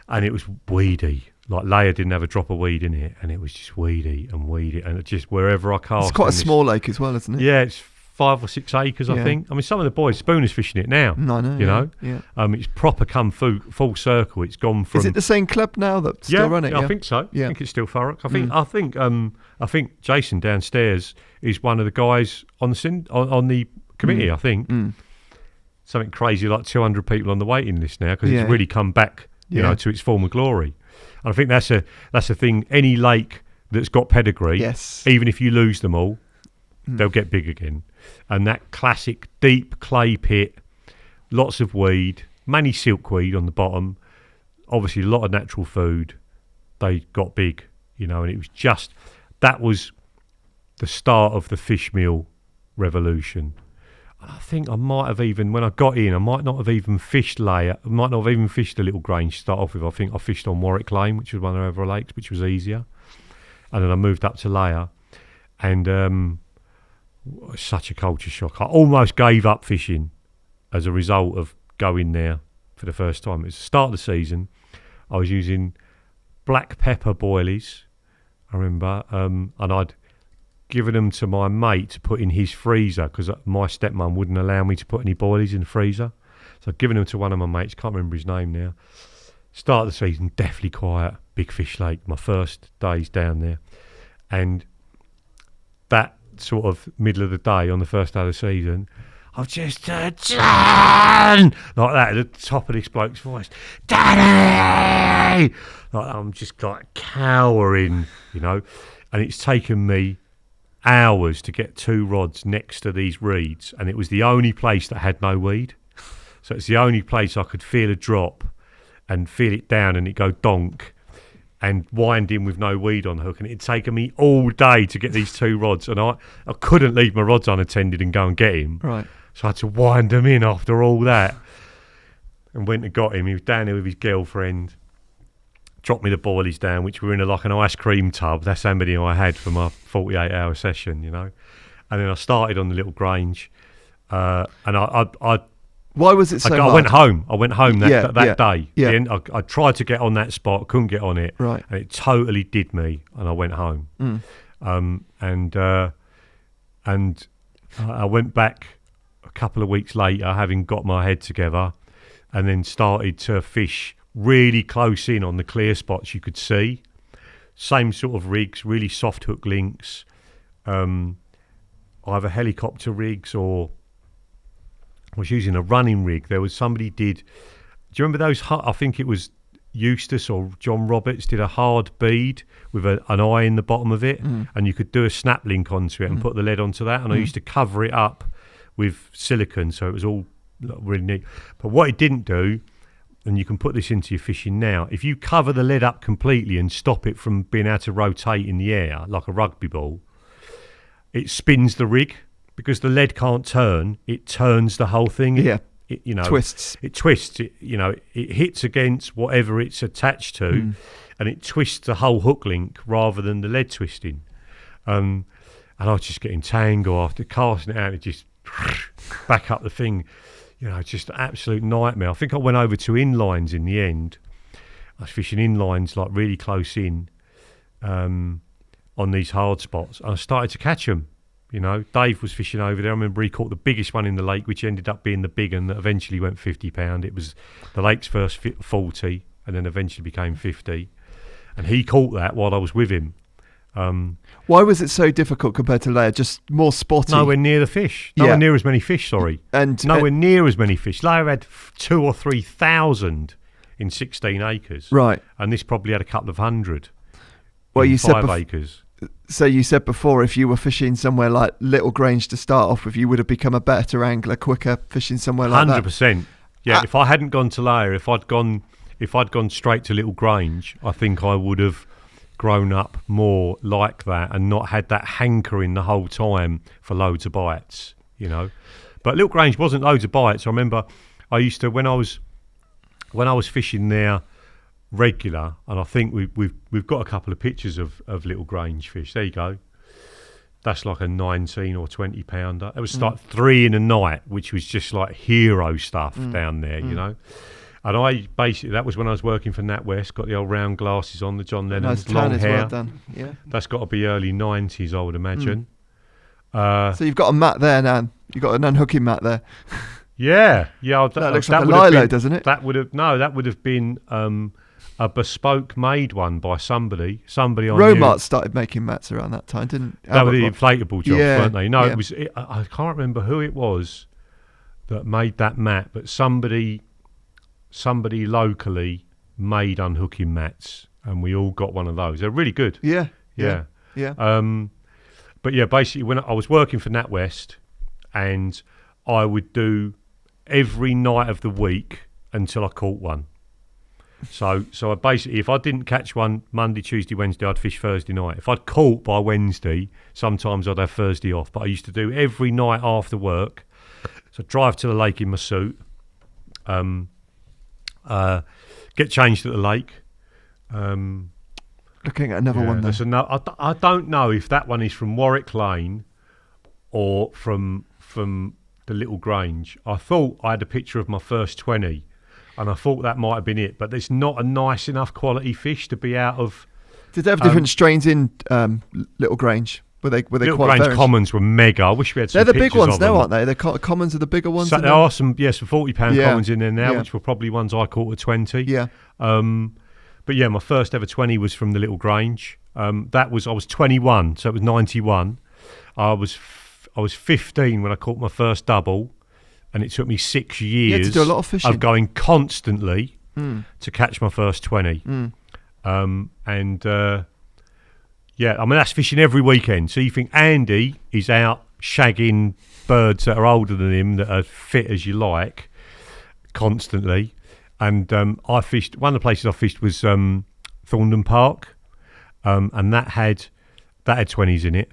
And it was weedy. Like, Leia didn't have a drop of weed in it, and it was just weedy, and it just wherever I cast. It's quite a small lake as well, isn't it? Yeah, it's 5 or 6 acres, I think. I mean, some of the boys, Spooner's fishing it now. I know. You know? Yeah. It's proper come full circle. It's gone from... Is it the same club now that still run it? Yeah, I think so. Yeah. I think it's still Thurrock. I think Jason downstairs is one of the guys on the committee, I think. Something crazy like 200 people on the waiting list now, because it's really come back you know, to its former glory. And I think that's a thing. Any lake that's got pedigree, even if you lose them all, they'll get big again. And that classic deep clay pit, lots of weed, mainly silkweed on the bottom, obviously a lot of natural food, they got big, you know, and it was just, that was the start of the fish meal revolution. And I think I might have even, when I got in, I might not have even fished layer, I might not have even fished the Little Grange to start off with. I think I fished on Warwick Lane, which was one of the other lakes, which was easier. And then I moved up to layer, and such a culture shock. I almost gave up fishing as a result of going there for the first time. It was the start of the season. I was using black pepper boilies, I remember, and I'd given them to my mate to put in his freezer because my stepmum wouldn't allow me to put any boilies in the freezer. So I'd given them to one of my mates, can't remember his name now. Start of the season, deathly quiet, big fish lake, my first days down there. And that sort of middle of the day on the first day of the season, I've just heard John! Like that at the top of this bloke's voice. Daddy! Like, I'm just like cowering, you know. And it's taken me hours to get 2 rods next to these reeds, and it was the only place that had no weed. So it's the only place I could feel a drop and feel it down and it go donk and wind in with no weed on the hook. And it'd taken me all day to get these 2 rods, and I couldn't leave my rods unattended and go and get him. Right. So I had to wind them in after all that, and went and got him. He was down there with his girlfriend, dropped me the boilies down, which were in like an ice cream tub. That's how many I had for my 48-hour session, you know. And then I started on the Little Grange, and I why was it so hard? I went home. I went home that day. Yeah. I tried to get on that spot, couldn't get on it. Right. And it totally did me, and I went home. And I went back a couple of weeks later, having got my head together, and then started to fish really close in on the clear spots you could see. Same sort of rigs, really soft hook links, either helicopter rigs, or I was using a running rig. There was somebody do you remember those, I think it was Eustace or John Roberts did a hard bead with an eye in the bottom of it, and you could do a snap link onto it and put the lead onto that, and I used to cover it up with silicone so it was all really neat. But what it didn't do, and you can put this into your fishing now, if you cover the lead up completely and stop it from being able to rotate in the air like a rugby ball, it spins the rig. Because the lead can't turn, it turns the whole thing. Yeah, it, you know, twists. It twists. It, you know, it hits against whatever it's attached to, and it twists the whole hook link rather than the lead twisting. And I was just getting tangled after casting it out. It just back up the thing. You know, just an absolute nightmare. I think I went over to inlines in the end. I was fishing inlines like really close in on these hard spots. And I started to catch them. You know, Dave was fishing over there. I remember he caught the biggest one in the lake, which ended up being the big one that eventually went 50 pound. It was the lake's first 40 and then eventually became 50. And he caught that while I was with him. Why was it so difficult compared to layer? Just more spotty? Nowhere near the fish. Nowhere near as many fish, sorry. And nowhere near as many fish. Layer had 2,000 or 3,000 in 16 acres. Right. And this probably had a couple of hundred. Well, you said 5 acres. So you said before, if you were fishing somewhere like Little Grange to start off with, you would have become a better angler quicker fishing somewhere like 100%. Yeah, if I hadn't gone to layer, if I'd gone straight to Little Grange, I think I would have grown up more like that and not had that hankering the whole time for loads of bites, you know. But Little Grange wasn't loads of bites. I remember I used to, when I was fishing there regular, and I think we've got a couple of pictures of Little Grange fish. There you go. That's like a 19 or 20 pounder. It was like 3 in a night, which was just like hero stuff down there, you know. And I basically, that was when I was working for NatWest, got the old round glasses on, the John Lennon, nice long hair. Well done. Yeah. That's got to be early 90s, I would imagine. So you've got a mat there, Nan. You've got an unhooking mat there. Yeah. That looks like a lilo, doesn't it? That would have been a bespoke made one by somebody I Romart started making mats around that time, didn't that were the inflatable jobs, weren't they? No, yeah. I can't remember who it was that made that mat, but somebody locally made unhooking mats, and we all got one of those. They're really good. Yeah. But yeah, basically when I was working for NatWest, and I would do every night of the week until I caught one. So I basically, if I didn't catch one Monday, Tuesday, Wednesday, I'd fish Thursday night. If I'd caught by Wednesday, sometimes I'd have Thursday off. But I used to do every night after work. So I'd drive to the lake in my suit, get changed at the lake. Looking at another one there. I don't know if that one is from Warwick Lane or from the Little Grange. I thought I had a picture of my first 20. And I thought that might have been it, but it's not a nice enough quality fish to be out of. Did they have different strains in Little Grange? Were they Little quite Grange commons were mega. I wish we had some. They're the big ones now, them. aren't they? The commons are the bigger ones. So there are some £40 commons in there now, Yeah. which were probably ones I caught at 20. Yeah. But yeah, my first ever 20 was from the Little Grange. I was 21, so it was 91. I was 15 when I caught my first double. And it took me 6 years You had to do a lot of fishing. going constantly to catch my first 20. Yeah, I mean, that's fishing every weekend. So you think Andy is out shagging birds that are older than him, that are fit as you like, constantly. And I fished, one of the places I fished was Thorndon Park, and that had 20s in it.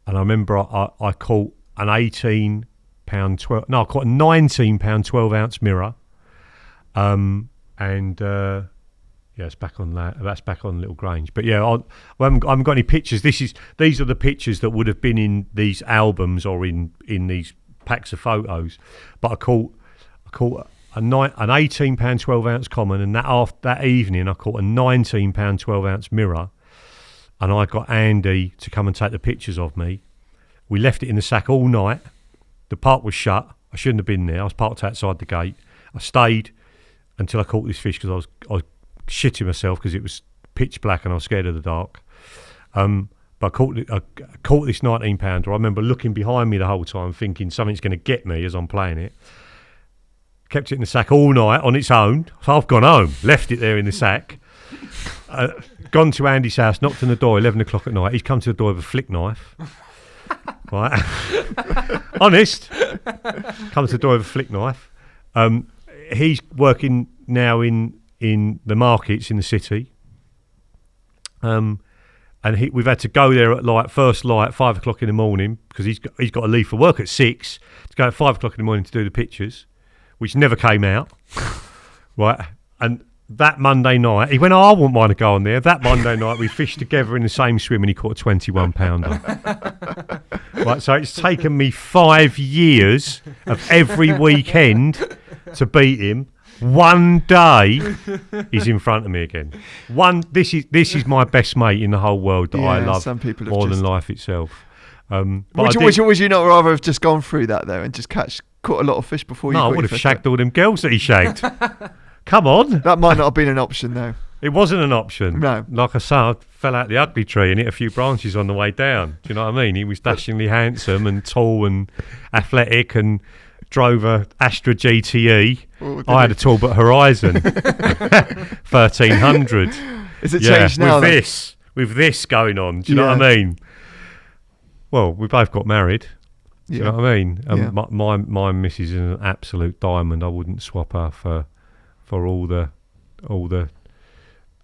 And I remember I caught an 18 pound 12. No, I caught a 19 pound 12 ounce mirror, it's back on that. That's back on Little Grange. But yeah, I haven't got any pictures. These are the pictures that would have been in these albums or in these packs of photos. But I caught an 18 pound 12 ounce common, and that evening I caught a 19 pound 12 ounce mirror, and I got Andy to come and take the pictures of me. We left it in the sack all night. The park was shut. I shouldn't have been there. I was parked outside the gate. I stayed until I caught this fish because I was shitting myself because it was pitch black and I was scared of the dark. But I caught this 19 pounder. I remember looking behind me the whole time thinking something's going to get me as I'm playing it. Kept it in the sack all night on its own. So I've gone home, left it there in the sack, gone to Andy's house, knocked on the door 11 o'clock at night. He's come to the door with a flick knife. Right, honest. Comes to the door with a flick knife. He's working now in the markets in the city. And we've had to go there at first light, 5 o'clock in the morning, because he's got to leave for work at 6 to go at 5 o'clock in the morning to do the pictures, which never came out. Right, and that Monday night, he went, I wouldn't mind to go on there. That Monday night, we fished together in the same swim, and he caught a 21 pounder. Right, so it's taken me 5 years of every weekend to beat him. One day, he's in front of me again. This is my best mate in the whole world that I love more than life itself. Would you not rather have just gone through that though and just caught a lot of fish before you? No, I would have shagged all them girls that he shagged. Come on. That might not have been an option though. It wasn't an option. No. Like I say, I fell out the ugly tree and hit a few branches on the way down. Do you know what I mean? He was dashingly handsome and tall and athletic and drove a Astra GTE. I had a Talbot Horizon 1300. Is it changed now? With this going on, do you know what I mean? Well, we both got married. Do you know what I mean? My missus is an absolute diamond. I wouldn't swap her for all the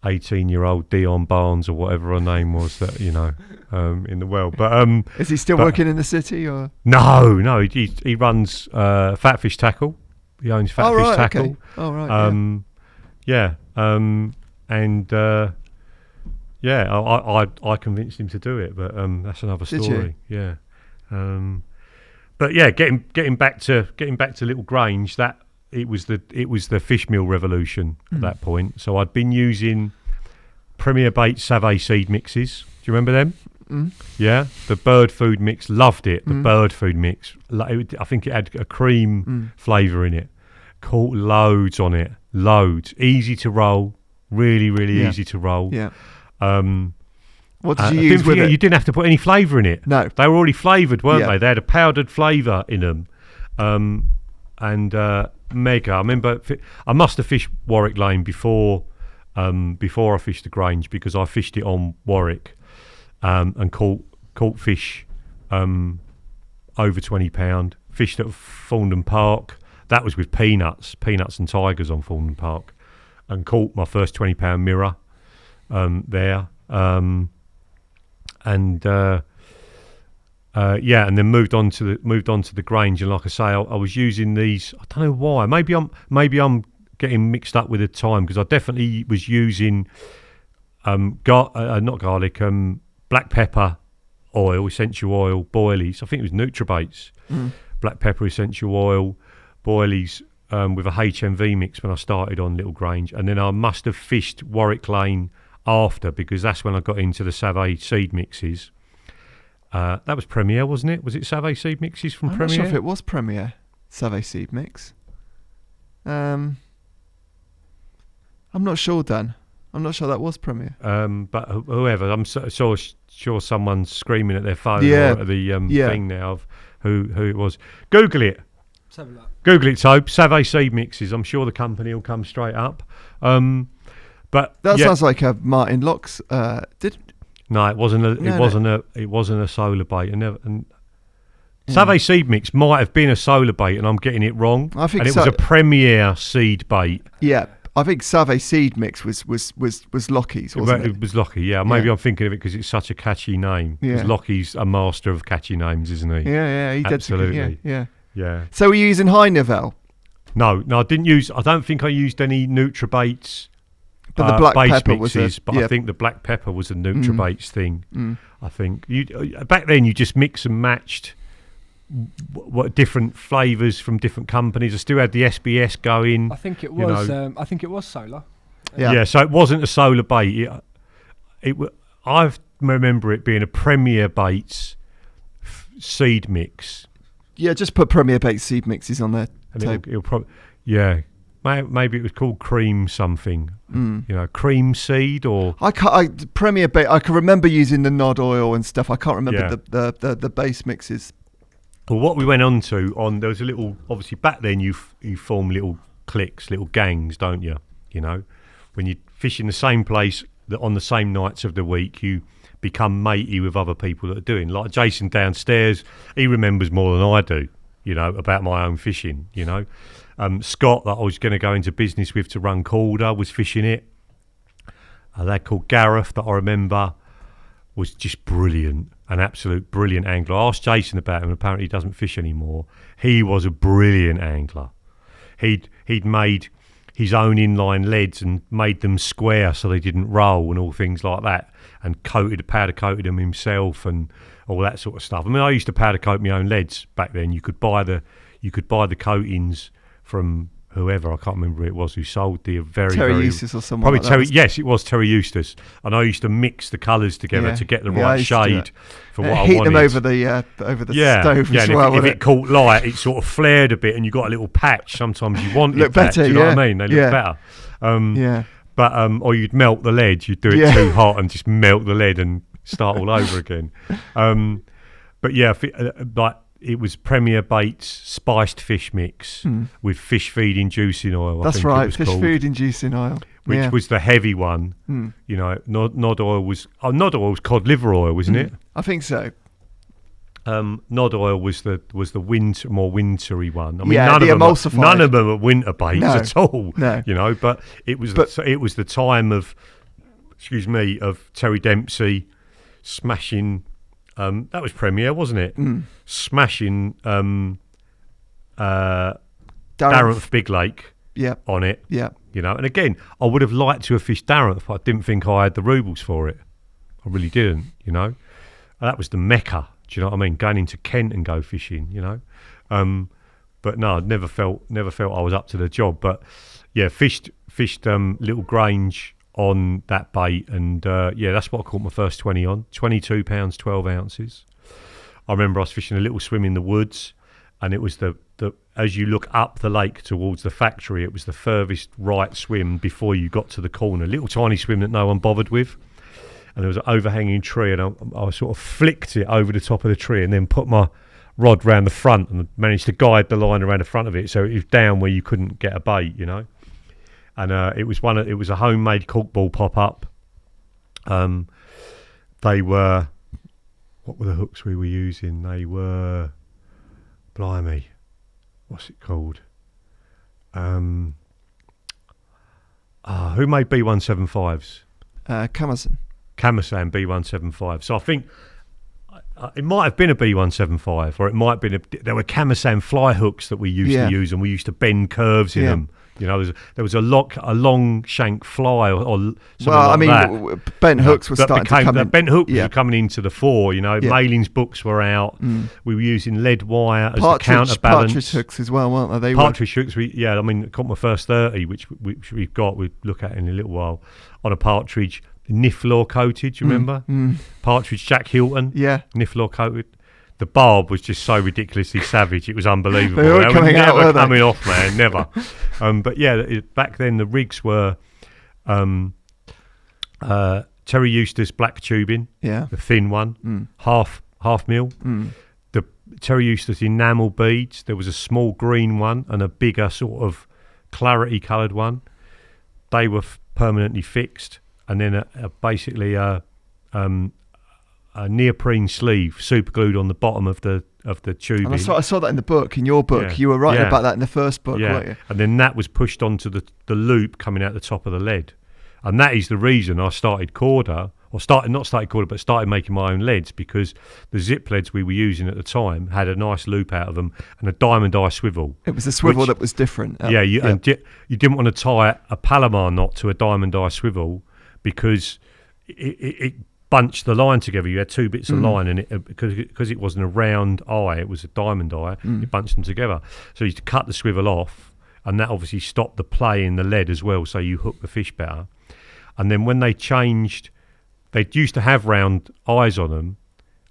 18-year-old Dion Barnes or whatever her name was that in the world. But is he still working in the city or? No, he runs Fatfish Tackle. He owns Fatfish Tackle. Okay. Oh right. I convinced him to do it, but that's another story. Did you? Yeah. But yeah, getting back to Little Grange, that it was the fish meal revolution at that point. So I'd been using Premier Bait Save seed mixes. Do you remember them? Yeah, the bird food mix, loved it. The bird food mix, I think it had a cream flavour in it. Caught loads on it, loads. Easy to roll, really easy to roll. Yeah. What did you use with it? You didn't have to put any flavour in it. No, they were already flavoured, weren't they? They had a powdered flavour in them, and mega. I remember I must have fished Warwick Lane before before I fished the Grange, because I fished it on Warwick and caught fish over £20. Fished at Faundon Park. That was with peanuts and tigers on Faundon Park, and caught my first £20 mirror there. And then moved on to the Grange, and like I say, I was using these. I don't know why. Maybe I'm getting mixed up with the time, because I definitely was using not garlic, black pepper oil, essential oil, boilies. I think it was Nutrabaits, black pepper essential oil, boilies with a HMV mix when I started on Little Grange, and then I must have fished Warwick Lane after, because that's when I got into the Savay seed mixes. That was Premier, wasn't it? Was it Savay seed mixes from Premier? I'm not sure if it was Premier Savay seed mix. I'm not sure, Dan. I'm not sure that was Premier. But whoever, I'm so sure someone's screaming at their phone or at the thing now of who it was. Google it. Let's have a look. Google it, Tobe. Savay seed mixes. I'm sure the company will come straight up. But that sounds like a Martin Locke's. No, it wasn't. It wasn't a solar bait. Savay seed mix might have been a solar bait, and I'm getting it wrong. I think it was a Premier seed bait. Yeah, I think Savay seed mix was Lockheed's, wasn't it? It was Lockheed. Yeah, maybe I'm thinking of it because it's such a catchy name. Because Lockheed's a master of catchy names, isn't he? Yeah, he did. Absolutely. Yeah. So were you using High Novell? No, I didn't use. I don't think I used any Nutrabaits. But the black base pepper mixes, was I think the black pepper was a Nutrabaits thing. I think back then you just mix and matched what different flavours from different companies. I still had the SBS going. I think it was. I think it was solar. Yeah. So it wasn't a solar bait. I remember it being a Premier Baits seed mix. Yeah, just put Premier Baits seed mixes on there. And it'll probably maybe it was called cream something. Cream seed or Premier Bait. I can remember using the Nod oil and stuff. I can't remember the base mixes. Well, what we went on there was a little. Obviously, back then you form little cliques, little gangs, don't you? You know, when you fish in the same place on the same nights of the week, you become matey with other people that are doing. Like Jason downstairs, he remembers more than I do. You know, about my own fishing. You know. Scott, that I was going to go into business with to run Korda, was fishing it. A lad called Gareth, that I remember, was just brilliant, an absolute brilliant angler. I asked Jason about him, and apparently he doesn't fish anymore. He was a brilliant angler. He'd made his own inline leads and made them square so they didn't roll and all things like that, and powder coated them himself and all that sort of stuff. I mean, I used to powder coat my own leads back then. You could buy the coatings from whoever, I can't remember who it was, who sold the Terry Eustace or someone probably like that. Yes, it was Terry Eustace, and I used to mix the colours together to get the right shade for what I wanted. Heat them over the stove as well. If it caught light, it sort of flared a bit, and you got a little patch. Sometimes you want look better. Do you know what I mean? They look better. But or you'd melt the lead. You'd do it too hot and just melt the lead and start all over again. But yeah, like. It was Premier Baits spiced fish mix with fish feed inducing oil. That's right, fish feed inducing oil, which was the heavy one. You know, Nod oil was cod liver oil, wasn't it? I think so. Nod oil was the more wintry one. I mean, none of them are winter baits at all. No. You know, but it was the time of Terry Dempsey smashing. That was Premier, wasn't it? Smashing Darenth Big Lake on it. Yeah. You know, and again, I would have liked to have fished Darenth, but I didn't think I had the rubles for it. I really didn't, you know. That was the Mecca, do you know what I mean? Going into Kent and go fishing, you know. But no, I never felt I was up to the job. But yeah, fished Little Grange on that bait, and that's what I caught my first 20 on. 22 pounds 12 ounces. I remember I was fishing a little swim in the woods, and it was the as you look up the lake towards the factory, it was the furthest right swim before you got to the corner. Little tiny swim that no one bothered with, and there was an overhanging tree, and I sort of flicked it over the top of the tree and then put my rod round the front and managed to guide the line around the front of it so it was down where you couldn't get a bait, you know. and it was a homemade corkball pop up. They were, what were the hooks we were using? They were, blimey, what's it called? Who made B175s? Kamasan B175. So I think it might have been a B175, or it might have been there were Kamasan fly hooks that we used to use, and we used to bend curves in them. You know, there was a long shank fly or something that. Bent hooks were starting to come in. Bent hooks were coming into the fore. You know, Mailing's books were out. We were using lead wire as the counterbalance. Partridge hooks as well, weren't they? Partridge hooks. I caught my first 30, which we've got. We'll look at in a little while, on a partridge. Niflor coated, do you remember? Partridge Jack Hilton. Yeah. Niflor coated. The barb was just so ridiculously savage. It was unbelievable. They were never coming off, man. Never. But yeah, back then the rigs were Terry Eustace black tubing, the thin one, half mil. The Terry Eustace enamel beads. There was a small green one and a bigger sort of clarity coloured one. They were permanently fixed, and then basically a neoprene sleeve super glued on the bottom of the tubing. And I saw that in the book, in your book. You were writing about that in the first book, weren't you? And then that was pushed onto the loop coming out the top of the lead. And that is the reason I started Korda, started making my own leads, because the zip leads we were using at the time had a nice loop out of them and a diamond eye swivel. It was a swivel that was different. And you didn't want to tie a Palomar knot to a diamond eye swivel, because it bunched the line together. You had two bits of line, and because it wasn't a round eye, it was a diamond eye. It bunched them together. So you used to cut the swivel off, and that obviously stopped the play in the lead as well, so you hook the fish better. And then when they changed, they used to have round eyes on them,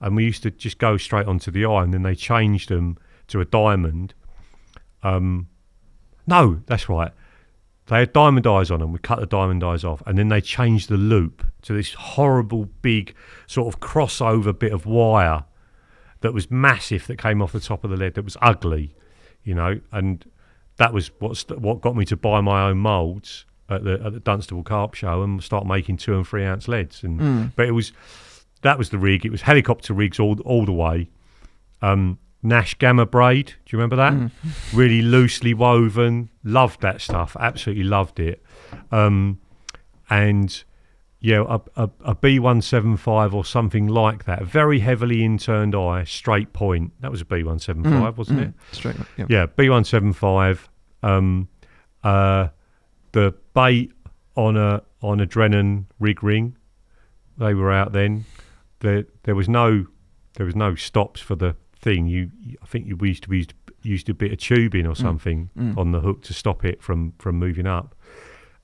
and we used to just go straight onto the eye, and then they changed them to a diamond. No, that's right. They had diamond eyes on them. We cut the diamond eyes off, and then they changed the loop to this horrible big sort of crossover bit of wire that was massive, that came off the top of the lead, that was ugly, you know. And that was what got me to buy my own moulds at the Dunstable Carp show and start making 2 and 3 ounce leads. And but that was the rig. It was helicopter rigs all the way. Nash Gamma braid, do you remember that? Really loosely woven. Loved that stuff. Absolutely loved it. And yeah, a B175 or something like that. A very heavily inturned eye, straight point. That was a B175, wasn't it? Straight. Yeah, B175. The bait on a Drennan rig ring. They were out then. There was no stops for the thing. I think we used a bit of tubing or something on the hook to stop it from moving up.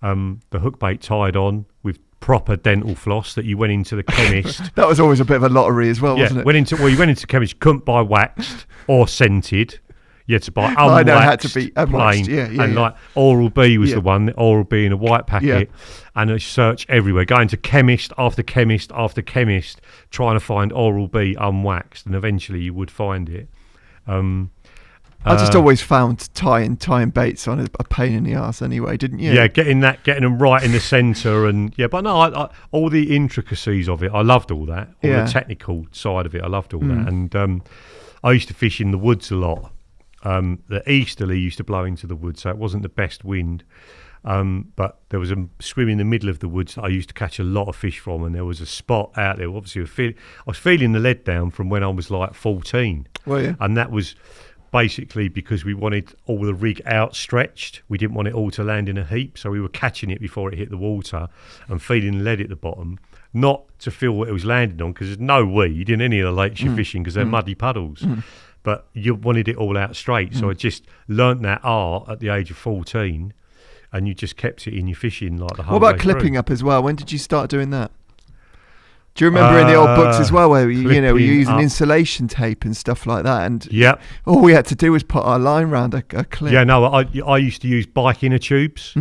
The hook bait tied on with proper dental floss that you went into the chemist. That was always a bit of a lottery as well, wasn't it? You went into chemist, couldn't buy waxed or scented. You had to buy unwaxed, had to be unwaxed, plain, like Oral B was the one, Oral B in a white packet, and a search everywhere, going to chemist after chemist after chemist, trying to find Oral B unwaxed, and eventually you would find it. I just always found tying baits on a pain in the arse anyway, didn't you? Yeah, getting them right in the centre, but no, I all the intricacies of it, I loved all that. All the technical side of it, I loved all that, and I used to fish in the woods a lot. The easterly used to blow into the woods, so it wasn't the best wind. But there was a swim in the middle of the woods that I used to catch a lot of fish from, and there was a spot out there. Obviously, I was feeling the lead down from when I was like 14. Well, yeah. And that was basically because we wanted all the rig outstretched. We didn't want it all to land in a heap, so we were catching it before it hit the water and feeling the lead at the bottom, not to feel what it was landing on, because there's no weed in any of the lakes you're fishing because they're muddy puddles. But you wanted it all out straight. So I just learnt that art at the age of 14, and you just kept it in your fishing like the whole way. What about clipping up as well? When did you start doing that? Do you remember in the old books as well, where you were using insulation tape and stuff like that? And all we had to do was put our line round a clip. Yeah, no, I used to use bike inner tubes.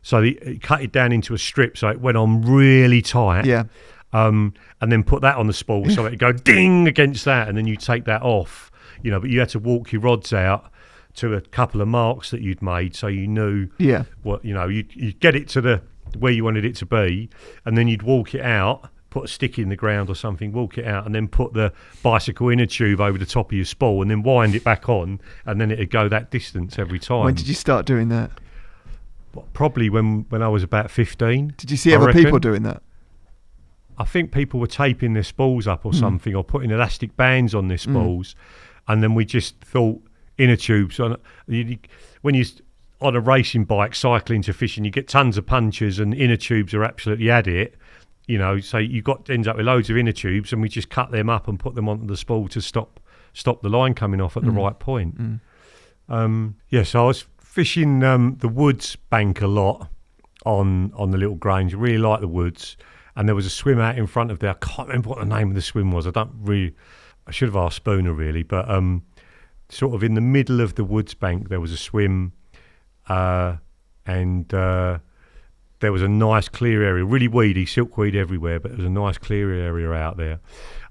So it cut it down into a strip, so it went on really tight. Yeah. And then put that on the spool, so it'd go ding against that, and then you take that off. You know, but you had to walk your rods out to a couple of marks that you'd made, so you knew what you'd get it to the where you wanted it to be, and then you'd walk it out, put a stick in the ground or something, walk it out, and then put the bicycle inner tube over the top of your spool, and then wind it back on, and then it'd go that distance every time. When did you start doing that? Probably when I was about 15. Did you see other people doing that? I think people were taping their spools up or something, or putting elastic bands on their spools, and then we just thought inner tubes on. When you're on a racing bike cycling to fishing, you get tons of punches, and inner tubes are absolutely at it. So you ends up with loads of inner tubes, and we just cut them up and put them onto the spool to stop the line coming off at the right point. So I was fishing the woods bank a lot on the little Grange. I really like the woods, and there was a swim out in front of there. I can't remember what the name of the swim was. I should have asked Spooner really, but sort of in the middle of the woods bank there was a swim, and there was a nice clear area, really weedy, silkweed everywhere, but there was a nice clear area out there.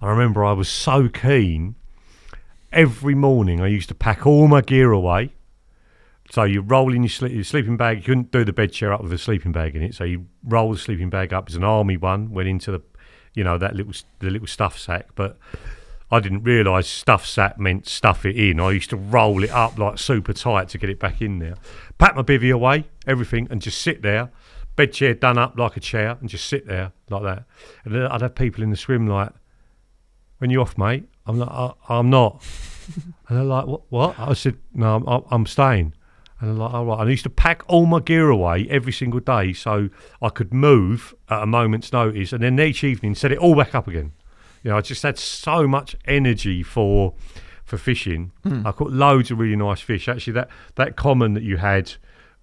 I remember I was so keen. Every morning I used to pack all my gear away. So you roll in your sleeping bag. You couldn't do the bed chair up with a sleeping bag in it. So you roll the sleeping bag up as an army one, went into the little stuff sack. But I didn't realise stuff sack meant stuff it in. I used to roll it up like super tight to get it back in there. Pack my bivvy away, everything, and just sit there. Bed chair done up like a chair, and just sit there like that. And then I'd have people in the swim like, "When you off, mate?" I'm like, "I'm not." And they're like, "What?" I said, "No, I'm staying." And I'm like, "All right." And I used to pack all my gear away every single day so I could move at a moment's notice, and then each evening set it all back up again. I just had so much energy for fishing. I caught loads of really nice fish. Actually, that common that you had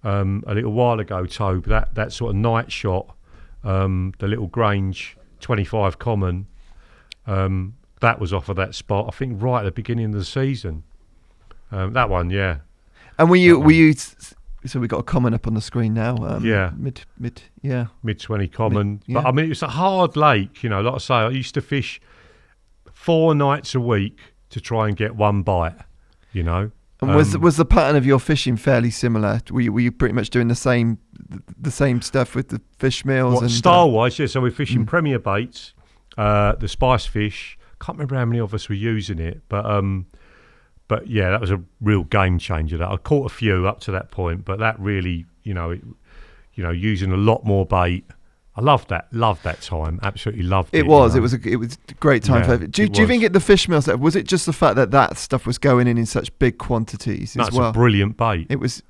a little while ago, Tobe, that sort of night shot, the little Grange 25 common, that was off of that spot, I think right at the beginning of the season. That one, yeah. And were you? So we got a common up on the screen now. Mid 20 common. But I mean, it was a hard lake. Like I say, I used to fish 4 nights a week to try and get one bite. And was the pattern of your fishing fairly similar? Were you pretty much doing the same stuff with the fish meals? Style wise, yeah. So we're fishing Premier baits, the spice fish. Can't remember how many of us were using it, but yeah, that was a real game changer. That I caught a few up to that point, but that really, using a lot more bait. I loved that time. Absolutely loved it. It was a great time for it. Do you think the fish meals, was it just the fact that stuff was going in such big quantities as well? It's a brilliant bait. It's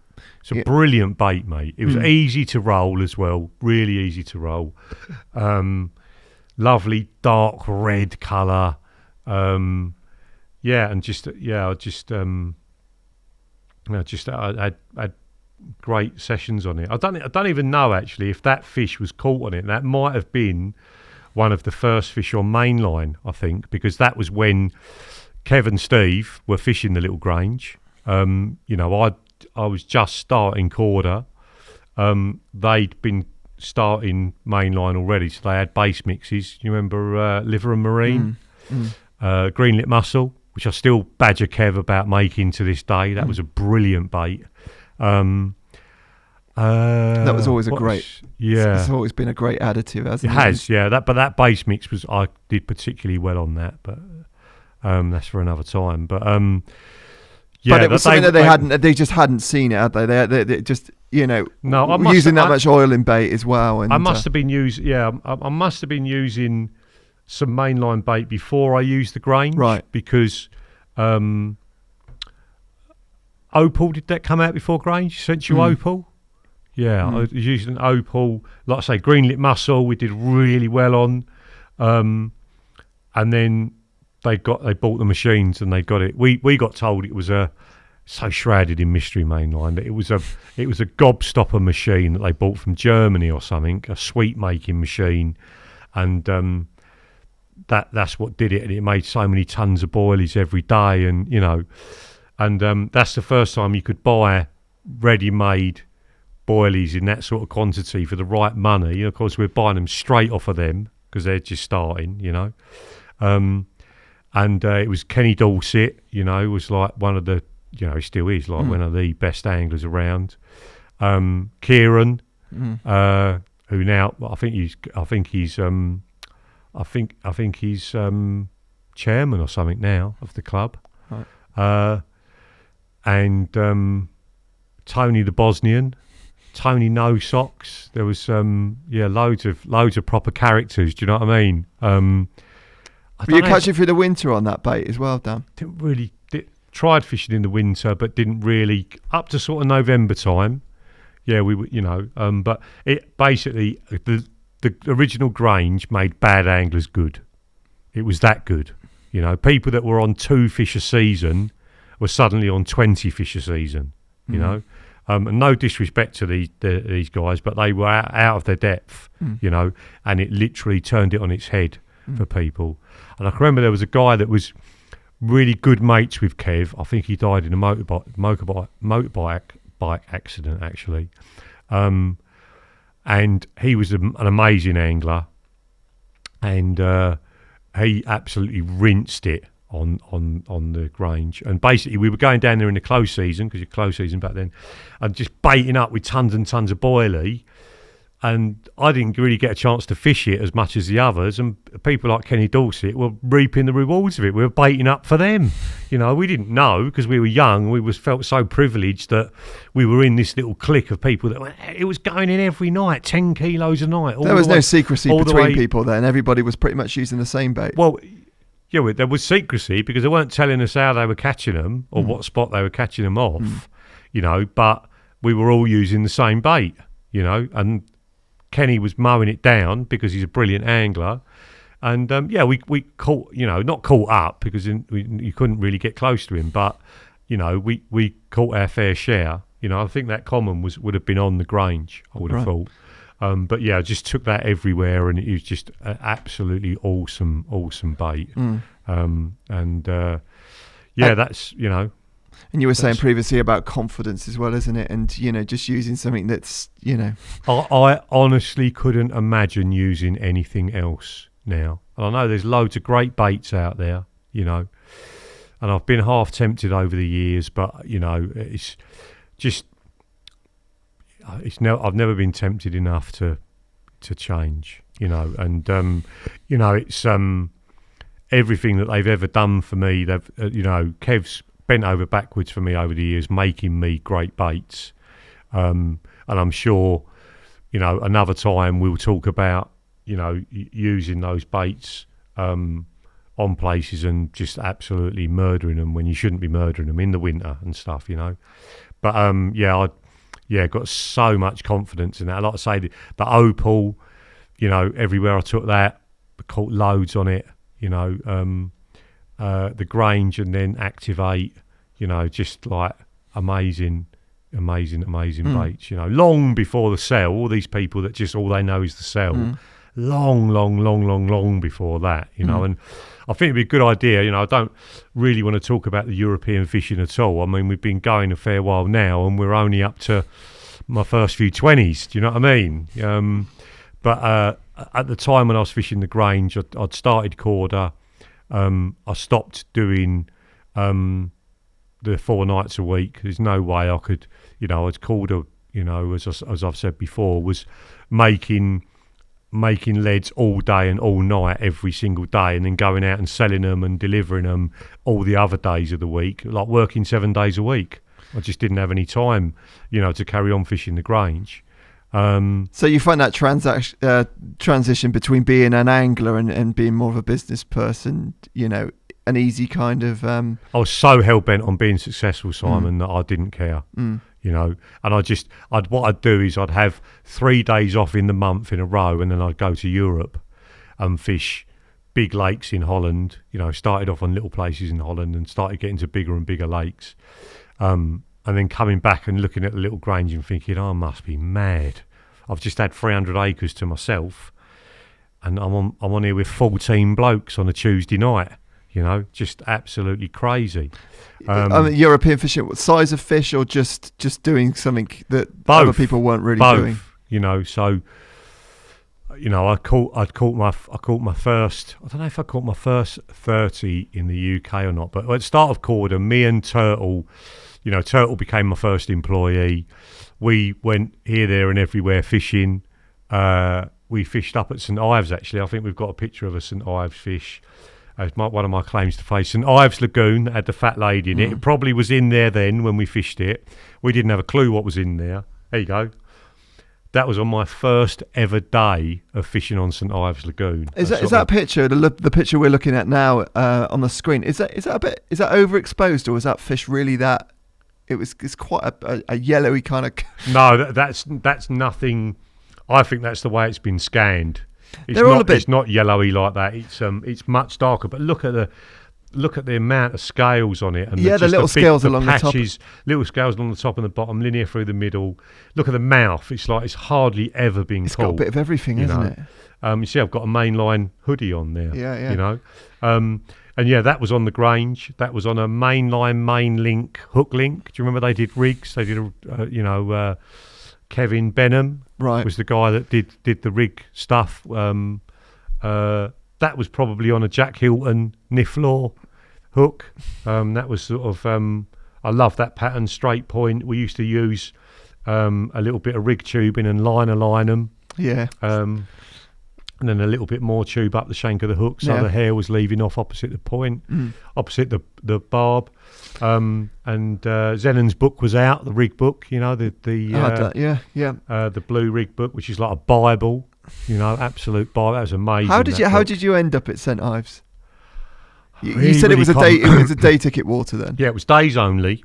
a brilliant bait, mate. It was easy to roll as well. Really easy to roll. Lovely dark red colour. I had great sessions on it. I don't even know actually if that fish was caught on it. That might have been one of the first fish on mainline, I think, because that was when Kev and Steve were fishing the little Grange. I was just starting Korda. They'd been starting mainline already, so they had base mixes. You remember Liver and Marine? Greenlit Mussel, which I still badger Kev about making to this day. That was a brilliant bait. That was always it's always been a great additive, hasn't it? It has, yeah. But that base mix I did particularly well on that, but that's for another time. But but it was something that they just hadn't seen it, had they? They just using that much oil in bait as well. And I must have been I must have been using some mainline bait before I used the Grange, right? Because Opal, did that come out before Grange? Sensual Opal? Yeah, I was using Opal. Like I say, Greenlit Mussel, we did really well on. And then they bought the machines and they got it. We got told it was so shrouded in mystery mainline that it was a gobstopper machine that they bought from Germany or something, a sweet making machine, and that's what did it, and it made so many tons of boilies every day, and that's the first time you could buy ready-made boilies in that sort of quantity for the right money. Of course, we're buying them straight off of them because they're just starting, and it was Kenny Dorset, was like one of the you know, he still is like one of the best anglers around. Kieran, who now I think he's chairman or something now of the club, right. And Tony the Bosnian, Tony No Socks. There was loads of proper characters. Do you know what I mean? Were you catching through the winter on that bait as well, Dan? Didn't really tried fishing in the winter, but didn't really up to sort of November time. Yeah, we were, you know, but it basically the original Grange made bad anglers good. It was that good, you know. People that were on 2 fish a season were suddenly on 20 fish a season, you know. And no disrespect to these guys, but they were out of their depth, you know, and it literally turned it on its head for people. And I can remember there was a guy that was really good mates with Kev. I think he died in a motorbike accident, actually. And he was an amazing angler, and he absolutely rinsed it on the Grange. And basically we were going down there in the close season, because you're close season back then, and just baiting up with tons and tons of boilie. And I didn't really get a chance to fish it as much as the others, and people like Kenny Dorset were reaping the rewards of it. We were baiting up for them. You know, we didn't know because we were young. We felt so privileged that we were in this little clique of people that it was going in every night, 10 kilos a night. There was no secrecy between people then. Everybody was pretty much using the same bait. Well, yeah, there was secrecy because they weren't telling us how they were catching them or what spot they were catching them off, you know, but we were all using the same bait, you know, and Kenny was mowing it down because he's a brilliant angler. And, we caught, you know, not caught up because you couldn't really get close to him, but, you know, we caught our fair share. You know, I think that common would have been on the Grange, I would have thought. But, yeah, I just took that everywhere, and it was just an absolutely awesome bait. That's, you know. And you were saying previously about confidence as well, isn't it? And, you know, just using something that's, you know. I honestly couldn't imagine using anything else now. And I know there's loads of great baits out there, you know. And I've been half tempted over the years, but, you know, it's just... I've never been tempted enough to change, you know. And, you know, it's everything that they've ever done for me. They've, you know, Kev's bent over backwards for me over the years, making me great baits. And I'm sure, you know, another time we'll talk about, you know, using those baits on places and just absolutely murdering them when you shouldn't be murdering them in the winter and stuff, you know. But, I got so much confidence in that. Like I say, the opal, you know, everywhere I took that, I caught loads on it, you know. The Grange and then Activate, you know, just like amazing baits, you know. Long before the sell, all these people that just all they know is the sell. Long before that, you know. And I think it'd be a good idea, you know. I don't really want to talk about the European fishing at all. I mean, we've been going a fair while now, and we're only up to my first few 20s. Do you know what I mean? But at the time when I was fishing the Grange, I'd started Korda. I stopped doing the 4 nights a week. There's no way I could, you know. It's Korda, you know, as I've said before, was making leads all day and all night every single day, and then going out and selling them and delivering them all the other days of the week, like working 7 days a week. I just didn't have any time, you know, to carry on fishing the Grange. So you find that transition between being an angler and being more of a business person, you know, an easy kind of... I was so hell-bent on being successful, Simon, that I didn't care. You know, and what I'd do is I'd have 3 days off in the month in a row, and then I'd go to Europe and fish big lakes in Holland. You know, started off on little places in Holland and started getting to bigger and bigger lakes. And then coming back and looking at the little Grange and thinking, I must be mad. I've just had 300 acres to myself, and I'm on here with 14 blokes on a Tuesday night. You know, just absolutely crazy. European fishing, what size of fish, or just doing something that other people weren't really doing? You know, so I caught my first. I don't know if I caught my first 30 in the UK or not. But at the start of Korda, me and Turtle, Turtle became my first employee. We went here, there, and everywhere fishing. We fished up at St Ives. Actually, I think we've got a picture of a St Ives fish. It's one of my claims to fame. St Ives Lagoon that had the fat lady in it. It probably was in there then when we fished it. We didn't have a clue what was in there. There you go. That was on my first ever day of fishing on St Ives Lagoon. Is that picture the picture we're looking at now on the screen? Is that overexposed, or is that fish really that? It's quite a yellowy kind of. No, that's nothing. I think that's the way it's been scanned. It's not yellowy like that. It's much darker. But look at the amount of scales on it, and the little scales along the top. Little scales along the top and the bottom, linear through the middle. Look at the mouth. It's like it's hardly ever been caught. It's got a bit of everything, hasn't it? You see, I've got a mainline hoodie on there. Yeah. And that was on the Grange. That was on a mainline main link hook link. Do you remember they did rigs? They did Kevin Benham was the guy that did the rig stuff. That was probably on a Jack Hilton Niflaw hook. That was sort of I love that pattern, straight point. We used to use a little bit of rig tubing and line them. Yeah. And then a little bit more tube up the shank of the hook, so the hair was leaving off opposite the point, opposite the barb. And Zennon's book was out, the rig book, the blue rig book, which is like a Bible, absolute Bible. That was amazing. How did you end up at St Ives? You said it was a day ticket water then. Yeah, it was days only.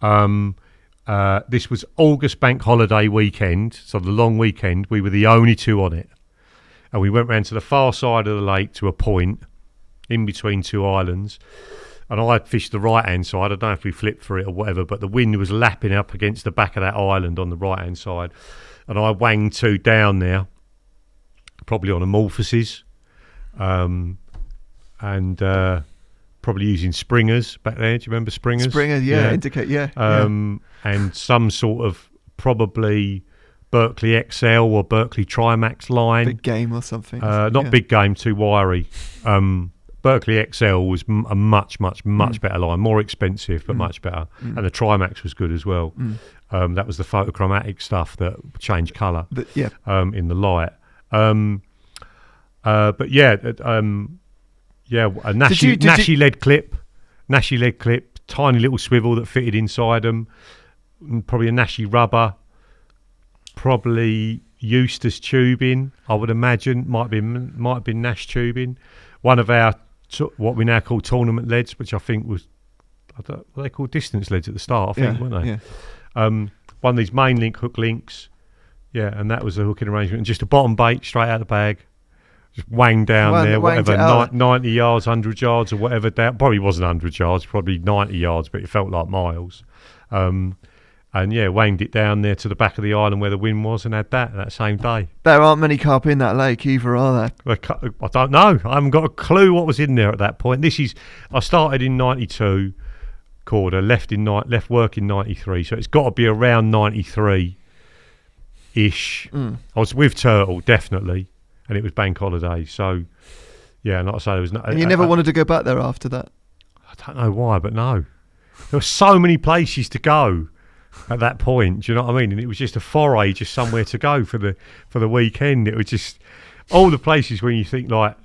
This was August bank holiday weekend, so the long weekend. We were the only two on it. And we went round to the far side of the lake to a point in between two islands. And I fished the right-hand side. I don't know if we flipped for it or whatever, but the wind was lapping up against the back of that island on the right-hand side. And I wanged two down there, probably on amorphosis, and probably using springers back there. Do you remember springers? Springers, indicate, and some sort of probably Berkeley XL or Berkeley Trimax line. Big game or something. Not big game, too wiry. Berkeley XL was a much better line, more expensive but much better, and the Trimax was good as well. That was the photochromatic stuff that changed colour in the light. A Nashi lead clip, tiny little swivel that fitted inside them, probably a Nashi rubber, probably Eustace tubing, I would imagine, might have been Nash tubing. One of our what we now call tournament leads, which I think was, were they called distance leads at the start, I think, weren't they? Yeah. One of these main link hook links, and that was the hooking arrangement. And just a bottom bait straight out of the bag, just wanged down there, whatever, 90 yards, 100 yards or whatever down. Probably wasn't 100 yards, probably 90 yards, but it felt like miles. And wanged it down there to the back of the island where the wind was, and had that same day. There aren't many carp in that lake either, are there? I don't know. I haven't got a clue what was in there at that point. I started in 92, Korda, left work in 93, so it's got to be around 93-ish. I was with Turtle, definitely, and it was bank holiday. So, like I say, there was no. And you never wanted to go back there after that? I don't know why, but no. There were so many places to go at that point, do you know what I mean? And it was just a foray, just somewhere to go for the weekend. It was just all the places when you think like,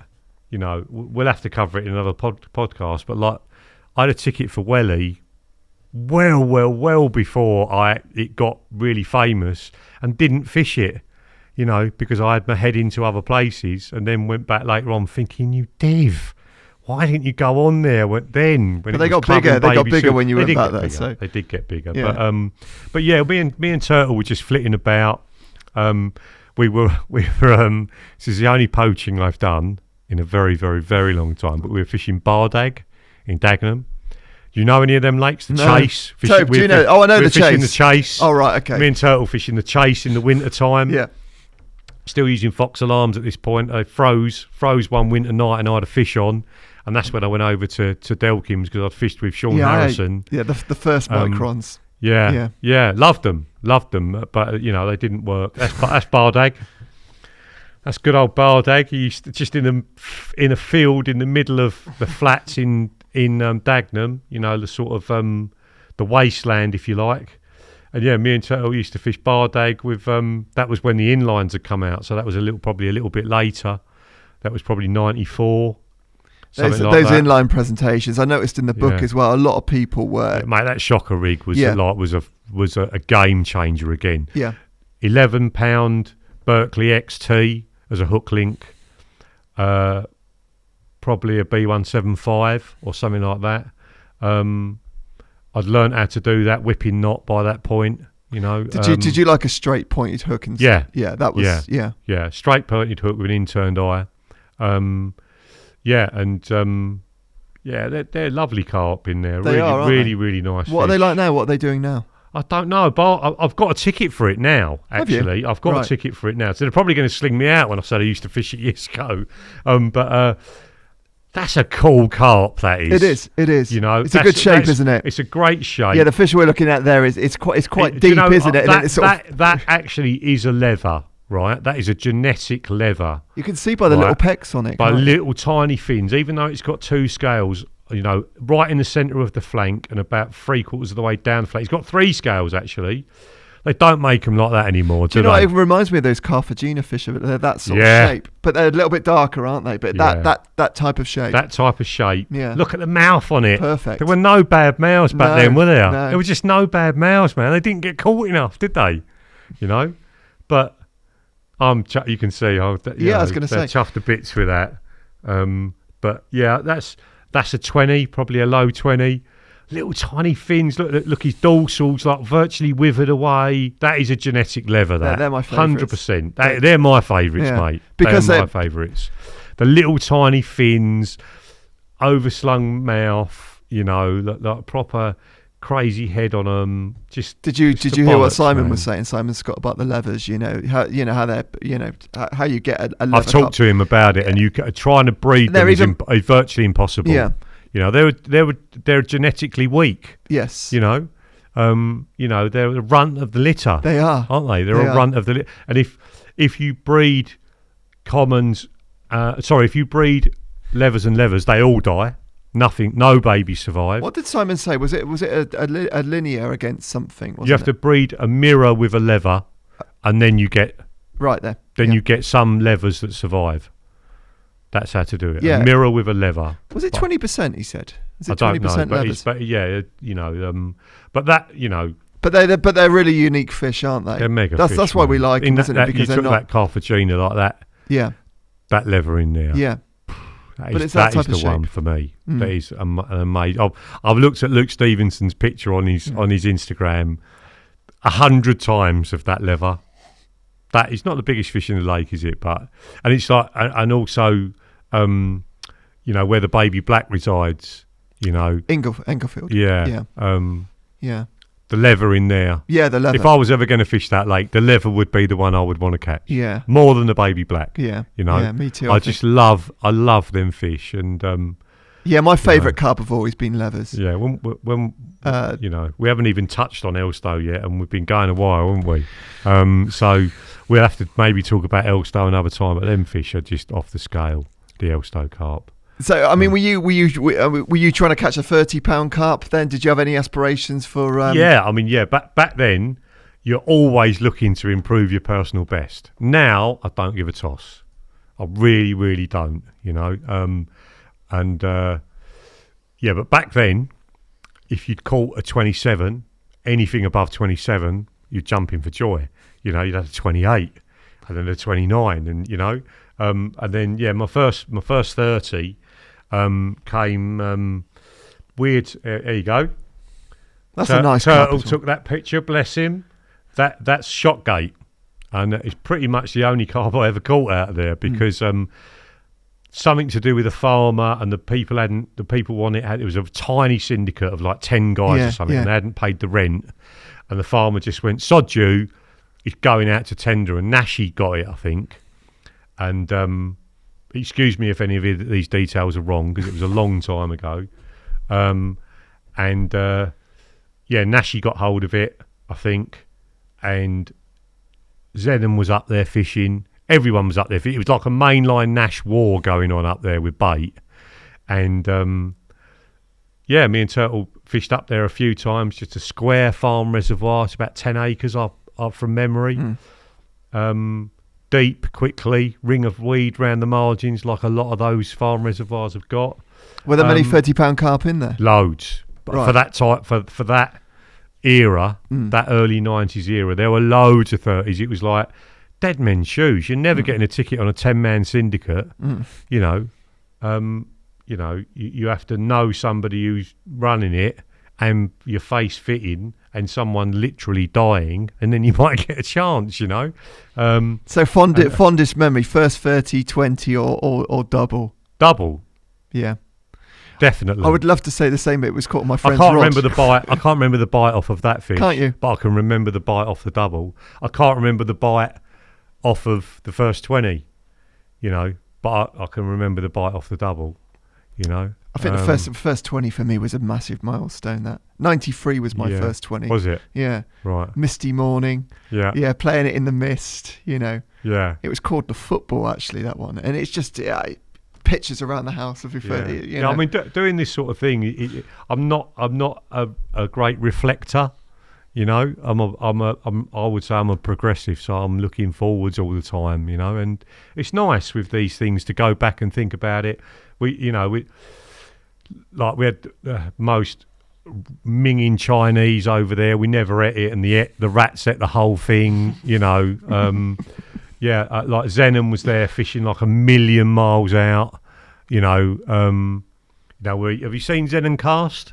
we'll have to cover it in another podcast, but like I had a ticket for Welly well before it got really famous, and didn't fish it, because I had my head into other places, and then went back later on thinking, you div, why didn't you go on there but they got bigger? They got bigger when you went back there. So they did get bigger. Yeah. But me and Turtle were just flitting about. We were. This is the only poaching I've done in a very, very, very long time. But we were fishing Bardag in Dagenham. Do you know any of them lakes? The Chase. Do you know? Oh, I know the Chase. Fishing the Chase. Oh, right, okay. Me and Turtle fishing the Chase in the winter time. Yeah. Still using Fox alarms at this point. I froze one winter night, and I had a fish on. And that's when I went over to Delkins, because I'd fished with Sean Harrison. The first microns. Yeah, loved them, but they didn't work. That's Bardag. That's good old Bardag. He used to, just in a field in the middle of the flats in Dagenham, you know, the sort of the wasteland, if you like. And yeah, me and Turtle used to fish Bardag with that was when the inlines had come out, so that was probably a little bit later. That was probably 94. Those inline presentations, I noticed in the book as well. A lot of people were. Yeah, mate, that shocker rig was a game changer again. Yeah, £11 Berkeley XT as a hook link, probably a B175 or something like that. I'd learned how to do that whipping knot by that point. You know. Did you like a straight pointed hook? That was straight pointed hook with an inturned eye. They're lovely carp in there. They are, really nice. What fish. are they like now? What are they doing now? I don't know, but I've got a ticket for it now, actually. I've got a ticket for it now. So they're probably going to sling me out when I said I used to fish it years ago. But that's a cool carp, that is. It is. You know, it's a good shape, isn't it? It's a great shape. Yeah, the fish we're looking at there it's quite deep, isn't it? That actually is a leather, right? That is a genetic leather. You can see by the little pecks on it. By little tiny fins, even though it's got two scales, you know, right in the centre of the flank and about 3/4 of the way down the flank. It's got 3 scales, actually. They don't make them like that anymore, do you know they? It reminds me of those Carthagena fish. They're that sort of shape. But they're a little bit darker, aren't they? But that type of shape. That type of shape. Yeah. Look at the mouth on it. Perfect. There were no bad mouths back then, were there? No. There were just no bad mouths, man. They didn't get caught enough, did they? You know? But you can see. I was going to say. They're chuffed to bits with that. But yeah, that's a 20, probably a low 20. Little tiny fins. Look, his dorsal's like virtually withered away. That is a genetic leather. They're my favourites. 100%. They're my favourites, mate. Because they're my favourites. The little tiny fins, overslung mouth. You know, like proper crazy head on them. Did you hear what Simon was saying? Simon Scott about the levers. How they're how you get a lever. I've talked to him about it, and you trying to breed them is virtually impossible. Yeah. You know, they're genetically weak. Yes. You know, they're the runt of the litter. They are, aren't they? They're a runt of the litter. And if you breed if you breed levers and levers, they all die. No babies survive. What did Simon say? Was it a linear against something? You have to breed a mirror with a lever, and then you get you get some levers that survive. That's how to do it. Yeah. A mirror with a lever. Was it 20%? He said. Is it I don't 20% know, levers? but you know, but that, you know. But they're really unique fish, aren't they? They're mega. That's why we like them, isn't it? Because you took that Carthagena like that. Yeah. That lever in there. Yeah. That is the one for me. That is amazing. I've looked at Luke Stevenson's picture on his Instagram 100 times of that lever. That is not the biggest fish in the lake, is it? But and it's like, and also, where the baby black resides. You know, Englefield. Yeah. Yeah. The lever in there. Yeah, the lever. If I was ever going to fish that lake, the lever would be the one I would want to catch. Yeah. More than the baby black. Yeah. You know. Yeah, me too. I love them fish, and my favourite carp have always been levers. Yeah. When we haven't even touched on Elstow yet, and we've been going a while, haven't we? So we'll have to maybe talk about Elstow another time. But them fish are just off the scale. The Elstow carp. So, I mean, were you trying to catch a 30-pound carp then? Did you have any aspirations for? Back then, you're always looking to improve your personal best. Now, I don't give a toss. I really, really don't. You know, but back then, if you'd caught a 27, anything above 27, you'd jump in for joy. You know, you'd have a 28, and then a 29, and you know, and then my first 30. Came weird. There you go. That's a nice Turtle took that picture. Bless him. That's Shotgate, and it's pretty much the only carp I ever caught out of there because something to do with the farmer and the people on it. It was a tiny syndicate of like 10 guys or something, and they hadn't paid the rent, and the farmer just went, "Sod you, it's going out to tender," and Nashi got it, I think, and excuse me if any of these details are wrong because it was a long time ago. Nashi got hold of it, I think, and Zenon was up there fishing. everyone was up there. It was like a mainline Nash war going on up there with bait. And, me and Turtle fished up there a few times, just a square farm reservoir. It's about 10 acres up from memory. Deep, quickly, ring of weed round the margins, like a lot of those farm reservoirs have got. Were there many 30-pound carp in there? Loads. But for that type, for that era, that early 90s era, there were loads of 30s. It was like dead men's shoes. You're never getting a ticket on a 10-man syndicate. You have to know somebody who's running it and your face fitting and someone literally dying, and then you might get a chance, So fondest memory, first 30, 20 or double? Double. Yeah. Definitely. I would love to say the same, but it was caught on my friend's I can't rod. remember the bite. I can't remember the bite off of that fish. Can't you? But I can remember the bite off the double. I can't remember the bite off of the first 20, but I can remember the bite off the double, I think the first 20 for me was a massive milestone. That 93 was my first 20. Was it? Yeah. Right. Misty morning. Yeah. Yeah, playing it in the mist, Yeah. It was called the football, actually, that one. And it's just pictures around the house of your I mean, doing this sort of thing, I'm not a great reflector. I would say I'm a progressive, so I'm looking forwards all the time, and it's nice with these things to go back and think about it. We had most minging Chinese over there. We never ate it, and the rats ate the whole thing, like Zenon was there fishing like 1,000,000 miles out, have you seen Zenon cast?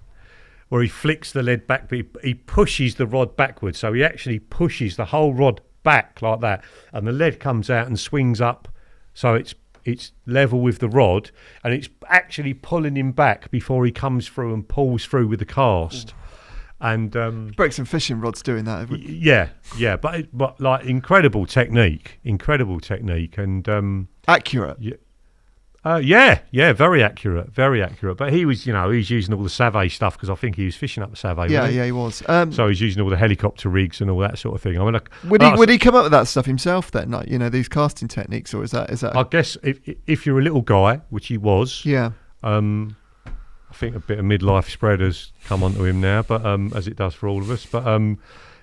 Where he flicks the lead back, but he pushes the rod backwards. So he actually pushes the whole rod back like that, and the lead comes out and swings up, so it's level with the rod, and it's actually pulling him back before he comes through and pulls through with the cast. And break some fishing rods doing that. But like incredible technique, and accurate. Very accurate. But he was, he's using all the Savay stuff because I think he was fishing up the Savay. Yeah, he was. So he's using all the helicopter rigs and all that sort of thing. I mean, would he come up with that stuff himself then? Like, these casting techniques, or is that? I guess if you're a little guy, which he was. Yeah. I think a bit of midlife spread has come onto him now, but as it does for all of us. But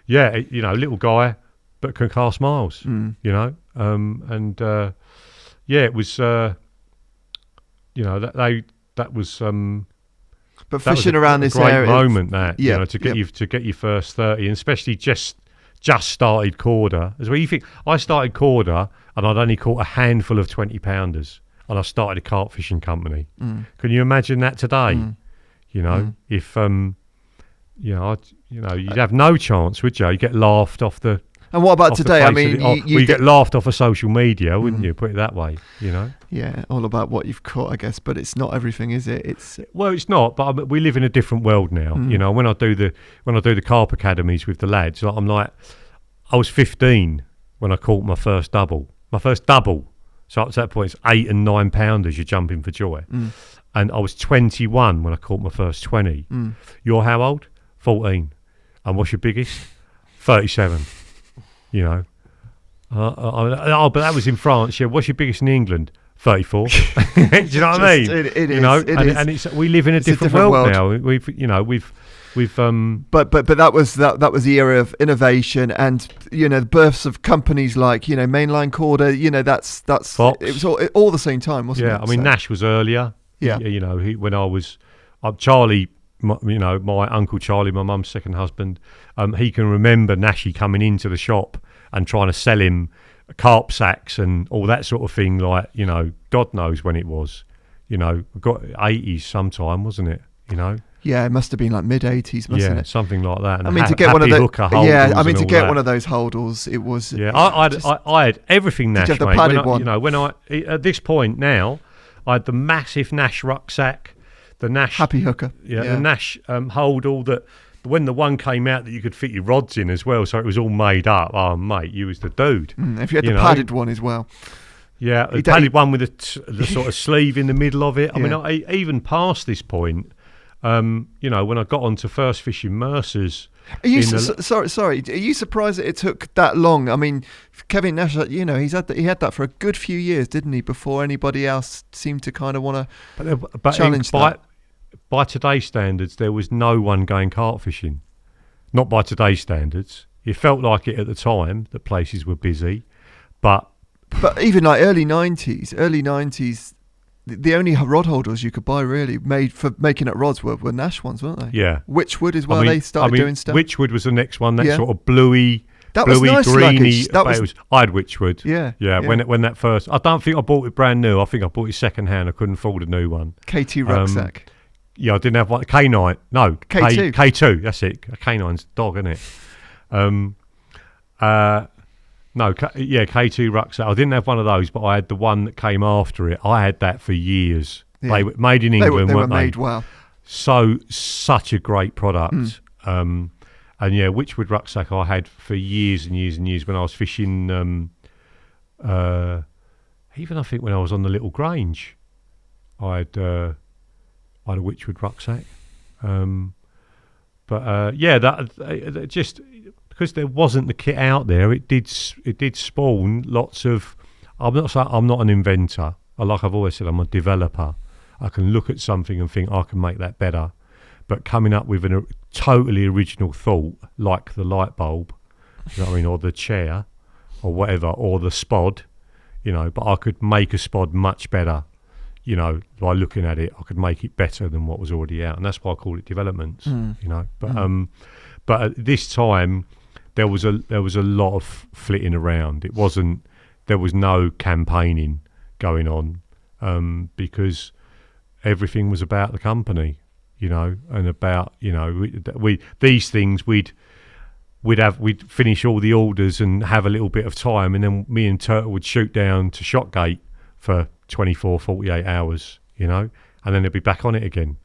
little guy, but can cast miles. It was. That was. But fishing around this great area, moment to get your first 30, and especially just started Korda. As well, you think I started Korda and I'd only caught a handful of 20-pounders, and I started a carp fishing company. Can you imagine that today? If you'd have no chance, would you? You get laughed off the. And what about today? I mean, you get laughed off of social media, wouldn't you? Put it that way, Yeah, all about what you've caught, I guess. But it's not everything, is it? It's not. But we live in a different world now. When I do the carp academies with the lads, I was 15 when I caught my first double. So up to that point, it's 8 and 9 pounders. You're jumping for joy. And I was 21 when I caught my first 20. You're how old? 14. And what's your biggest? 37. But that was in France. Yeah, what's your biggest in England? 34. Do you know what I mean? It is. And it's we live in a different world now. We've But that was the era of innovation and the births of companies like Mainline Korda. That's Fox. It was all the same time, wasn't it? Yeah, I mean Nash was earlier. Yeah, when I was Charlie. My uncle Charlie, my mum's second husband, he can remember Nashy coming into the shop and trying to sell him carp sacks and all that sort of thing. Like, God knows when it was. Got 80s sometime, wasn't it? Yeah, it must have been like mid-80s, mustn't it? Something like that. And I mean, to get one of those one of those holdalls, it was. Yeah, I had everything Nash. Did you have the padded one? When I at this point now, I had the massive Nash rucksack. The Nash Happy Hooker, the Nash holdall that when the one came out that you could fit your rods in as well, so it was all made up. Oh mate, you was the dude. If you had the padded one as well, the padded one with the sort of sleeve in the middle of it. I mean, even past this point, when I got onto first fishing Mercers, Are you sorry? Are you surprised that it took that long? I mean, Kevin Nash, he had that for a good few years, didn't he? Before anybody else seemed to kind of want to challenge that. By today's standards, there was no one going carp fishing. Not by today's standards. It felt like it at the time that places were busy, but even like early 90s, the only rod holders you could buy really made for making at rods were Nash ones, weren't they? Yeah. Witchwood as well. They started doing stuff. Witchwood was the next one. That sort of bluey, was nice, greeny. I had Witchwood. Yeah. When that first, I don't think I bought it brand new. I think I bought it second hand. I couldn't afford a new one. KT rucksack. Yeah, I didn't have one. K9. No, K2. K2. That's it. K9's dog, isn't it? No, K2 rucksack. I didn't have one of those, but I had the one that came after it. I had that for years. Yeah. They were made in England, they were weren't they? made well. Such a great product. And yeah, Witchwood rucksack I had for years and years and years when I was fishing. Even I think when I was on the Little Grange, I had a Witchwood rucksack. That just because there wasn't the kit out there, it did spawn lots of. I'm not an inventor. Like I've always said, I'm a developer. I can look at something and think I can make that better. But coming up with a totally original thought, like the light bulb, you know what I mean, or the chair, or whatever, or the spod, but I could make a spod much better, by looking at it. I could make it better than what was already out, and that's why I call it developments, But at this time, there was a lot of flitting around. There was no campaigning going on, because everything was about the company, and about these things we'd finish all the orders and have a little bit of time, and then me and Turtle would shoot down to Shotgate for 24, 48 hours, and then they'd be back on it again,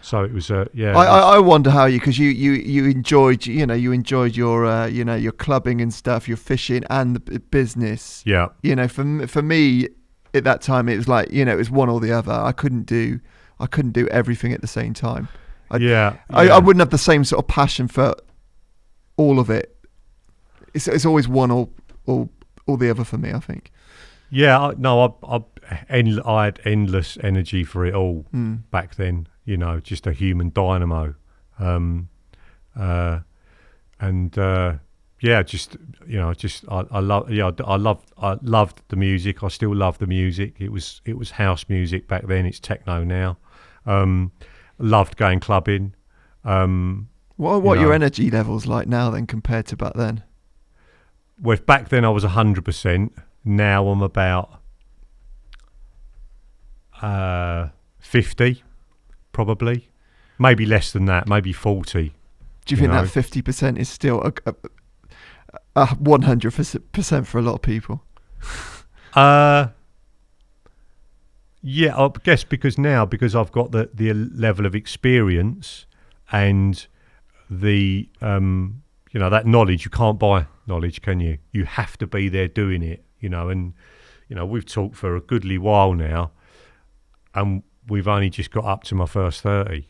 So it was, I wonder how because you enjoyed, your clubbing and stuff, your fishing and the business. Yeah. For me at that time, it was like, it was one or the other. I couldn't do everything at the same time. I wouldn't have the same sort of passion for all of it. It's always one or the other for me, I think. Yeah, I had endless energy for it all back then. Just a human dynamo, I loved the music. I still love the music. It was house music back then. It's techno now. Loved going clubbing. What are your energy levels like now then compared to back then? Well, back then I was 100%. Now I'm about 50. Probably, maybe less than that, maybe 40. Do you think that 50% is still a 100% for a lot of people? Yeah, I guess because I've got the level of experience and the that knowledge. You can't buy knowledge, can you? You have to be there doing it, and we've talked for a goodly while now, and we've only just got up to my first 30,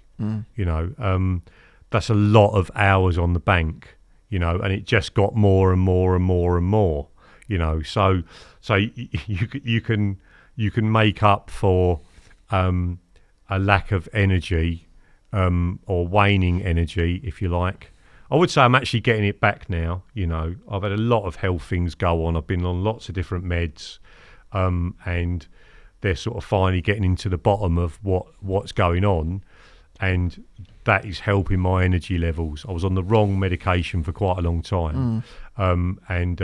that's a lot of hours on the bank, and it just got more and more and more and more, so you can make up for a lack of energy, or waning energy, if you like. I would say I'm actually getting it back now. I've had a lot of health things go on. I've been on lots of different meds, and they're sort of finally getting into the bottom of what's going on, and that is helping my energy levels. I was on the wrong medication for quite a long time, and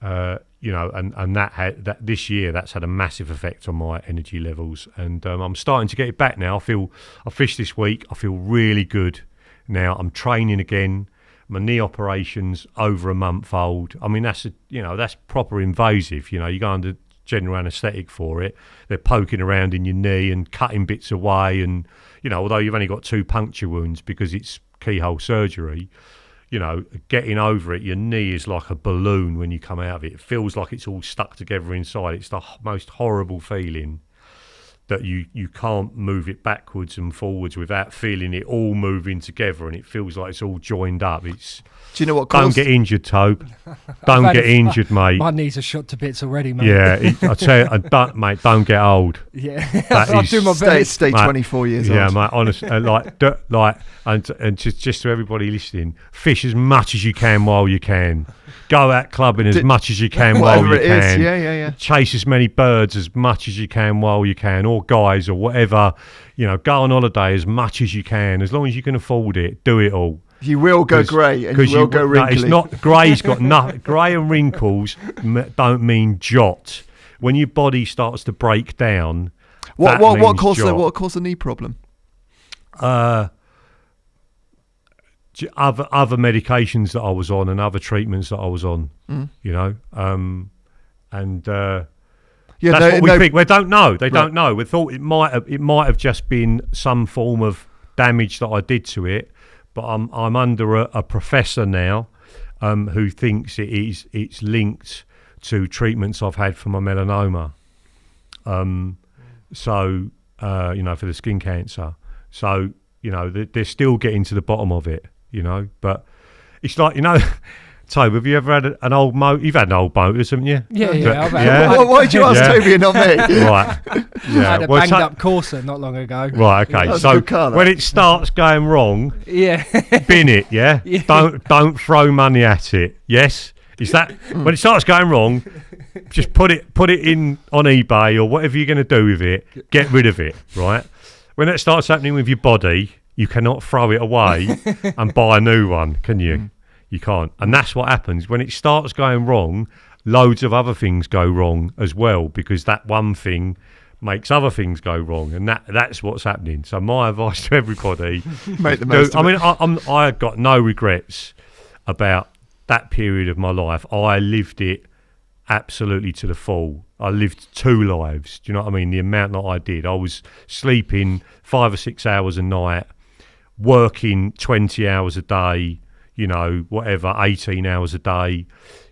that this year that's had a massive effect on my energy levels, and I'm starting to get it back now. I fished this week. I feel really good now. I'm training again. My knee operation's over a month old. I mean, that's proper invasive. You go under general anaesthetic for it. They're poking around in your knee and cutting bits away, and although you've only got 2 puncture wounds because it's keyhole surgery, getting over it, your knee is like a balloon when you come out of it. It feels like it's all stuck together inside. It's the most horrible feeling, that you can't move it backwards and forwards without feeling it all moving together, and it feels like it's all joined up. It's Do you know what? Don't get injured, Tobe. Don't get injured, mate. My knees are shot to bits already, mate. Yeah, I tell you, mate, don't get old. Yeah, I'll do my best. Stay 24 years old. Yeah, mate. Honestly, and just to everybody listening, fish as much as you can while you can. Go out clubbing as much as you can while you can. Yeah. Chase as many birds as much as you can while you can, or guys, or whatever. Go on holiday as much as you can, as long as you can afford it. Do it all. You will go grey and you will go wrinkly. No, it's not grey's got nothing. Grey and wrinkles don't mean jot. When your body starts to break down, what caused the knee problem? Other medications that I was on and other treatments that I was on, and that's what we think. We don't know. They don't know. We thought it might have just been some form of damage that I did to it, but I'm under a professor now, who thinks it's linked to treatments I've had for my melanoma. So for the skin cancer. So they're still getting to the bottom of it. But it's like, Toby, have you ever had an old motor? You've had an old motor, haven't you? Yeah. Why did you ask Toby and not me? Right. Yeah. I had a banged up Corsa not long ago. Right, okay. So when it starts going wrong, bin it, yeah? Don't throw money at it. Yes? Is that when it starts going wrong, just put it in on eBay or whatever you're going to do with it, get rid of it, right? When that starts happening with your body, you cannot throw it away and buy a new one, can you? You can't. And that's what happens. When it starts going wrong, loads of other things go wrong as well, because that one thing makes other things go wrong. And that's what's happening. So my advice to everybody, make the most of it. I got no regrets about that period of my life. I lived it absolutely to the full. I lived 2 lives. Do you know what I mean? The amount that I did. I was sleeping 5 or 6 hours a night, working 20 hours a day, 18 hours a day,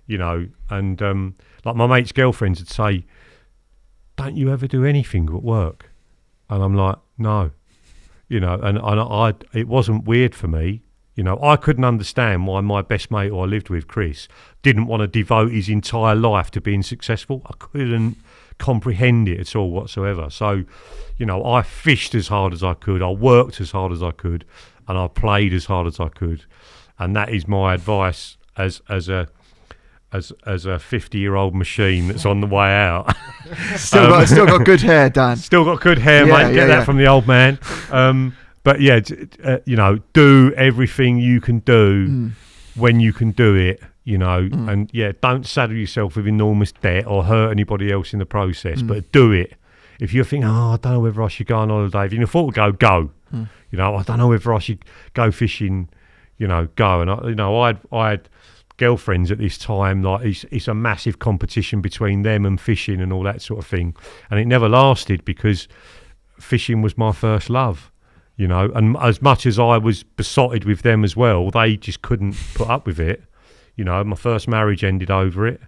and like my mate's girlfriends would say, don't you ever do anything but work? And I'm like, no, and I it wasn't weird for me. I couldn't understand why my best mate who I lived with, Chris, didn't want to devote his entire life to being successful. I couldn't comprehend it at all whatsoever. So, I fished as hard as I could, I worked as hard as I could, and I played as hard as I could. And that is my advice as a 50-year-old machine that's on the way out. Still got good hair, Dan. Still got good hair, mate. Get that from the old man. But yeah, do everything you can do when you can do it, and don't saddle yourself with enormous debt or hurt anybody else in the process, but do it. If you're thinking, I don't know whether I should go on holiday, if you can afford to go. I don't know whether I should go fishing, go. And I had girlfriends at this time, like it's a massive competition between them and fishing and all that sort of thing. And it never lasted because fishing was my first love. And as much as I was besotted with them as well, they just couldn't put up with it. My first marriage ended over it.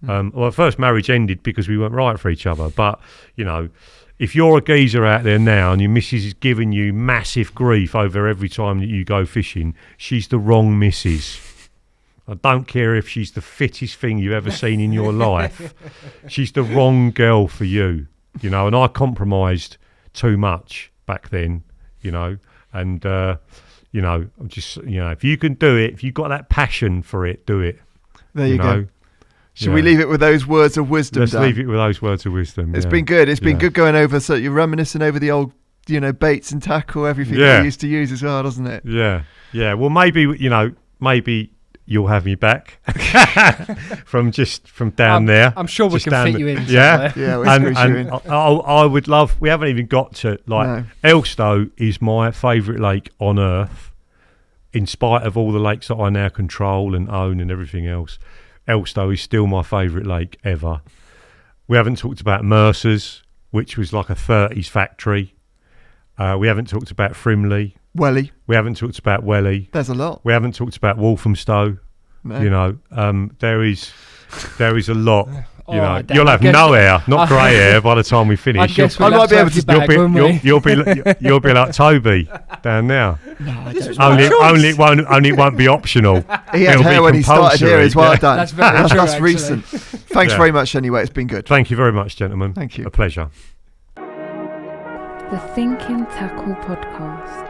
Well, first marriage ended because we weren't right for each other. But, if you're a geezer out there now and your missus is giving you massive grief over every time that you go fishing, she's the wrong missus. I don't care if she's the fittest thing you've ever seen in your life. She's the wrong girl for you, and I compromised too much back then. And just if you can do it, if you've got that passion for it, do it. There you go. Should we leave it with those words of wisdom? Let's leave it with those words of wisdom. It's been good. It's been good going over. So you're reminiscing over the old, baits and tackle, everything that you used to use as well, doesn't it? Yeah. Well, maybe you'll have me back from down there. I'm sure we can fit you in. Yeah, and I would love. We haven't even got to Elstow is my favourite lake on earth, in spite of all the lakes that I now control and own and everything else. Elstow is still my favourite lake ever. We haven't talked about Mercer's, which was like a 30s factory. We haven't talked about Frimley. Welly. We haven't talked about Welly. There's a lot. We haven't talked about Walthamstow. No. There is a lot. You'll have no hair, not grey hair, by the time we finish. I might be able to. You'll be like Toby down now. No, only it won't be optional. He had hair when he started here as well. Done. That's very true. That's recent. Thanks very much. Anyway, it's been good. Thank you very much, gentlemen. Thank you. A pleasure. The Thinking Tackle Podcast.